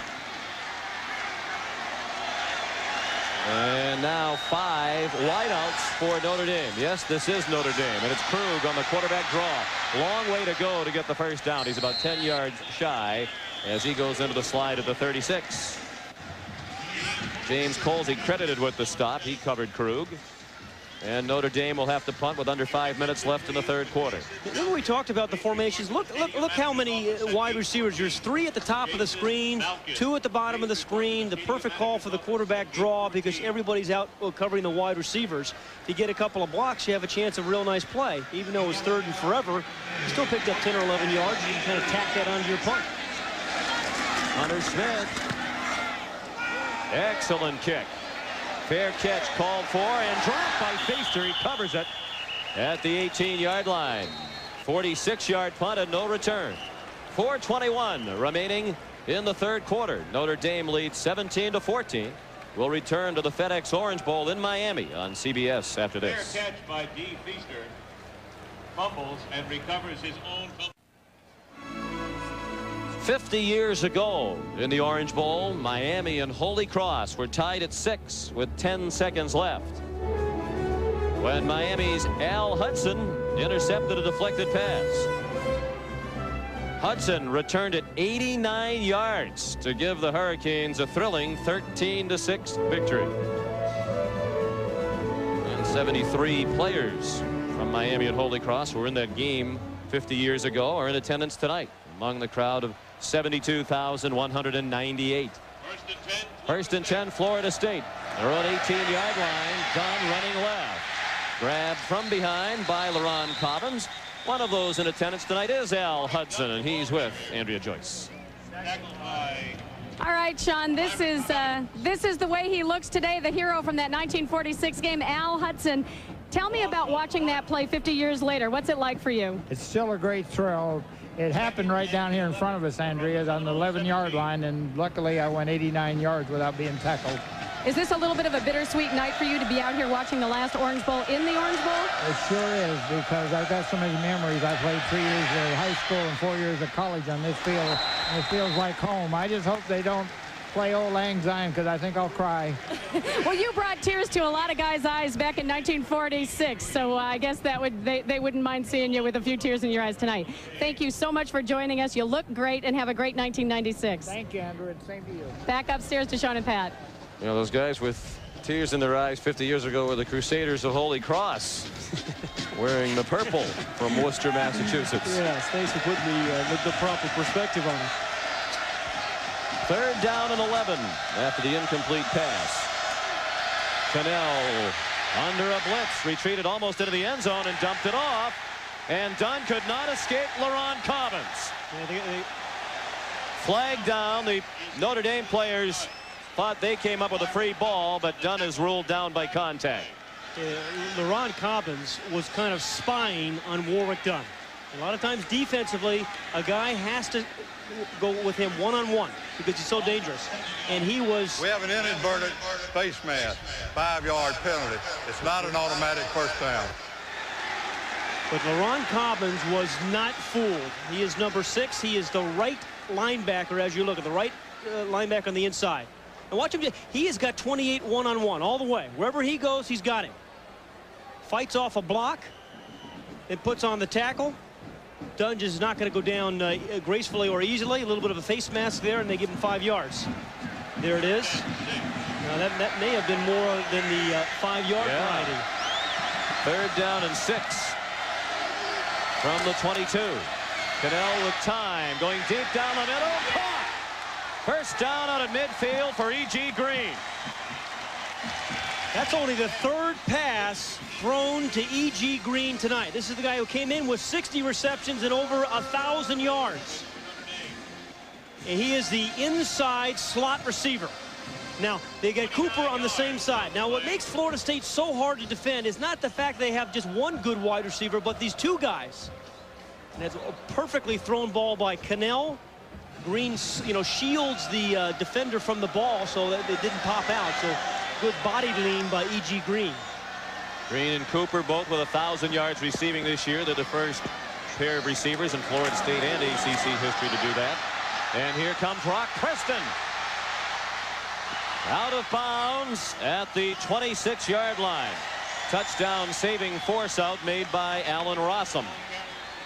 And now 5 wideouts for Notre Dame. Yes, this is Notre Dame, and it's Krug on the quarterback draw. Long way to go to get the first down. He's about 10 yards shy as he goes into the slide at the 36. James Colsey credited with the stop. He covered Krug. And Notre Dame will have to punt with under 5 minutes left in the third quarter. Remember we talked about the formations. Look how many wide receivers. There's 3 at the top of the screen, 2 at the bottom of the screen. The perfect call for the quarterback draw because everybody's out covering the wide receivers. If you get a couple of blocks, you have a chance of a real nice play. Even though it was 3rd and forever, you still picked up 10 or 11 yards. You can kind of tack that onto your punt. Hunter Smith. Excellent kick. Fair catch called for and dropped by Feaster. He covers it at the 18-yard line. 46-yard punt and no return. 4:21 remaining in the third quarter. Notre Dame leads 17-14. We'll return to the FedEx Orange Bowl in Miami on CBS after this. Fair catch by D. Feaster. Fumbles and recovers his own fumble. 50 years ago in the Orange Bowl, Miami and Holy Cross were tied at 6 with 10 seconds left when Miami's Al Hudson intercepted a deflected pass. Hudson returned it 89 yards to give the Hurricanes a thrilling 13-6 victory. And 73 players from Miami and Holy Cross who were in that game 50 years ago are in attendance tonight among the crowd of 72,198. First and 10, Florida State. They're on 18-yard line. Dunn running left. Grabbed from behind by LaRon Cobbins. One of those in attendance tonight is Al Hudson, and he's with Andrea Joyce. All right, Sean, this is the way he looks today, the hero from that 1946 game, Al Hudson. Tell me about watching that play 50 years later. What's it like for you? It's still a great thrill. It happened right down here in front of us, Andrea, on the 11-yard line, and luckily I went 89 yards without being tackled. Is this a little bit of a bittersweet night for you to be out here watching the last Orange Bowl in the Orange Bowl? It sure is, because I've got so many memories. I played 3 years of high school and 4 years of college on this field, and it feels like home. I just hope they don't play Old Lang Syne, because I think I'll cry. Well, you brought tears to a lot of guys' eyes back in 1946, so I guess that they wouldn't mind seeing you with a few tears in your eyes tonight. Thank you so much for joining us. You look great, and have a great 1996. Thank you, Andrew, and same to you. Back upstairs to Sean and Pat. You know, those guys with tears in their eyes 50 years ago were the Crusaders of Holy Cross, wearing the purple from Worcester, Massachusetts. Yes, thanks for putting the proper perspective on it. 3rd down and 11 after the incomplete pass. Cannell under a blitz, retreated almost into the end zone and dumped it off. And Dunn could not escape LaRon Cobbins. Flag down. The Notre Dame players thought they came up with a free ball, but Dunn is ruled down by contact. LaRon Cobbins was kind of spying on Warwick Dunn. A lot of times defensively, a guy has to go with him one-on-one because he's so dangerous. And he was... We have an inadvertent face mask, 5-yard penalty. It's not an automatic first down. But LaRon Cobbins was not fooled. He is number 6. He is the right linebacker as you look at the right linebacker on the inside. And watch him. He has got 28 one-on-one all the way. Wherever he goes, he's got him. Fights off a block. and puts on the tackle. Dunge is not going to go down gracefully or easily. A little bit of a face mask there, and they give him 5 yards. There it is. Now that may have been more than the 5-yard penalty. 3rd down and 6 from the 22. Cannell with time, going deep down the middle. Caught! 1st down out at midfield for E.G. Green. That's only the 3rd pass thrown to E.G. Green tonight. This is the guy who came in with 60 receptions and over 1,000 yards. And he is the inside slot receiver. Now, they get Cooper on the same side. Now, what makes Florida State so hard to defend is not the fact they have just one good wide receiver, but these 2 guys. And that's a perfectly thrown ball by Cannell. Green, shields the defender from the ball so that it didn't pop out. So good body lean by E.G. Green. Green and Cooper both with 1,000 yards receiving this year. They're the first pair of receivers in Florida State and ACC history to do that. And here comes Rock Preston. Out of bounds at the 26-yard line. Touchdown saving force out made by Allen Rossum.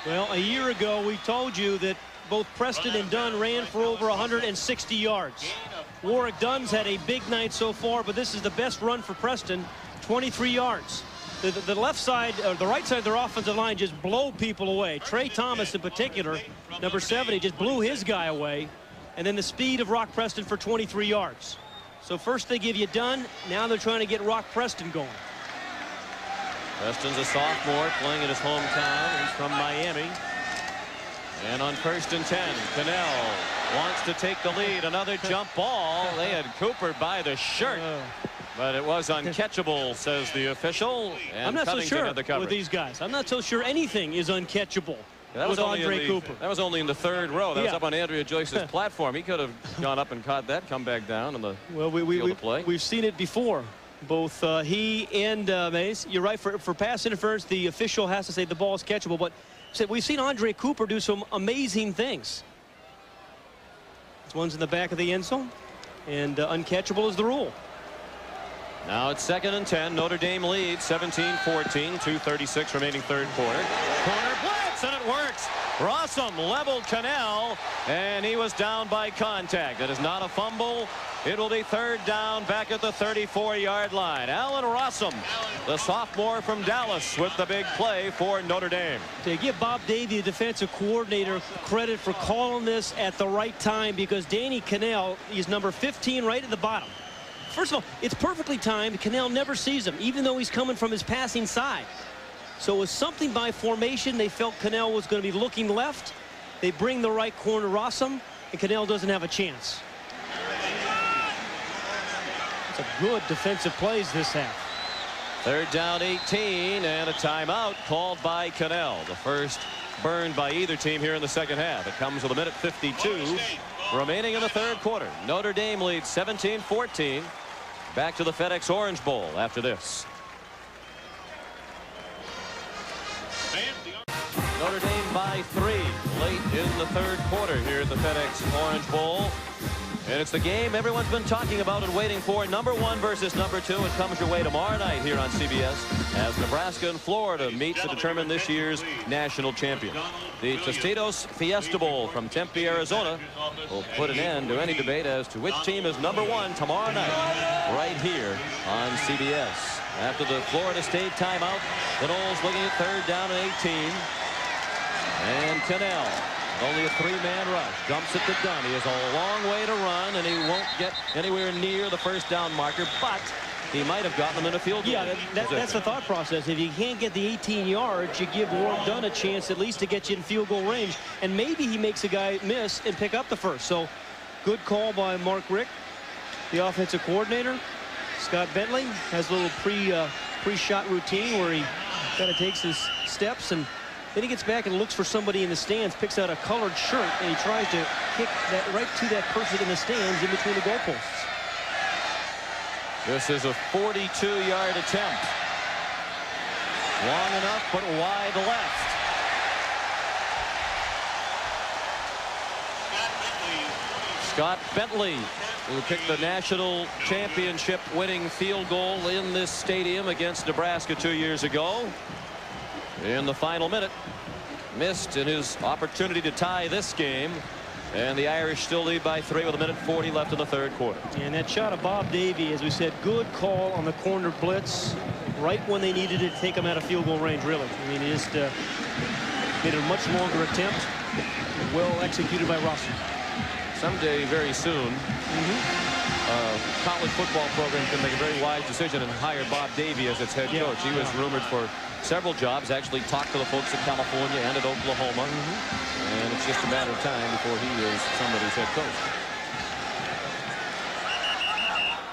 Well, a year ago we told you that both Preston and Dunn ran for over 160 yards. Warwick Dunn's had a big night so far, but this is the best run for Preston, 23 yards. The left side, or the right side of their offensive line just blow people away. Trey Thomas in particular, number 70, just blew his guy away. And then the speed of Rock Preston for 23 yards. So first they give you Dunn, now they're trying to get Rock Preston going. Preston's a sophomore playing in his hometown. He's from Miami. And on 1st and 10, Cannell wants to take the lead. Another jump ball. They had Cooper by the shirt. But it was uncatchable, says the official. And I'm not so sure the with these guys. I'm not so sure anything is uncatchable that with was Andre Cooper. That was only in the 3rd row. That was up on Andrea Joyce's platform. He could have gone up and caught that, come back down on the field of play. We've seen it before. Both he and Mays. You're right. For pass interference, the official has to say the ball is catchable. But we've seen Andre Cooper do some amazing things. This one's in the back of the end zone, and uncatchable is the rule. Now it's 2nd and 10. Notre Dame leads 17-14. 2:36 remaining 3rd quarter. Corner blitz, and it works. Rossum leveled Cannell, and he was down by contact. It is not a fumble. It will be 3rd down back at the 34-yard line. Allen Rossum, the sophomore from Dallas, with the big play for Notre Dame. To give Bob Davie, the defensive coordinator, credit for calling this at the right time, because Danny Cannell is number 15 right at the bottom. First of all, it's perfectly timed. Cannell never sees him, even though he's coming from his passing side. So it was something by formation. They felt Cannell was going to be looking left. They bring the right corner, Rossum, and Cannell doesn't have a chance. It's a good defensive plays this half. 3rd down 18, and a timeout called by Cannell. The first burned by either team here in the 2nd half. It comes with a minute 52 remaining in the 3rd quarter. Notre Dame leads 17-14. Back to the FedEx Orange Bowl after this. Notre Dame by 3 late in the 3rd quarter here at the FedEx Orange Bowl. And it's the game everyone's been talking about and waiting for. Number 1 versus number 2. It comes your way tomorrow night here on CBS as Nebraska and Florida meet to determine this year's national champion. The Tostitos Fiesta Bowl from Tempe, Arizona will put an end to any debate as to which team is number 1 tomorrow night right here on CBS. After the Florida State timeout, the Noles looking at 3rd down and 18. And Cannell, only a 3-man rush, dumps it to Dunn. He has a long way to run, and he won't get anywhere near the 1st down marker, but he might have gotten them in a field goal. Yeah, that's the thought process. If you can't get the 18 yards, you give Warwick Dunn a chance at least to get you in field goal range, and maybe he makes a guy miss and pick up the first. So good call by Mark Richt, the offensive coordinator. Scott Bentley has a little pre-shot routine where he kind of takes his steps, and then he gets back and looks for somebody in the stands, picks out a colored shirt, and he tries to kick that right to that person in the stands in between the goalposts. This is a 42-yard attempt. Long enough, but wide left. Scott Bentley, who kicked the national championship winning field goal in this stadium against Nebraska 2 years ago. in the final minute. Missed in his opportunity to tie this game. And the Irish still lead by 3 with 1:40 left in the third quarter. And that shot of Bob Davie, as we said, good call on the corner blitz right when they needed it to take him out of field goal range, really. I mean, he just made a much longer attempt. Well executed by Russell. Someday, very soon, college football program can make a very wise decision and hire Bob Davie as its head coach. He was rumored for several jobs, actually talked to the folks at California and at Oklahoma. And it's just a matter of time before he is somebody's head coach.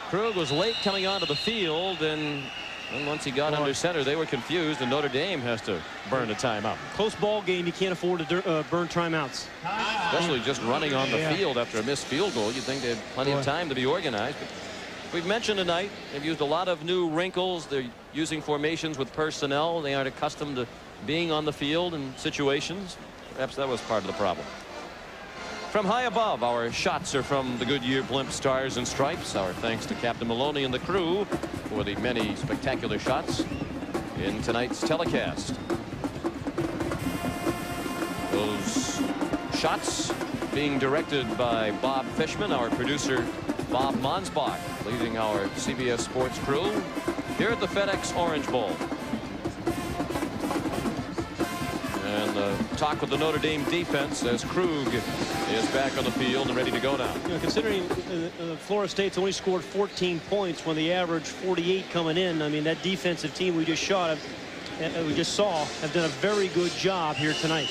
Krug was late coming onto the field, and once he got under center, they were confused, and Notre Dame has to burn a timeout. Close ball game. You can't afford to burn timeouts. Especially just running on the field after a missed field goal. You'd think they had plenty of time to be organized. But we've mentioned tonight they've used a lot of new wrinkles. They're using formations with personnel. They aren't accustomed to being on the field in situations. Perhaps that was part of the problem. From high above, our shots are from the Goodyear Blimp Stars and Stripes. Our thanks to Captain Maloney and the crew for the many spectacular shots in tonight's telecast. Those shots being directed by Bob Fishman, our producer Bob Monsbach, leading our CBS Sports crew here at the FedEx Orange Bowl. And talk with the Notre Dame defense as Krug is back on the field and ready to go now. You know, considering Florida State's only scored 14 points when they averaged 48 coming in, I mean, that defensive team we just saw have done a very good job here tonight.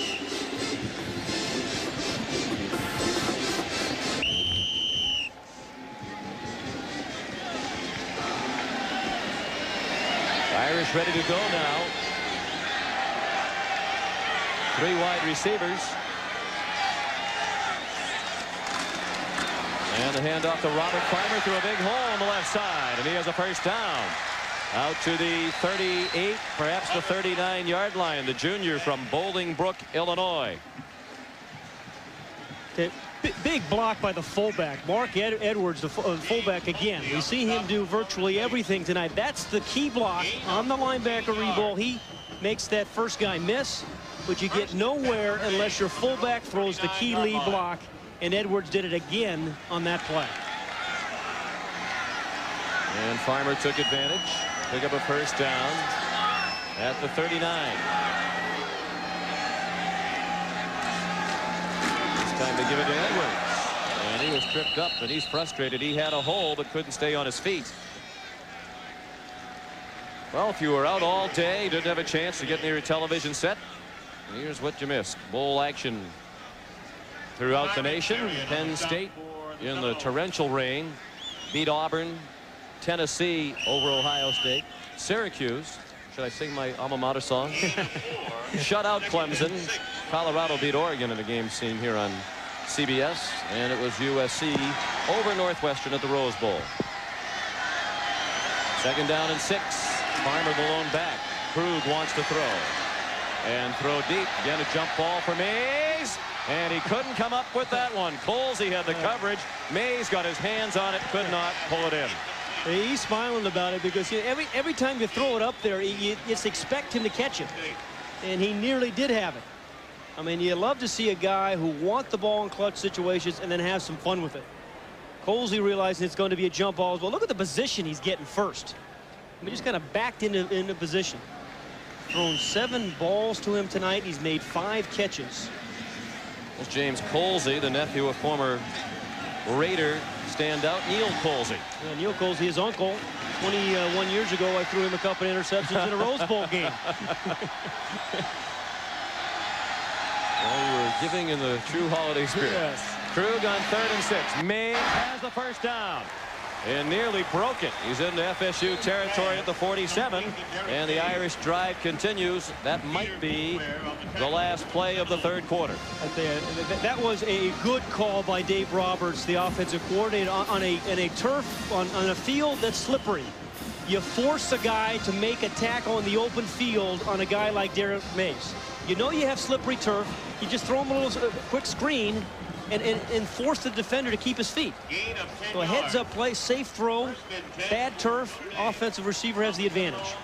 Irish ready to go now. 3 wide receivers. And the handoff to Robert Farmer through a big hole on the left side, and he has a first down. Out to the 38, perhaps the 39-yard line. The junior from Bolingbrook, Illinois. Big block by the fullback, Mark Edwards, the fullback again. We see him do virtually everything tonight. That's the key block on the linebacker re-ball. He makes that first guy miss, but you get nowhere unless your fullback throws the key lead block, and Edwards did it again on that play. And Farmer took advantage, pick up a first down at the 39. Time to give it to Edwards, and he was tripped up, and he's frustrated. He had a hole but couldn't stay on his feet. Well, if you were out all day, didn't have a chance to get near your television set, here's what you missed. Bowl action throughout the nation. Penn State in the torrential rain beat Auburn. Tennessee over Ohio State. Syracuse, should I sing my alma mater song? Shut out Clemson. Colorado beat Oregon in a game seen here on CBS, and it was USC over Northwestern at the Rose Bowl. 2nd down and 6. Farmer the lone back. Krug wants to throw and throw deep. Again, a jump ball for Mays, and he couldn't come up with that one. Colsey had the coverage. Mays got his hands on it, could not pull it in. He's smiling about it because every time you throw it up there, you just expect him to catch it, and he nearly did have it. I mean, you love to see a guy who wants the ball in clutch situations and then have some fun with it. Colsey realizing it's going to be a jump ball as well. Look at the position he's getting first. I mean, just kind of backed into position. Thrown 7 balls to him tonight. He's made 5 catches. That's James Colsey, the nephew of former Raider standout Neil Colsey. Yeah, Neil Colsey, his uncle. 21 years ago, I threw him a couple of interceptions in a Rose Bowl game. Well, you were giving in the true holiday spirit. Yes. Krug on 3rd and 6. Mays has the first down and nearly broke it. He's into FSU territory at the 47, and the Irish drive continues. That might be the last play of the 3rd quarter. That was a good call by Dave Roberts, the offensive coordinator, on a turf, on a field that's slippery. You force a guy to make a tackle in the open field on a guy like Derek Mays. You know you have slippery turf. You just throw him a little quick screen and force the defender to keep his feet. So a heads-up play, safe throw, bad turf, offensive receiver has the advantage.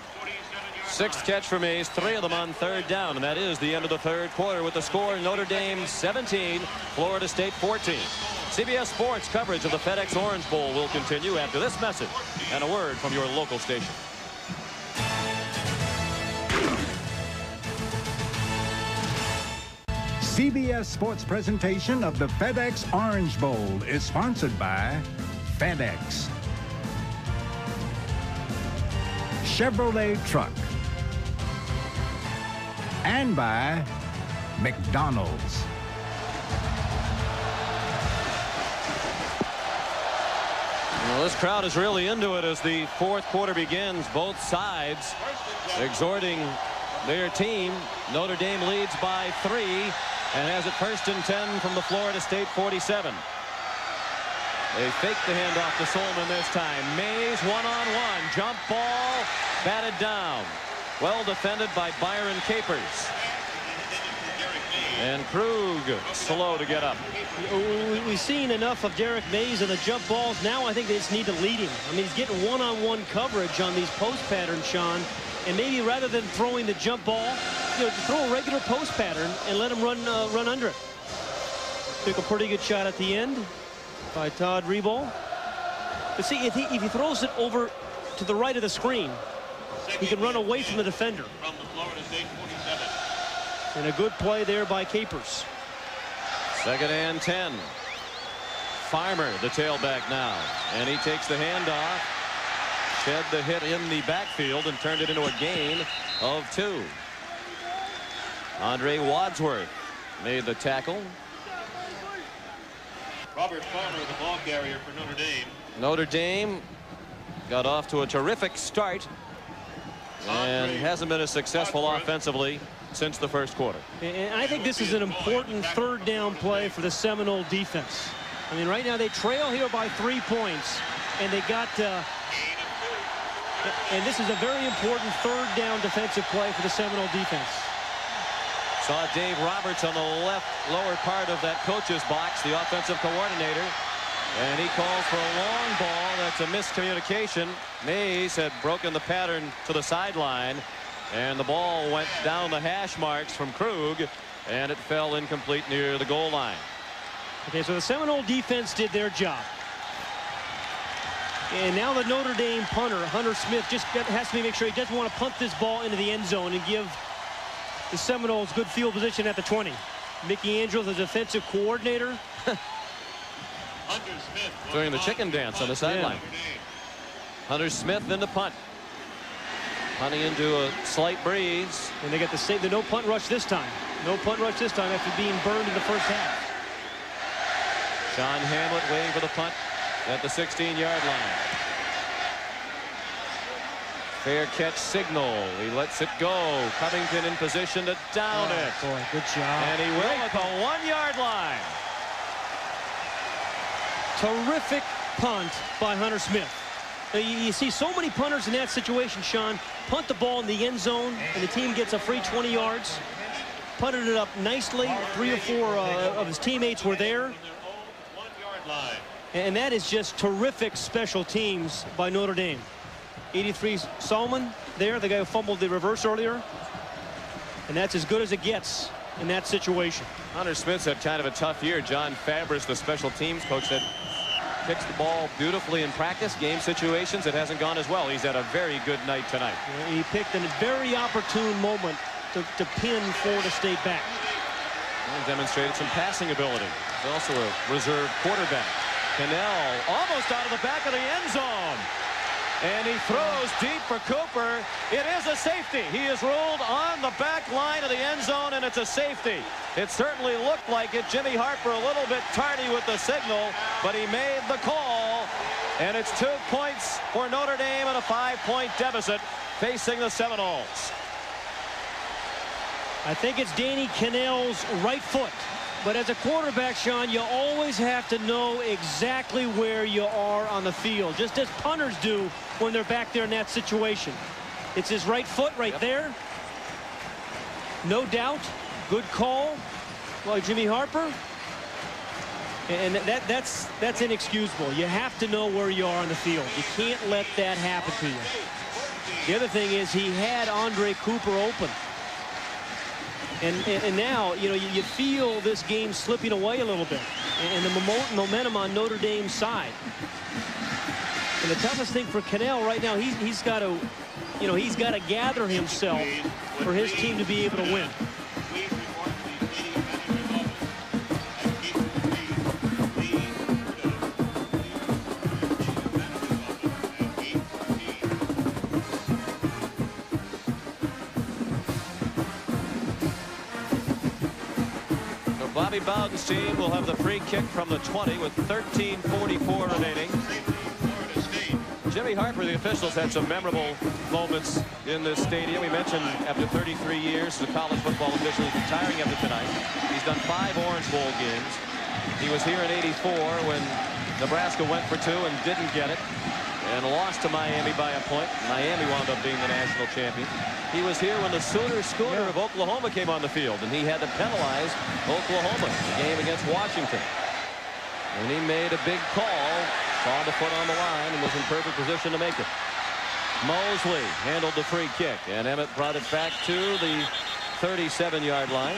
Sixth catch for Mays, 3 of them on third down, and that is the end of the third quarter with the score Notre Dame 17, Florida State 14. CBS Sports coverage of the FedEx Orange Bowl will continue after this message and a word from your local station. CBS Sports presentation of the FedEx Orange Bowl is sponsored by FedEx, Chevrolet Truck, and by McDonald's. Well, this crowd is really into it as the fourth quarter begins. Both sides exhorting their team. Notre Dame leads by 3 and has it 1st and 10 from the Florida State 47. They fake the handoff to Solman this time. Mays one-on-one. Jump ball batted down. Well defended by Byron Capers. And Krug slow to get up. We've seen enough of Derek Mays and the jump balls. Now I think they just need to lead him. I mean, he's getting one-on-one coverage on these post patterns, Sean. And maybe rather than throwing the jump ball, throw a regular post pattern and let him run under it. Took a pretty good shot at the end by Todd Reboll. But see, if he throws it over to the right of the screen, he can run away from the defender. From the Florida State 47. And a good play there by Capers. 2nd and 10. Farmer, the tailback now. And he takes the handoff. Shed the hit in the backfield and turned it into a gain of 2. Andre Wadsworth made the tackle. Robert Farmer, the ball carrier for Notre Dame. Notre Dame got off to a terrific start and hasn't been as successful offensively since the first quarter. And I think this is an important third down play for the Seminole defense. I mean, right now they trail here by 3 points, and they got and this is a very important third down defensive play for the Seminole defense. Saw Dave Roberts on the left lower part of that coach's box, the offensive coordinator, and he calls for a long ball. That's a miscommunication. Mays had broken the pattern to the sideline, and the ball went down the hash marks from Krug, and it fell incomplete near the goal line. Okay, so the Seminole defense did their job. And now the Notre Dame punter, Hunter Smith, just has to make sure he doesn't want to punt this ball into the end zone and give the Seminoles good field position at the 20. Mickey Andrews, the defensive coordinator. Doing the chicken dance on the sideline. Hunter Smith in the punt. Punting into a slight breeze. And they got the no punt rush this time. No punt rush this time after being burned in the first half. Sean Hamlet waiting for the punt at the 16-yard line. Fair catch signal. He lets it go. Covington in position to down it. Boy, good job. And he will at the 1-yard line. Terrific punt by Hunter Smith. Now, you see so many punters in that situation, Sean. Punt the ball in the end zone, and the team gets a free 20 yards. Punted it up nicely. 3 or 4 of his teammates were there. And that is just terrific special teams by Notre Dame. 83 Solman there, the guy who fumbled the reverse earlier. And that's as good as it gets in that situation. Hunter Smith's had kind of a tough year. John Fabris, the special teams coach, that picks the ball beautifully in practice. Game situations, it hasn't gone as well. He's had a very good night tonight. Yeah, he picked a very opportune moment to pin Florida State back. And demonstrated some passing ability. He's also a reserve quarterback. Cannell almost out of the back of the end zone. And he throws deep for Cooper. It is a safety. He is ruled on the back line of the end zone, and it's a safety. It certainly looked like it. Jimmy Harper a little bit tardy with the signal, but he made the call. And it's 2 points for Notre Dame and a 5-point deficit facing the Seminoles. I think it's Danny Cannell's right foot. But as a quarterback, Sean, you always have to know exactly where you are on the field, just as punters do when they're back there in that situation. It's his right foot right there. No doubt. Good call by Jimmy Harper. And that's inexcusable. You have to know where you are on the field. You can't let that happen to you. The other thing is he had Andre Cooper open. And now, you know, you feel this game slipping away a little bit. And the momentum on Notre Dame's side. And the toughest thing for Cannell right now, he's got to, you know, he's got to gather himself for his team to be able to win. Bobby Bowden's team will have the free kick from the 20 with 13:44 remaining. Jimmy Harper, the officials, had some memorable moments in this stadium. We mentioned after 33 years as a college football official, he's retiring after tonight. He's done 5 Orange Bowl games. He was here in '84 when Nebraska went for 2 and didn't get it and lost to Miami by a point. Miami wound up being the national champion. He was here when the Schooner of Oklahoma came on the field, and he had to penalize Oklahoma in the game against Washington. And he made a big call, saw the foot on the line, and was in perfect position to make it. Mosley handled the free kick, and Emmett brought it back to the 37-yard line.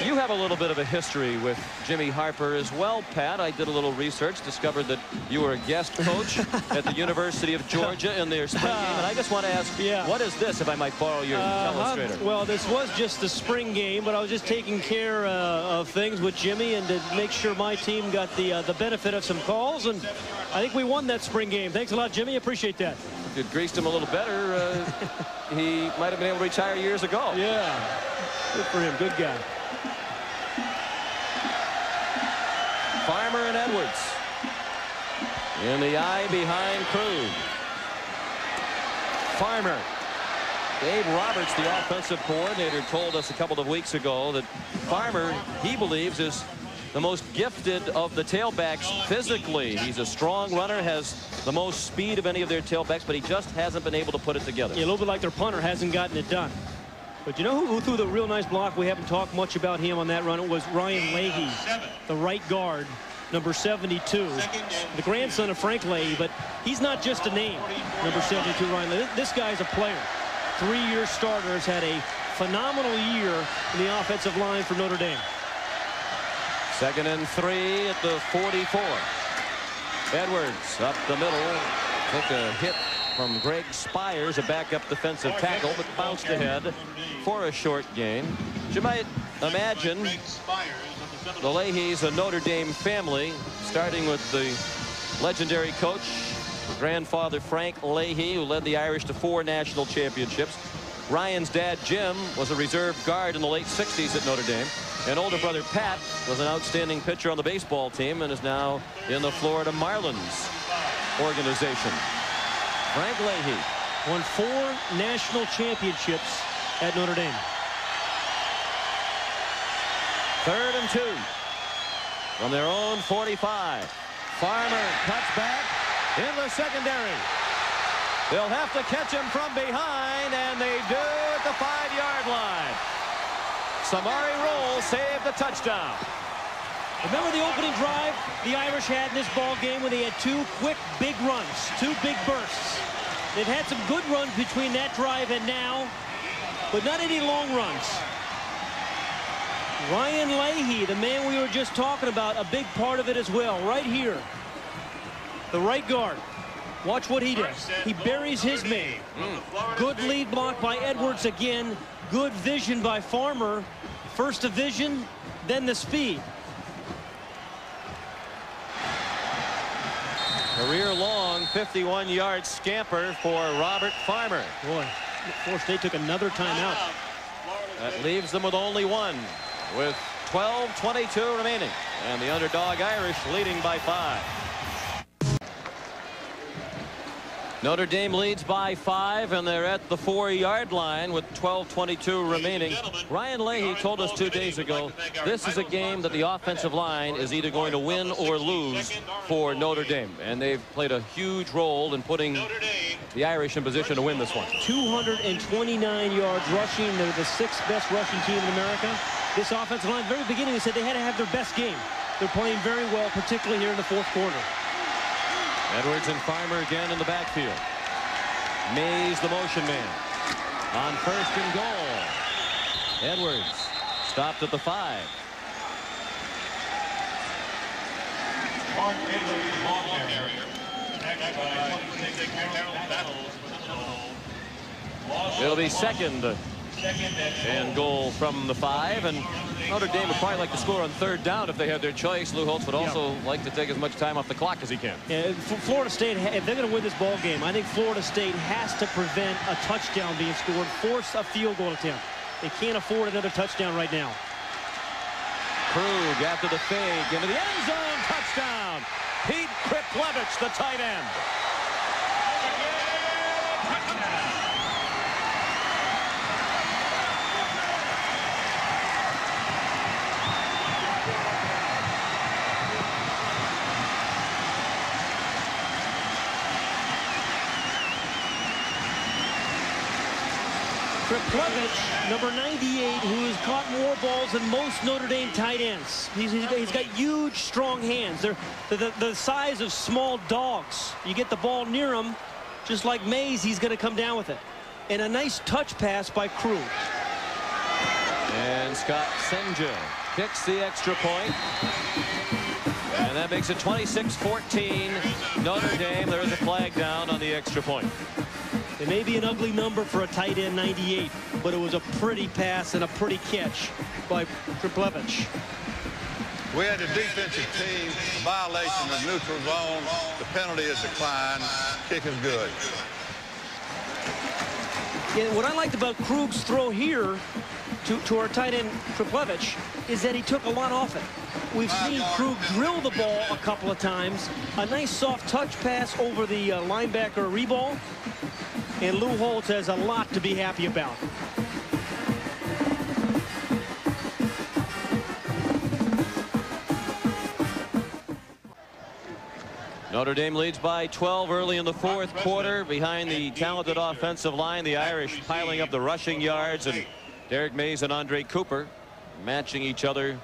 You have a little bit of a history with Jimmy Harper as well, Pat. I did a little research, discovered that you were a guest coach at the University of Georgia in their spring game. And I just want to ask, what is this, if I might borrow your illustrator? Well, this was just the spring game, but I was just taking care of things with Jimmy and to make sure my team got the benefit of some calls. And I think we won that spring game. Thanks a lot, Jimmy. Appreciate that. If you'd greased him a little better, he might have been able to retire years ago. Yeah. Good for him. Good guy. Farmer and Edwards in the eye behind Krug. Farmer. Dave Roberts, the offensive coordinator, told us a couple of weeks ago that Farmer, he believes, is the most gifted of the tailbacks physically. He's a strong runner, has the most speed of any of their tailbacks, but he just hasn't been able to put it together. Yeah, a little bit like their punter hasn't gotten it done. But you know who threw the real nice block? We haven't talked much about him on that run. It was Ryan Leahy, the right guard, number 72, the grandson of Frank Leahy, but he's not just a name, number 72, Ryan Leahy. This guy's a player. 3-year starter, has had a phenomenal year in the offensive line for Notre Dame. 2nd and 3 at the 44. Edwards up the middle. Took a hit from Greg Spires, a backup defensive tackle, but bounced ahead for a short gain. You might imagine the Leahys, a Notre Dame family, starting with the legendary coach, grandfather Frank Leahy, who led the Irish to 4 national championships. Ryan's dad, Jim, was a reserve guard in the late 60s at Notre Dame. And older brother Pat was an outstanding pitcher on the baseball team and is now in the Florida Marlins organization. Frank Leahy won 4 national championships at Notre Dame. 3rd and 2 from their own 45. Farmer cuts back in the secondary. They'll have to catch him from behind, and they do at the 5-yard line. Samari Roll saved the touchdown. Remember the opening drive the Irish had in this ball game when they had 2 quick big runs, 2 big bursts. They've had some good runs between that drive and now, but not any long runs. Ryan Leahy, the man we were just talking about, a big part of it as well, right here. The right guard. Watch what he does. He buries his man. Good lead block by Edwards again. Good vision by Farmer. First the vision, then the speed. Career long 51-yard scamper for Robert Farmer. Boy, Florida State took another timeout. That leaves them with only 1, with 12:22 remaining, and the underdog Irish leading by 5. Notre Dame leads by 5, and they're at the 4-yard line with 12:22 remaining. Ryan Leahy told us 2 days ago this is a game that the offensive line is either going to win or lose for Notre Dame, and they've played a huge role in putting the Irish in position to win this one. 229 yards rushing. They're the 6th best rushing team in America. This offensive line, very beginning, they said they had to have their best game. They're playing very well, particularly here in the 4th quarter. Edwards and Farmer again in the backfield. Mays, the motion man. On first and goal. Edwards stopped at the 5. It'll be second and goal from the 5, and Notre Dame would probably like to score on third down if they had their choice. Lou Holtz would also like to take as much time off the clock as he can. Yeah, Florida State, if they're going to win this ball game, I think Florida State has to prevent a touchdown being scored, force a field goal attempt. They can't afford another touchdown right now. Krug after the fake into the end zone, touchdown. Pete Kriplevich, the tight end. Kriplevich, number 98, who has caught more balls than most Notre Dame tight ends. He's got huge, strong hands. They're the size of small dogs. You get the ball near him, just like Mays, he's going to come down with it. And a nice touch pass by Krug. And Scott Senja kicks the extra point. And that makes it 26-14 Notre Dame. There is a flag down on the extra point. It may be an ugly number for a tight end, 98, but it was a pretty pass and a pretty catch by Kriplevich. We had a defensive team violation of neutral zone. The penalty is declined. Kick is good. Yeah, what I liked about Krug's throw here to our tight end Kriplevich is that he took a lot off it. We've seen Krug drill the ball a couple of times. A nice soft touch pass over the linebacker reball. And Lou Holtz has a lot to be happy about. Notre Dame leads by 12 early in the fourth quarter behind the talented offensive line. The Irish piling up the rushing yards, and Derek Mays and Andre Cooper matching each other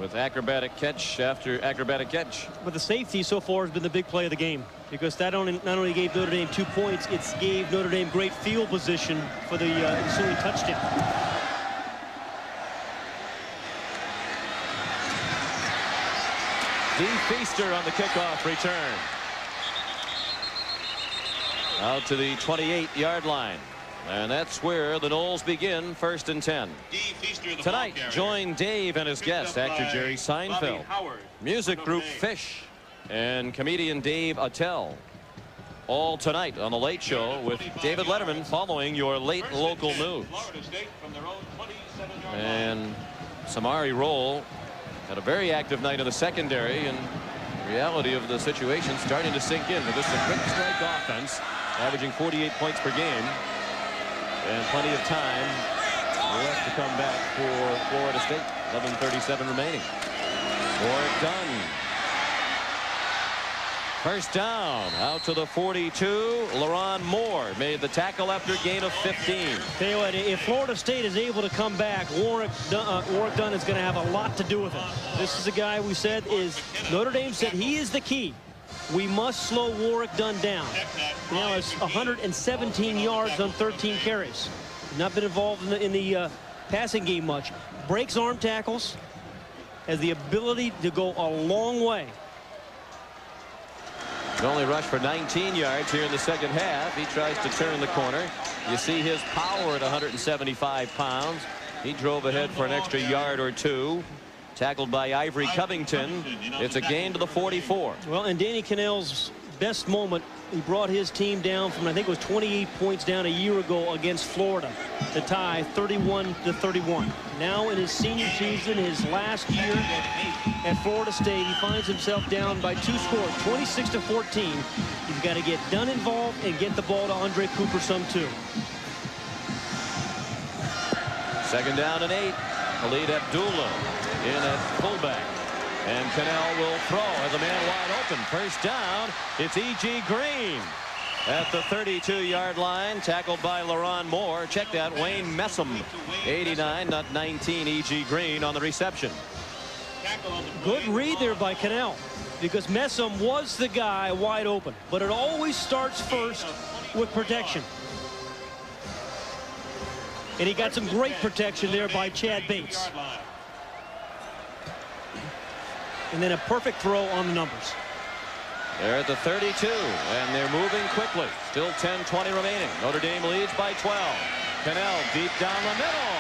with acrobatic catch after acrobatic catch. But the safety so far has been the big play of the game, because that not only gave Notre Dame 2 points, it gave Notre Dame great field position for the ensuing touchdown. Dean Feaster on the kickoff return. Out to the 28-yard line. And that's where the Noles begin, 1st and 10. Tonight, join Dave and his guest, actor Jerry Seinfeld, music group Fish, and comedian Dave Attell. All tonight on The Late Show with David Letterman following your late local news. And Samari Roll had a very active night in the secondary, and the reality of the situation starting to sink in. But this is a quick strike offense, averaging 48 points per game. And plenty of time left to come back for Florida State. 11:37 remaining. Work done. First down, out to the 42. LaRon Moore made the tackle after a gain of 15. Tell you what, if Florida State is able to come back, Warwick Dunn is going to have a lot to do with it. This is a guy we said is, Notre Dame said he is the key. We must slow Warwick Dunn down. Now it's 117 yards on 13 carries. Not been involved in the passing game much. Breaks arm tackles. Has the ability to go a long way. He only rushed for 19 yards here in the second half. He tries to turn the corner. You see his power at 175 pounds. He drove ahead for an extra yard or two. Tackled by Ivory Covington. It's a gain to the 44. Well, and Danny Cannell's best moment, he brought his team down from, I think it was 28 points down a year ago against Florida to tie 31-31. Now in his senior season, his last year at Florida State, he finds himself down by 2 scores, 26-14. He's got to get Dunn involved and get the ball to Andre Cooper some too. Second down and 8. Khalid Abdullah in at fullback. And Cannell will throw as a man wide open. First down, it's E.G. Green at the 32-yard line, tackled by LaRon Moore. Check that, Wayne Messam, 89, not 19, E.G. Green on the reception. Good read there by Cannell, because Messam was the guy wide open. But it always starts first with protection. And he got some great protection there by Chad Bates. And then a perfect throw on the numbers. They're at the 32, and they're moving quickly. Still 10-20 remaining. Notre Dame leads by 12. Cannell deep down the middle.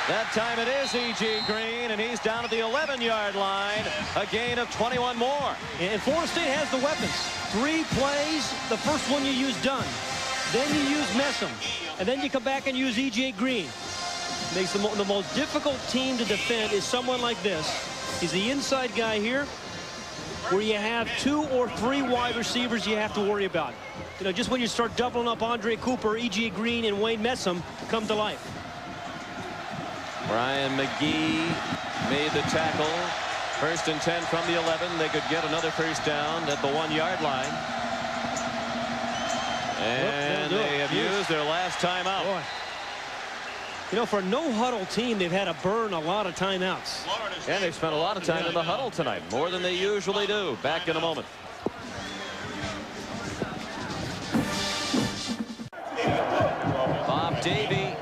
That time it is E.G. Green, and he's down at the 11-yard line. A gain of 21 more. And Florida State has the weapons. 3 plays. The first one you use Dunn. Then you use Messam. And then you come back and use E.J. Green. Makes the most difficult team to defend is someone like this. He's the inside guy here, where you have 2 or 3 wide receivers you have to worry about. You know, just when you start doubling up Andre Cooper, E.J. Green, and Wayne Messam come to life. Brian McGee made the tackle. 1st and 10 from the 11. They could get another first down at the 1-yard line. And they have used their last timeout. Boy. You know, for a no-huddle team, they've had to burn a lot of timeouts. And they've spent a lot of time in the huddle tonight, more than they usually do. Back in a moment. Bob Davie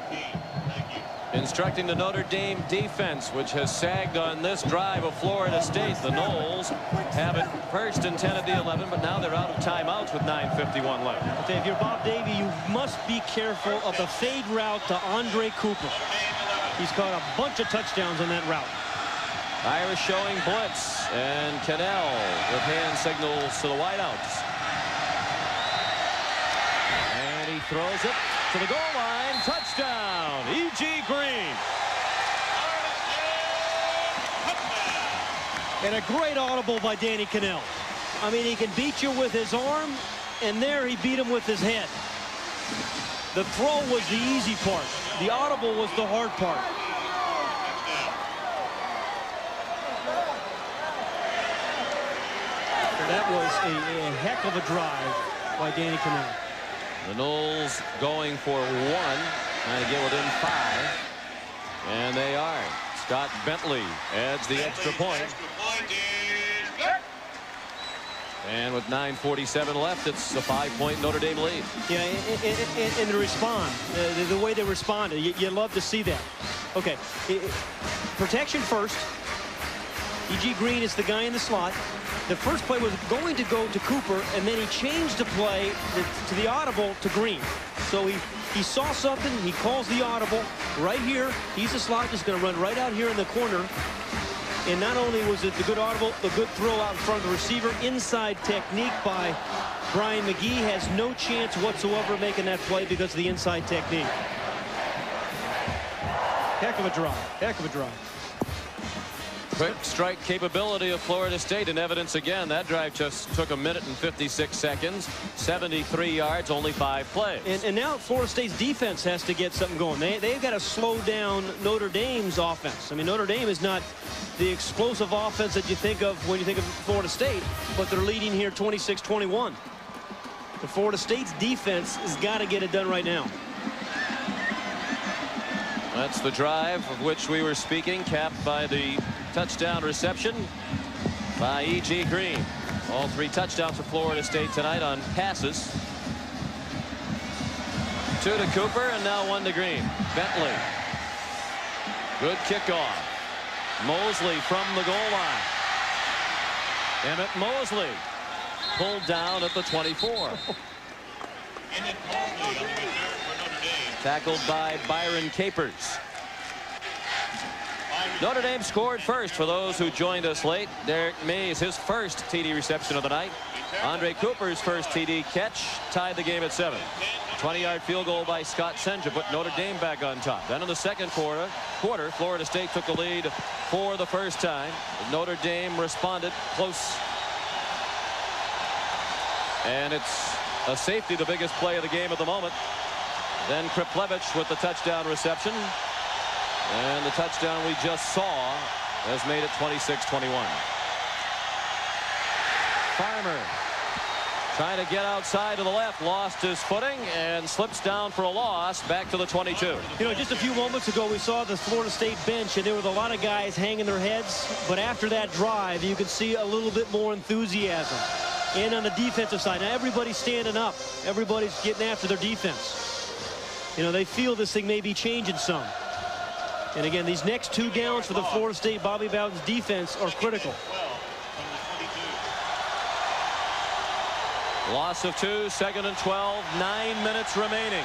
instructing the Notre Dame defense, which has sagged on this drive of Florida State. The Noles have it 1st and 10 at the 11, but now they're out of timeouts with 9:51 left. Okay, if you're Bob Davie, you must be careful of the fade route to Andre Cooper. He's caught a bunch of touchdowns on that route. Irish showing blitz, and Cannell with hand signals to the wideouts. And he throws it to the goal line. Touchdown, E.G. Green. And a great audible by Danny Cannell. I mean, he can beat you with his arm, and there he beat him with his head. The throw was the easy part. The audible was the hard part. And that was a heck of a drive by Danny Cannell. The Noles going for 1, trying to get within 5. And they are. Scott Bentley adds the extra point. And with 9:47 left, it's a 5-point Notre Dame lead. Yeah, and the respond, the way they responded, you love to see that. Okay, protection first. E.G. Green is the guy in the slot. The first play was going to go to Cooper, and then he changed the play to the audible to Green. So he saw something, he calls the audible right here. He's the slot, just going to run right out here in the corner. And not only was it the good audible, the good throw out in front of the receiver, inside technique by Brian McGee has no chance whatsoever making that play because of the inside technique. Heck of a drive, heck of a drive. Quick strike capability of Florida State in evidence again. That drive just took 1 minute and 56 seconds. 73 yards, only 5 plays. And now Florida State's defense has to get something going. They've got to slow down Notre Dame's offense. I mean, Notre Dame is not the explosive offense that you think of when you think of Florida State, but they're leading here 26-21. The Florida State's defense has got to get it done right now. That's the drive of which we were speaking, capped by the touchdown reception by E.G. Green. All 3 touchdowns for Florida State tonight on passes. 2 to Cooper, and now 1 to Green. Bentley. Good kickoff. Mosley from the goal line. Emmett Mosley pulled down at the 24. Tackled by Byron Capers. Notre Dame scored first for those who joined us late. Derek Mays, his first TD reception of the night. Andre Cooper's first TD catch tied the game at 7. 20-yard field goal by Scott Senja put Notre Dame back on top. Then in the second quarter, Florida State took the lead for the first time. Notre Dame responded close. And it's a safety, the biggest play of the game at the moment. Then Kriplevich with the touchdown reception. And the touchdown we just saw has made it 26-21. Farmer trying to get outside to the left, lost his footing and slips down for a loss back to the 22. You know, just a few moments ago we saw the Florida State bench and there were a lot of guys hanging their heads, but after that drive you could see a little bit more enthusiasm. and on the defensive side. Now everybody's standing up. Everybody's getting after their defense. You know, they feel this thing may be changing some. And again, these next 2 downs for the Florida State Bobby Bowden's defense are critical. Loss of 2, 2nd and 12, 9 minutes remaining.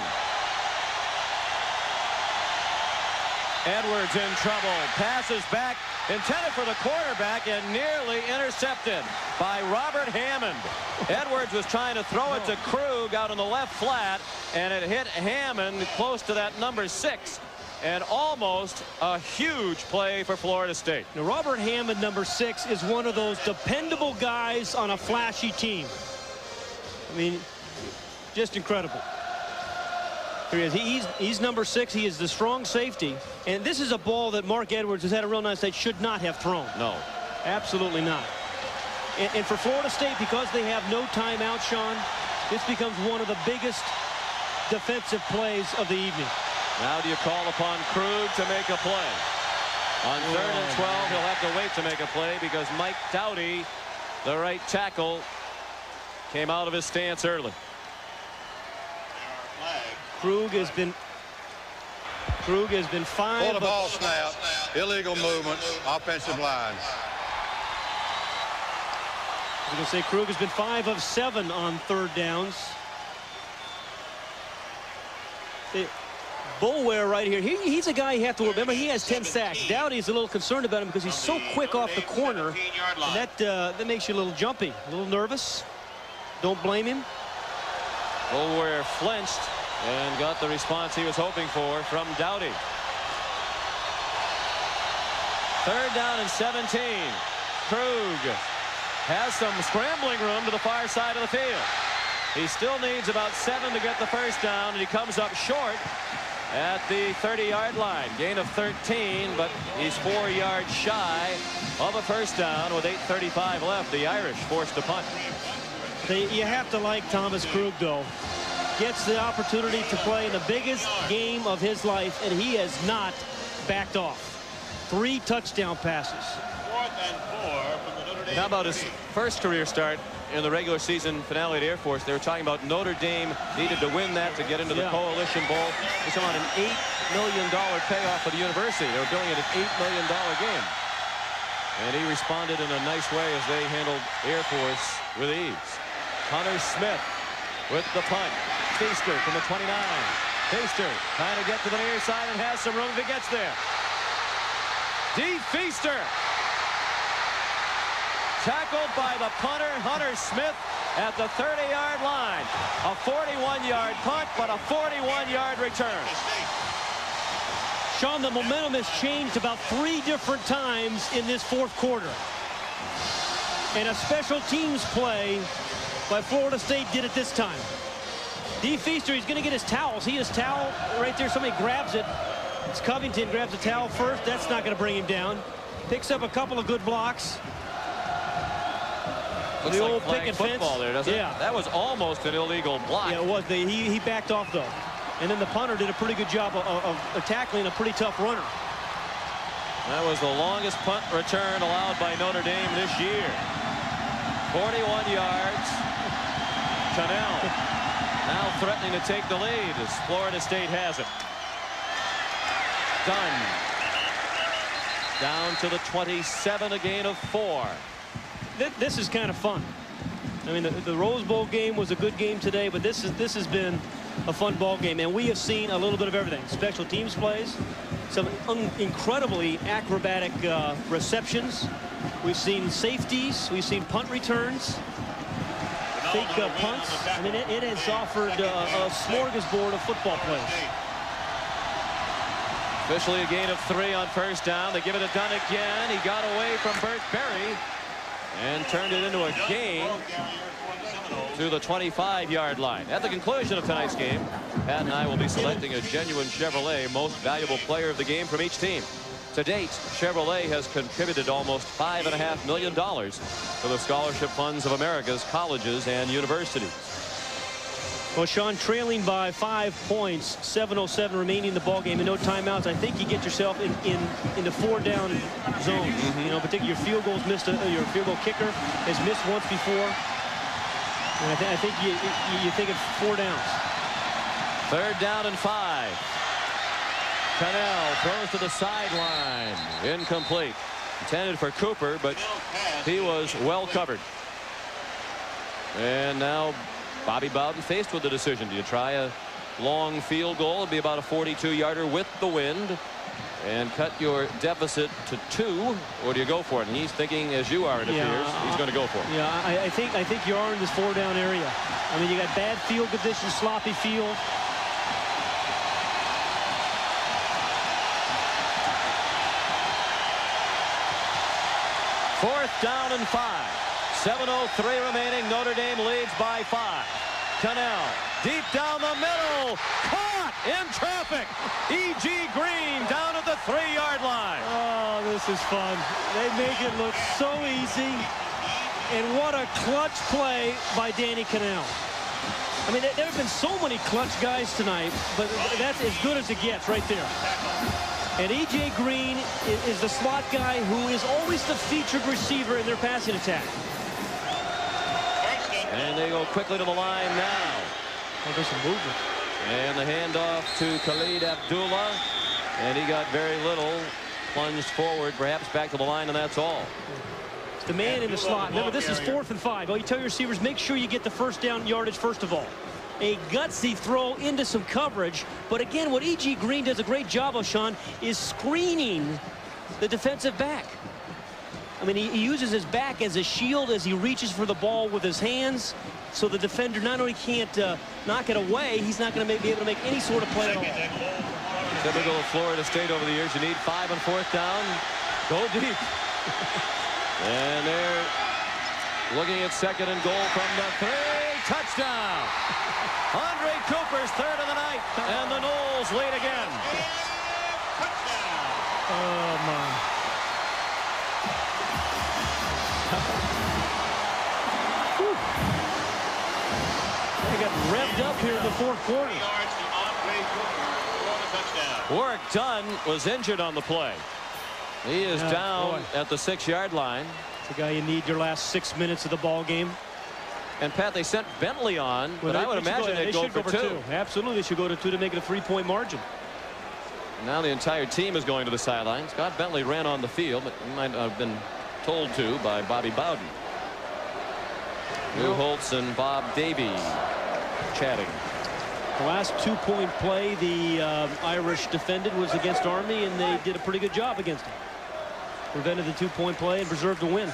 Edwards in trouble, passes back, intended for the quarterback and nearly intercepted by Robert Hammond. Edwards was trying to throw it to Krug out on the left flat, and it hit Hammond close to that number 6. And almost a huge play for Florida State. Now, Robert Hammond, number 6, is one of those dependable guys on a flashy team. I mean, just incredible. Here he is. He's number 6. He is the strong safety. And this is a ball that Mark Edwards has had a real nice day, should not have thrown. No. Absolutely not. And for Florida State, because they have no timeout, Sean, this becomes one of the biggest defensive plays of the evening. Now do you call upon Krug to make a play? On 3rd and 12, he'll have to wait to make a play because Mike Dowdy, the right tackle, came out of his stance early. Krug has been 5. Pull the ball snap, illegal movement, offensive line. I was going to say Krug has been 5 of 7 on 3rd downs. Boulware right here. He's a guy you have to remember. He has 10 sacks. Dowdy's a little concerned about him because he's so quick off the corner. And that makes you a little jumpy, a little nervous. Don't blame him. Boulware flinched and got the response he was hoping for from Dowdy. 3rd down and 17. Krug has some scrambling room to the far side of the field. He still needs about 7 to get the 1st down, and he comes up short at the 30-yard line. Gain of 13, but he's 4 yards shy of a 1st down with 8:35 left. The Irish forced a punt. You have to like Thomas Krug, though. Gets the opportunity to play in the biggest game of his life, and he has not backed off. 3 touchdown passes. 4th and 4 from the Notre Dame. How about his first career start in the regular season finale at Air Force? They were talking about Notre Dame needed to win that to get into the Coalition Bowl. He's on an $8 million payoff for the university. They were billing it an $8 million game. And he responded in a nice way as they handled Air Force with ease. Hunter Smith with the punt. Feaster from the 29. Feaster trying to get to the near side and has some room if he gets there. Feaster tackled by the punter, Hunter Smith, at the 30-yard line. A 41-yard punt, but a 41-yard return. Sean, the momentum has changed about 3 different times in this 4th quarter. And a special teams play by Florida State did it this time. Feaster, he's going to get his towel. See his towel right there? Somebody grabs it. It's Covington grabs the towel first. That's not going to bring him down. Picks up a couple of good blocks. Looks the like old flag pick and football fence. there, doesn't it? That was almost an illegal block. Yeah, it was. He backed off, though. And then the punter did a pretty good job of tackling a pretty tough runner. That was the longest punt return allowed by Notre Dame this year. 41 yards. Cannell now threatening to take the lead as Florida State has it. Dunn down to the 27, a gain of 4. This is kind of fun. I mean, the Rose Bowl game was a good game today, but this has been a fun ball game, and we have seen a little bit of everything. Special teams plays, some incredibly acrobatic receptions. We've seen safeties. We've seen punt returns. Fake punts. I mean, it has offered a smorgasbord of football plays. Officially a gain of 3 on 1st down. They give it to Dunn again. He got away from Burt Berry and turned it into a gain to the 25-yard line. At the conclusion of tonight's game, Pat and I will be selecting a genuine Chevrolet most valuable player of the game from each team. To date, Chevrolet has contributed almost $5.5 million to the scholarship funds of America's colleges and universities. Well, Sean, trailing by 5 points, 7:07 remaining in the ball game, and no timeouts. I think you get yourself in the 4-down zone. You know, particularly your field goals missed. Your field goal kicker has missed once before. And I think you think it's 4 downs. 3rd down and 5. Cannell throws to the sideline. Incomplete. Intended for Cooper, but he was well covered. And now Bobby Bowden faced with the decision. Do you try a long field goal? It'd be about a 42-yarder with the wind and cut your deficit to 2, or do you go for it? And he's thinking, as you are, it appears, he's going to go for it. Yeah, I think you are in this 4-down area. I mean, you got bad field conditions, sloppy field. Fourth down and 5. 7:03 remaining. Notre Dame leads by 5. Cannell deep down the middle. Caught in traffic. E.G. Green down at the 3-yard line. Oh, this is fun. They make it look so easy. And what a clutch play by Danny Cannell. I mean, there have been so many clutch guys tonight, but that's as good as it gets right there. And E.J. Green is the slot guy who is always the featured receiver in their passing attack. And they go quickly to the line now. Oh, there's some movement. And the handoff to Khalid Abdullah. And he got very little. Plunged forward, perhaps back to the line, and that's all. It's the man in the slot. Remember, this is 4th and 5. Well, you tell your receivers, make sure you get the 1st down yardage first of all. A gutsy throw into some coverage. But again, what E.G. Green does a great job of, Sean, is screening the defensive back. I mean, he uses his back as a shield as he reaches for the ball with his hands. So the defender not only can't knock it away, he's not going to be able to make any sort of play at all. Typical of Florida State over the years. You need 5 and 4th down. Go deep. And they're looking at 2nd and goal from the 3. Touchdown. Andre Cooper's 3rd of the night. And the Noles lead again. Oh, my. They got revved up here in the 4th quarter. Warwick Dunn was injured on the play. He is down at the 6-yard line. It's the guy you need your last 6 minutes of the ball game. And Pat, they sent Bentley on, but I would imagine they'd go for 2. Absolutely, they should go to 2 to make it a 3-point margin. Now the entire team is going to the sideline. Scott Bentley ran on the field, but he might have been told to by Bobby Bowden. Lou Holtz and Bob Davie chatting. The last 2-point play the Irish defended was against Army, and they did a pretty good job against him. Prevented the 2-point play and preserved the win.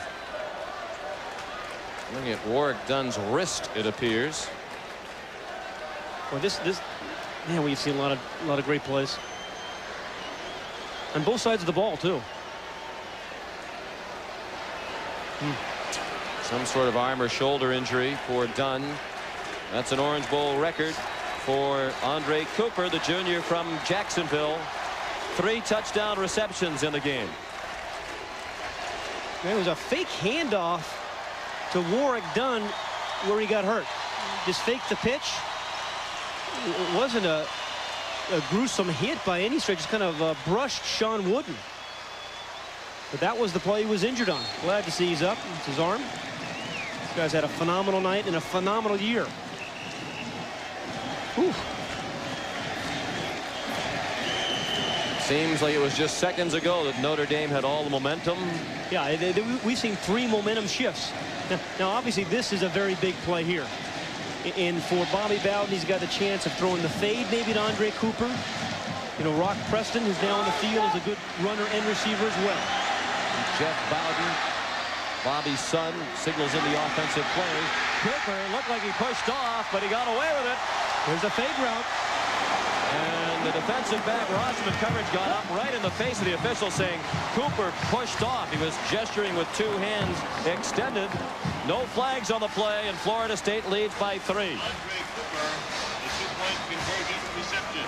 Looking at Warwick Dunn's wrist, it appears. Well, man, we've seen a lot of great plays on both sides of the ball too. Some sort of arm or shoulder injury for Dunn. That's an Orange Bowl record for Andre Cooper, the junior from Jacksonville. 3 touchdown receptions in the game. There was a fake handoff to Warwick Dunn where he got hurt. Just faked the pitch. It wasn't a gruesome hit by any stretch. Just kind of brushed Sean Wooden. But that was the play he was injured on. Glad to see he's up. It's his arm. This guy's had a phenomenal night and a phenomenal year. Whew. Seems like it was just seconds ago that Notre Dame had all the momentum. Yeah, we've seen 3 momentum shifts. Now, obviously, this is a very big play here. And for Bobby Bowden, he's got the chance of throwing the fade maybe to Andre Cooper. You know, Rock Preston, who's now on the field, is a good runner and receiver as well. Jeff Bowden, Bobby's son, signals in the offensive play. Cooper looked like he pushed off, but he got away with it. There's a fade route. And the defensive back, Rossman, coverage got up right in the face of the official, saying Cooper pushed off. He was gesturing with 2 hands extended. No flags on the play, and Florida State leads by 3. Andre Cooper, the 2-point conversion reception.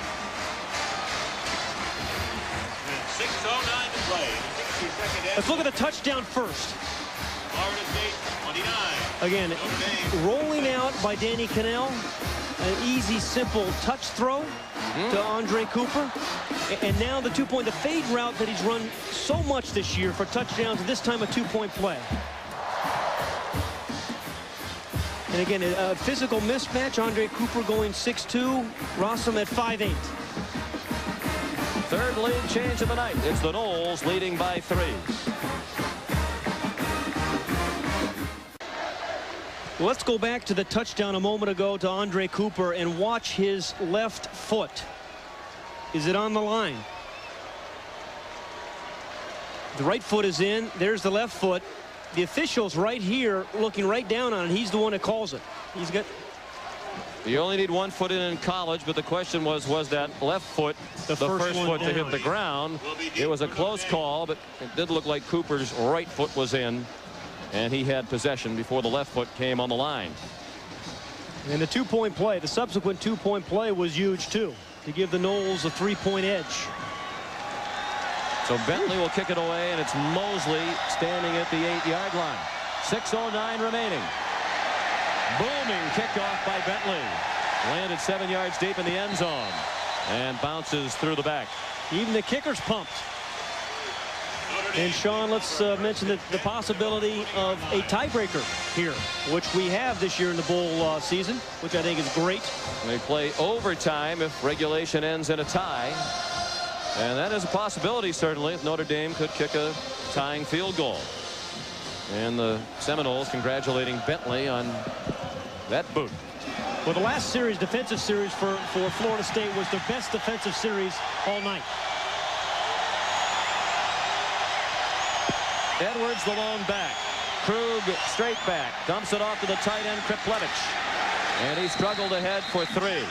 6:09 to play. 60-second. Let's look at the touchdown first. Florida State 29. Again, rolling out by Danny Cannell. An easy, simple touch throw to Andre Cooper. And now the 2-point, the fade route that he's run so much this year for touchdowns, this time a 2-point play. And again, a physical mismatch. Andre Cooper going 6'2", Rossum at 5'8". Third lead change of the night. It's the Noles leading by 3. Let's go back to the touchdown a moment ago to Andre Cooper and watch his left foot. Is it on the line? The right foot is in. There's the left foot. The official's right here looking right down on it. He's the one that calls it. He's got. You only need 1 foot in college, but the question was that left foot the first foot to hit the ground? It was a close call, but it did look like Cooper's right foot was in, and he had possession before the left foot came on the line. And the 2-point play, the subsequent 2-point play was huge too, to give the Noles a 3-point edge. So Bentley will kick it away, and it's Mosley standing at the 8-yard line. 6:09 remaining. Booming kickoff by Bentley. Landed 7 yards deep in the end zone and bounces through the back. Even the kicker's pumped. And Sean, let's mention the possibility of a tiebreaker here, which we have this year in the bowl season, which I think is great. They play overtime if regulation ends in a tie. And that is a possibility, certainly, if Notre Dame could kick a tying field goal. And the Seminoles congratulating Bentley on that boot. Well, the last series, defensive series for Florida State, was their best defensive series all night. Edwards, the lone back. Krug, straight back. Dumps it off to the tight end, Kriplevich. And he struggled ahead for 3.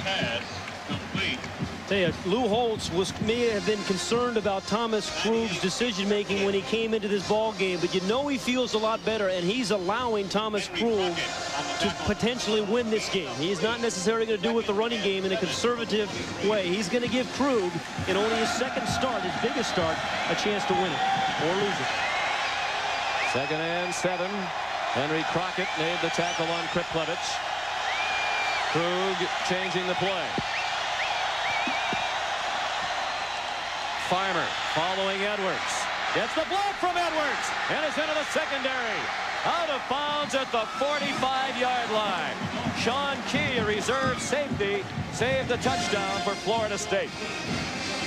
Pass complete. Tell you, Lou Holtz may have been concerned about Thomas Krug's decision-making when he came into this ball game, but you know he feels a lot better, and he's allowing Thomas Krug to potentially win this game. He's not necessarily going to do with the running game in a conservative way. He's going to give Krug, in only his second start, his biggest start, a chance to win it or lose it. 2nd and 7. Henry Crockett made the tackle on Kriplevich. Krug changing the play. Farmer following Edwards. Gets the block from Edwards and is into the secondary. Out of bounds at the 45-yard line. Sean Key, a reserve safety, saved the touchdown for Florida State.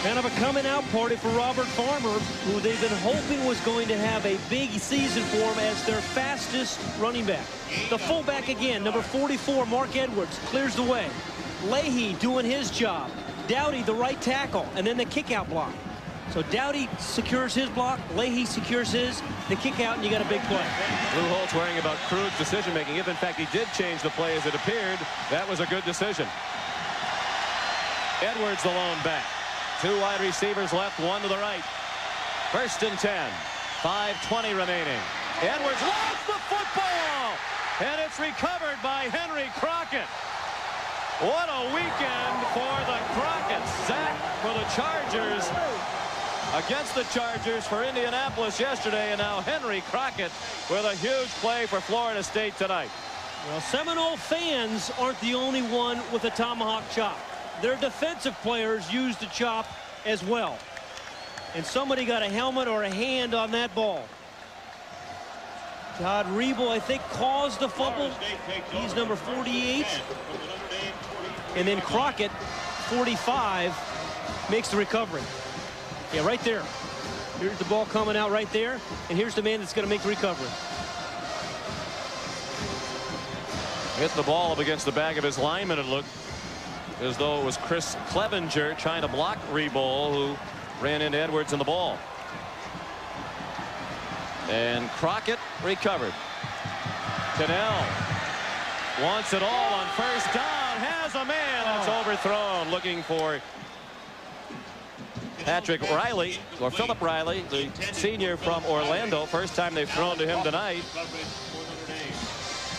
Kind of a coming-out party for Robert Farmer, who they've been hoping was going to have a big season for him as their fastest running back. The fullback again, number 44, Mark Edwards, clears the way. Leahy doing his job. Dowdy, the right tackle, and then the kick-out block. So Dowdy secures his block, Leahy secures his, the kick out, and you got a big play. Lou Holtz worrying about Krug's decision-making. If, in fact, he did change the play as it appeared, that was a good decision. Edwards, the lone back. 2 wide receivers left, 1 to the right. 1st and 10. 5:20 remaining. Edwards lost the football, and it's recovered by Henry Crockett. What a weekend for the Crockett's. Sack for the Chargers against the Chargers for Indianapolis yesterday, and now Henry Crockett with a huge play for Florida State tonight. Well, Seminole fans aren't the only one with a tomahawk chop. Their defensive players used the chop as well. And somebody got a helmet or a hand on that ball. Todd Riebel, I think, caused the fumble. He's number 48. And then Crockett, 45, makes the recovery. Yeah, right there. Here's the ball coming out right there. And here's the man that's going to make the recovery. Hit the ball up against the back of his lineman. It looked as though it was Chris Clevenger trying to block Riebel, who ran into Edwards in the ball. And Crockett recovered. Cannell wants it all on 1st down. Has a man that's overthrown. Looking for Patrick Riley, or Philip Riley, the senior from Orlando. First time they've thrown to him tonight.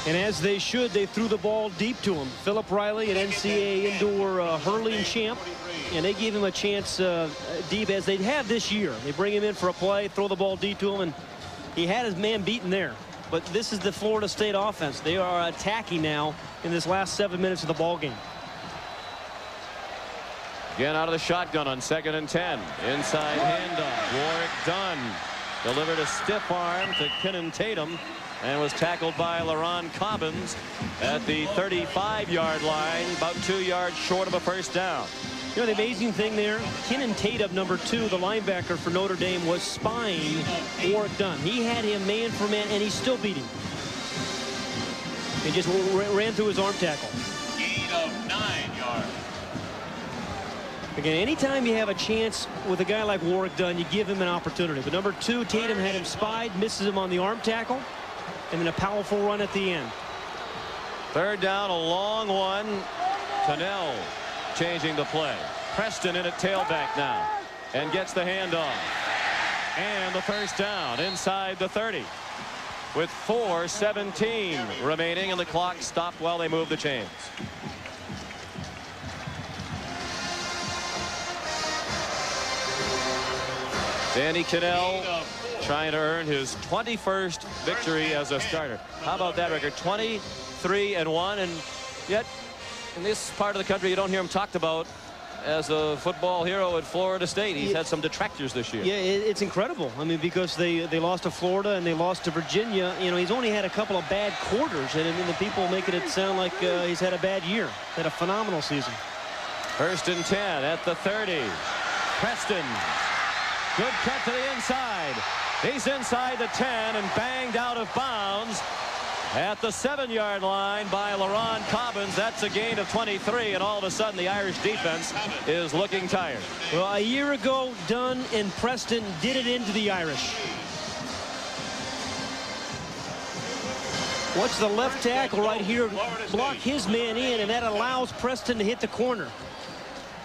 And as they should, they threw the ball deep to him. Philip Riley, an NCAA indoor hurling champ, and they gave him a chance deep as they'd have this year. They bring him in for a play, throw the ball deep to him, and he had his man beaten there. But this is the Florida State offense. They are attacking now in this last 7 minutes of the ball game. Again out of the shotgun on 2nd and 10. Inside handoff. Warwick Dunn delivered a stiff arm to Kennan Tatum. and was tackled by LaRon Cobbins at the 35-yard line, about 2 yards short of a first down. You know, the amazing thing there, Kenan Tatum, number 2, the linebacker for Notre Dame, was spying Warwick Dunn. He had him man for man, and he still beat him. He just ran through his arm tackle. Gain of 9 yards. Again, anytime you have a chance with a guy like Warwick Dunn, you give him an opportunity. But number 2, Tatum had him spied, misses him on the arm tackle, and then a powerful run at the end. Third down, a long one. Tunnell changing the play. Preston in at tailback now and gets the handoff. And the first down inside the 30 with 4:17 remaining, and the clock stopped while they move the chains. Danny Cannell trying to earn his 21st victory as a starter. How about that record? 23-1, and yet in this part of the country you don't hear him talked about as a football hero at Florida State. He's had some detractors this year. Yeah, it's incredible. I mean, because they lost to Florida and they lost to Virginia. You know, he's only had a couple of bad quarters, and the people making it sound like he's had a bad year. Had a phenomenal season. 1st and 10 at the 30. Preston. Good cut to the inside. He's inside the 10 and banged out of bounds at the 7-yard line by LaRon Cobbins. That's a gain of 23, and all of a sudden the Irish defense is looking tired. Well, a year ago, Dunn and Preston did it into the Irish. Watch the left tackle right here block his man in, and that allows Preston to hit the corner.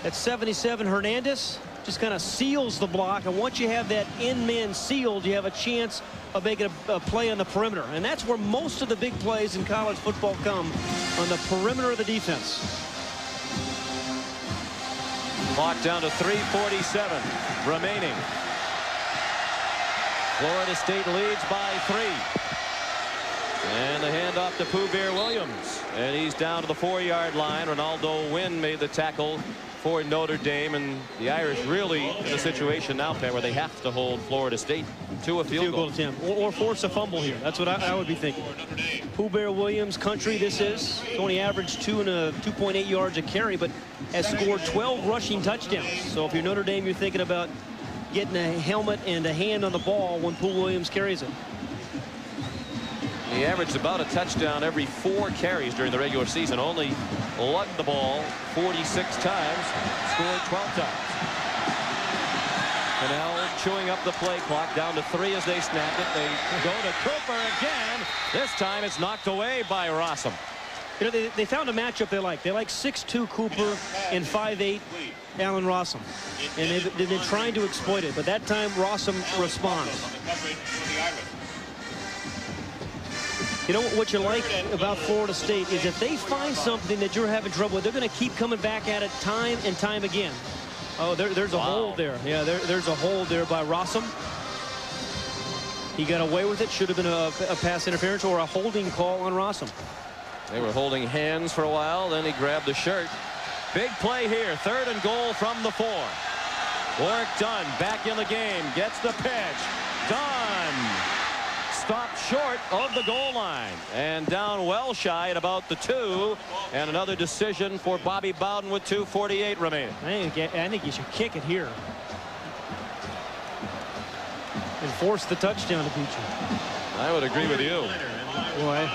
That's 77 Hernandez. Just kind of seals the block, and once you have that end man sealed, you have a chance of making a play on the perimeter, and that's where most of the big plays in college football come, on the perimeter of the defense. Clock down to 3:47 remaining. Florida State leads by 3. And the handoff to Pooh Bear Williams, and he's down to the 4-yard line. Ronaldo Wynn made the tackle for Notre Dame, and the Irish really in a situation now, Pat, where they have to hold Florida State to a field goal attempt, or force a fumble here. That's what I would be thinking. Pooh Bear Williams country this is. He's only averaged 2.8 yards a carry, but has scored 12 rushing touchdowns. So if you're Notre Dame, you're thinking about getting a helmet and a hand on the ball when Pooh Williams carries it. He averaged about a touchdown every 4 carries during the regular season. Only lugged the ball 46 times, scored 12 times. Cannell chewing up the play clock, down to 3 as they snap it. They go to Cooper again. This time it's knocked away by Rossum. You know, they found a matchup they like. They like 6'2" Cooper and 5'8" Allen Rossum. And they've been trying to exploit it, but that time Rossum responds. You know what you like about Florida State is if they find something that you're having trouble with, they're going to keep coming back at it time and time again. Oh, there's a hold there. Yeah, there's a hold there by Rossum. He got away with it. Should have been a pass interference or a holding call on Rossum. They were holding hands for a while. Then he grabbed the shirt. Big play here. 3rd and goal from the 4. Warwick Dunn back in the game. Gets the pitch. Dunn stopped short of the goal line and down well shy at about the 2, and another decision for Bobby Bowden with 2:48 remaining. I think you should kick it here and force the touchdown to beat you. I would agree with you. Boy.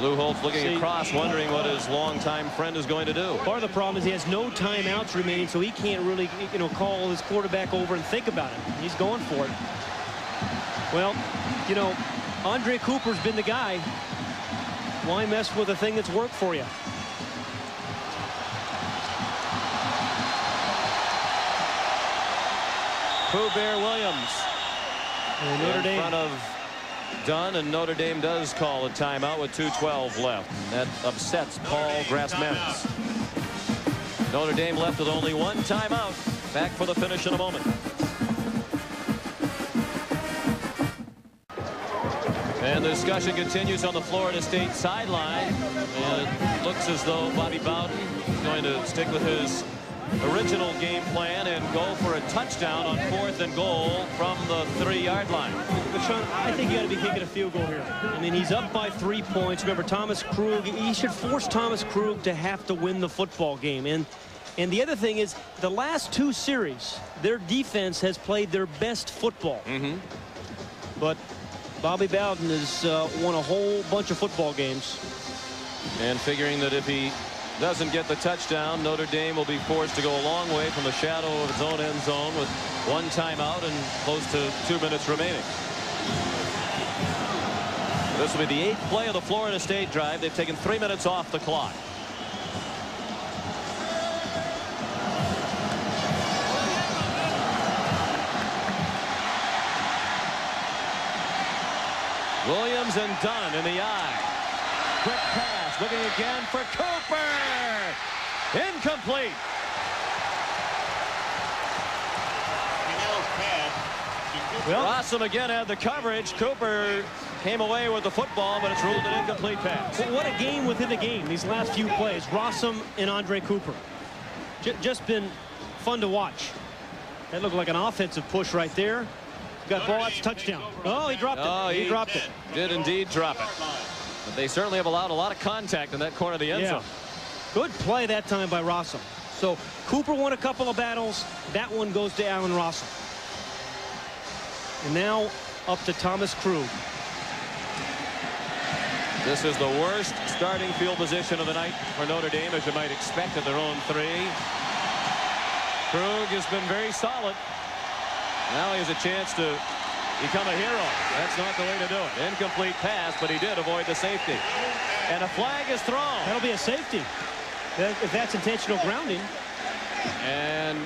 Lou Holtz looking across, wondering what his longtime friend is going to do. Part of the problem is he has no timeouts remaining, so he can't really, call his quarterback over and think about it. He's going for it. Well, Andre Cooper's been the guy. Why mess with a thing that's worked for you? Pooh Bear Williams Notre Dame. In front of Dunn, and Notre Dame does call a timeout with 2:12 left. That upsets Paul Grassmanis. Notre Dame left with only 1 timeout. Back for the finish in a moment. And the discussion continues on the Florida State sideline. And it looks as though Bobby Bowden is going to stick with his original game plan and go for a touchdown on 4th and goal from the 3-yard line. But Sean, I think you got to be kicking a field goal here. I mean, he's up by 3 points. Remember, Thomas Krug, he should force Thomas Krug to have to win the football game. And the other thing is, the last 2 series, their defense has played their best football. But Bobby Bowden has won a whole bunch of football games. And figuring that if he doesn't get the touchdown, Notre Dame will be forced to go a long way from the shadow of its own end zone with 1 timeout and close to 2 minutes remaining. This will be the 8th play of the Florida State drive. They've taken 3 minutes off the clock. Williams and Dunn in the eye. Quick pass, looking again for Cooper. Incomplete. Well, Rossum again had the coverage. Cooper came away with the football, but it's ruled an incomplete pass. What a game within the game, these last few plays. Rossum and Andre Cooper. Just been fun to watch. That looked like an offensive push right there. Got ball, that's touchdown. Oh, he dropped it. Oh, he dropped it. Did indeed drop it. But they certainly have allowed a lot of contact in that corner of the end zone. Good play that time by Rossum. So Cooper won a couple of battles. That one goes to Allen Rossum. And now up to Thomas Krug. This is the worst starting field position of the night for Notre Dame, as you might expect, at their own 3. Krug has been very solid. Now he has a chance to become a hero. That's not the way to do it. Incomplete pass, but he did avoid the safety. And a flag is thrown. That'll be a safety if that's intentional grounding. And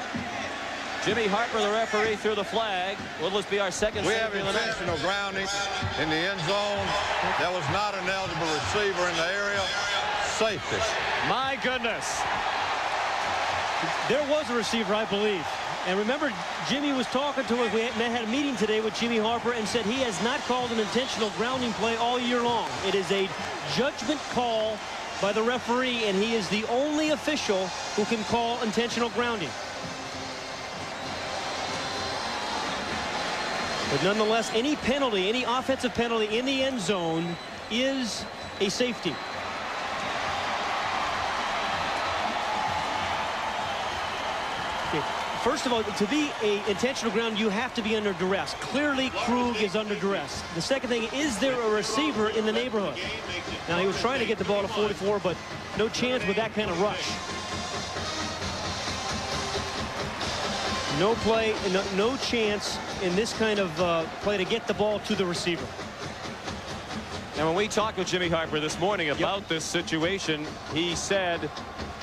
Jimmy Harper, the referee, threw the flag. Will this be our second We have safety of the night? intentional grounding in the end zone. That was not an eligible receiver in the area. Safety. My goodness. There was a receiver, I believe. And remember, Jimmy was talking to us. We had a meeting today with Jimmy Harper and said he has not called an intentional grounding play all year long. It is a judgment call by the referee, and he is the only official who can call intentional grounding. But nonetheless, any penalty, any offensive penalty in the end zone is a safety. Okay. First of all, to be an intentional ground, you have to be under duress. Clearly, Krug is under duress. The second thing, is there a receiver in the neighborhood? Now, he was trying to get the ball to 44, but no chance with that kind of rush. No play, no chance in this kind of play to get the ball to the receiver. And when we talked with Jimmy Harper this morning about this situation, he said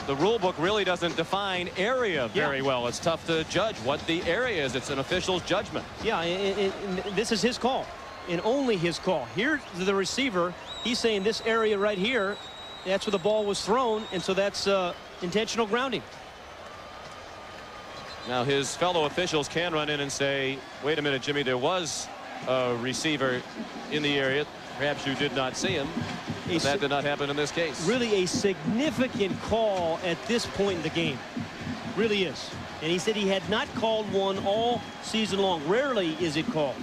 the rule book really doesn't define area very well. It's tough to judge what the area is. It's an official's judgment. Yeah, and this is his call, and only his call. Here's the receiver. He's saying this area right here, that's where the ball was thrown, and so that's intentional grounding. Now his fellow officials can run in and say, wait a minute, Jimmy, there was a receiver in the area. Perhaps you did not see him. But that did not happen in this case. Really a significant call at this point in the game. Really is. And he said he had not called one all season long. Rarely is it called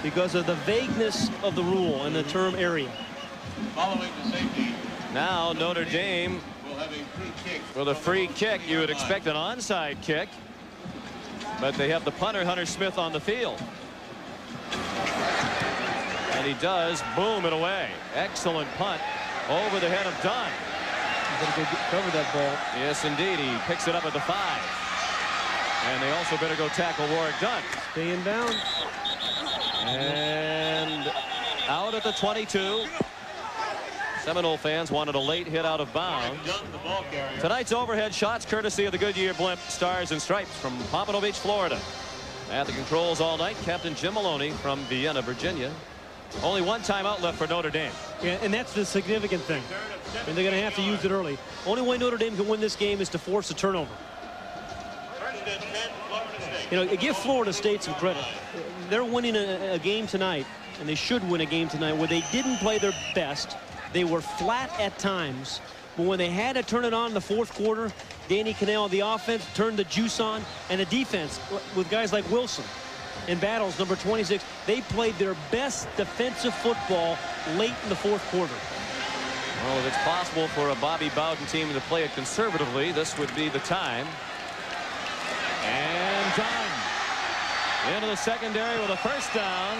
because of the vagueness of the rule and the term area. Following the safety. Now Notre Dame for the free kick. You would expect an onside kick, but they have the punter Hunter Smith on the field. And he does boom it away. Excellent punt over the head of Dunn. Better go cover that ball. Yes, indeed. He picks it up at the 5. And they also better go tackle Warwick Dunn. Stay in bounds. And out at the 22. Seminole fans wanted a late hit out of bounds. Tonight's overhead shots courtesy of the Goodyear Blimp Stars and Stripes from Pompano Beach, Florida. At the controls all night, Captain Jim Maloney from Vienna, Virginia. Only one timeout left for Notre Dame. Yeah, and that's the significant thing. And they're going to have to use it early. Only way Notre Dame can win this game is to force a turnover. You know, give Florida State some credit. They're winning a game tonight, and they should win a game tonight, where they didn't play their best. They were flat at times, But when they had to turn it on in the fourth quarter, Danny Cannell, the offense, turned the juice on, and the defense, with guys like Wilson and Battles, number 26, they played their best defensive football late in the fourth quarter. Well, if it's possible for a Bobby Bowden team to play it conservatively, this would be the time. And done. Into the secondary with a first down.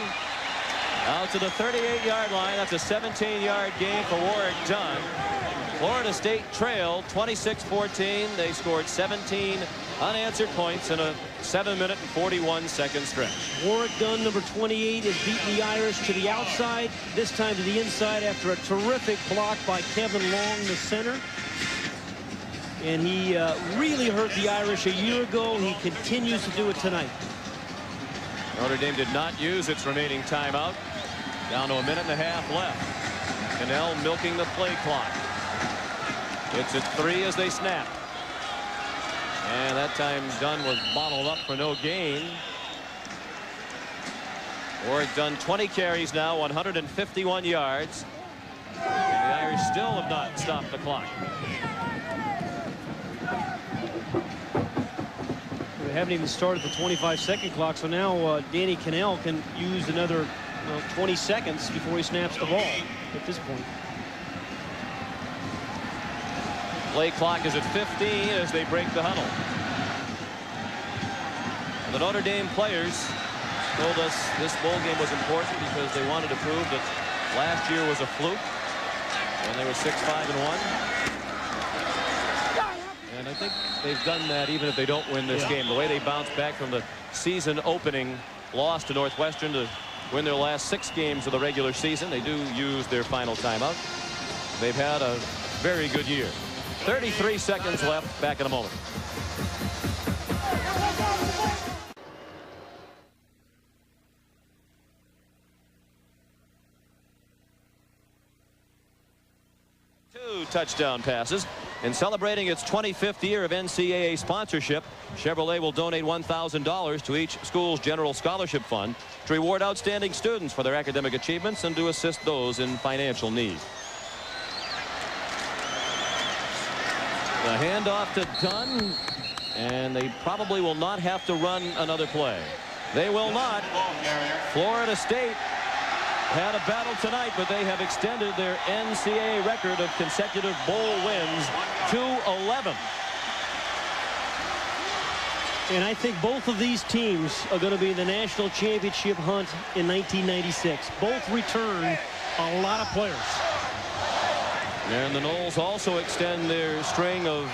Out to the 38-yard line. That's a 17-yard gain for Warwick Dunn. Florida State trailed 26-14. They scored 17 unanswered points in a 7-minute and 41-second stretch. Warwick Dunn, number 28, has beaten the Irish to the outside, this time to the inside after a terrific block by Kevin Long, the center. And he really hurt the Irish a year ago. He continues to do it tonight. Notre Dame did not use its remaining timeout. Down to a minute and a half left. Cannell milking the play clock. It's at 3 as they snap. And that time Dunn was bottled up for no gain. Warwick Dunn 20 carries now, 151 yards. And the Irish still have not stopped the clock. They haven't even started the 25-second clock, so now Danny Cannell can use another 20 seconds before he snaps the ball at this point. Play clock is at 15 as they break the huddle. And the Notre Dame players told us this bowl game was important because they wanted to prove that last year was a fluke and they were 6-5-1. And I think they've done that even if they don't win this game. The way they bounced back from the season opening loss to Northwestern to win their last 6 games of the regular season. They do use their final timeout. They've had a very good year. 33 seconds left. Back in a moment. Touchdown passes. In celebrating its 25th year of NCAA sponsorship, Chevrolet will donate $1,000 to each school's general scholarship fund to reward outstanding students for their academic achievements and to assist those in financial need. The handoff to Dunn, and they probably will not have to run another play. They will not. Florida State had a battle tonight, but they have extended their NCAA record of consecutive bowl wins to 11. And I think both of these teams are going to be in the national championship hunt in 1996. Both return a lot of players. And the Noles also extend their string of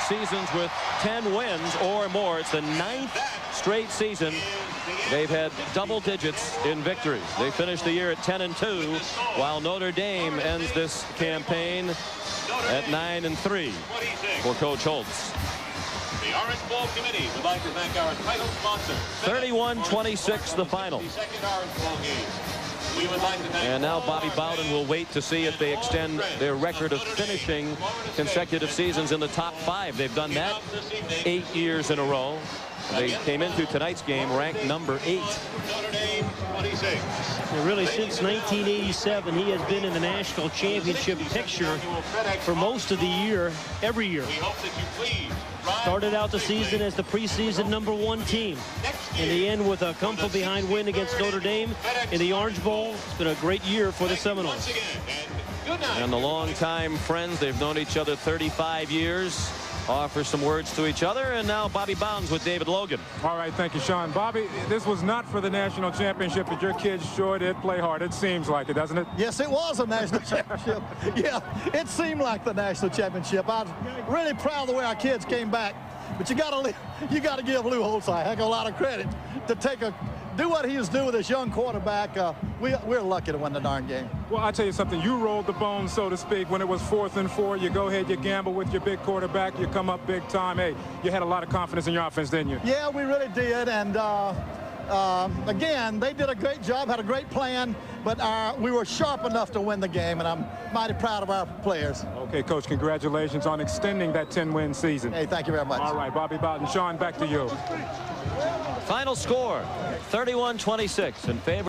seasons with 10 wins or more. It's the 9th straight season they've had double digits in victories. They finished the year at 10-2, while Notre Dame ends this campaign at 9-3 for Coach Holtz. The Orange Bowl Committee would like to thank our title sponsor. 31-26 the final. And now Bobby Bowden will wait to see if they extend their record of finishing consecutive seasons in the top 5. They've done that 8 years in a row. They came into tonight's game ranked number 8. And really, since 1987, he has been in the national championship picture for most of the year, every year. Started out the season as the preseason #1 team. In the end, with a come-from-behind win against Notre Dame in the Orange Bowl, it's been a great year for the Seminoles. And the longtime friends, they've known each other 35 years. Offer some words to each other, and now Bobby Bowden's with David Logan. All right, thank you, Sean. Bobby, this was not for the national championship, but your kids sure did play hard. It seems like it, doesn't it? Yes, it was a national championship. Yeah, it seemed like the national championship. I was really proud of the way our kids came back, but you got to give Lou Holtz a heck of a lot of credit to do what he was doing with this young quarterback. We're lucky to win the darn game. Well, I'll tell you something. You rolled the bones, so to speak, when it was 4th and 4. You go ahead, you gamble with your big quarterback. You come up big time. Hey, you had a lot of confidence in your offense, didn't you? Yeah, we really did. And, again, they did a great job, had a great plan, but we were sharp enough to win the game, and I'm mighty proud of our players. Okay, Coach, congratulations on extending that 10-win season. Hey, thank you very much. All right, Bobby Bowden. Sean, back to you. Final score, 31-26 in favor.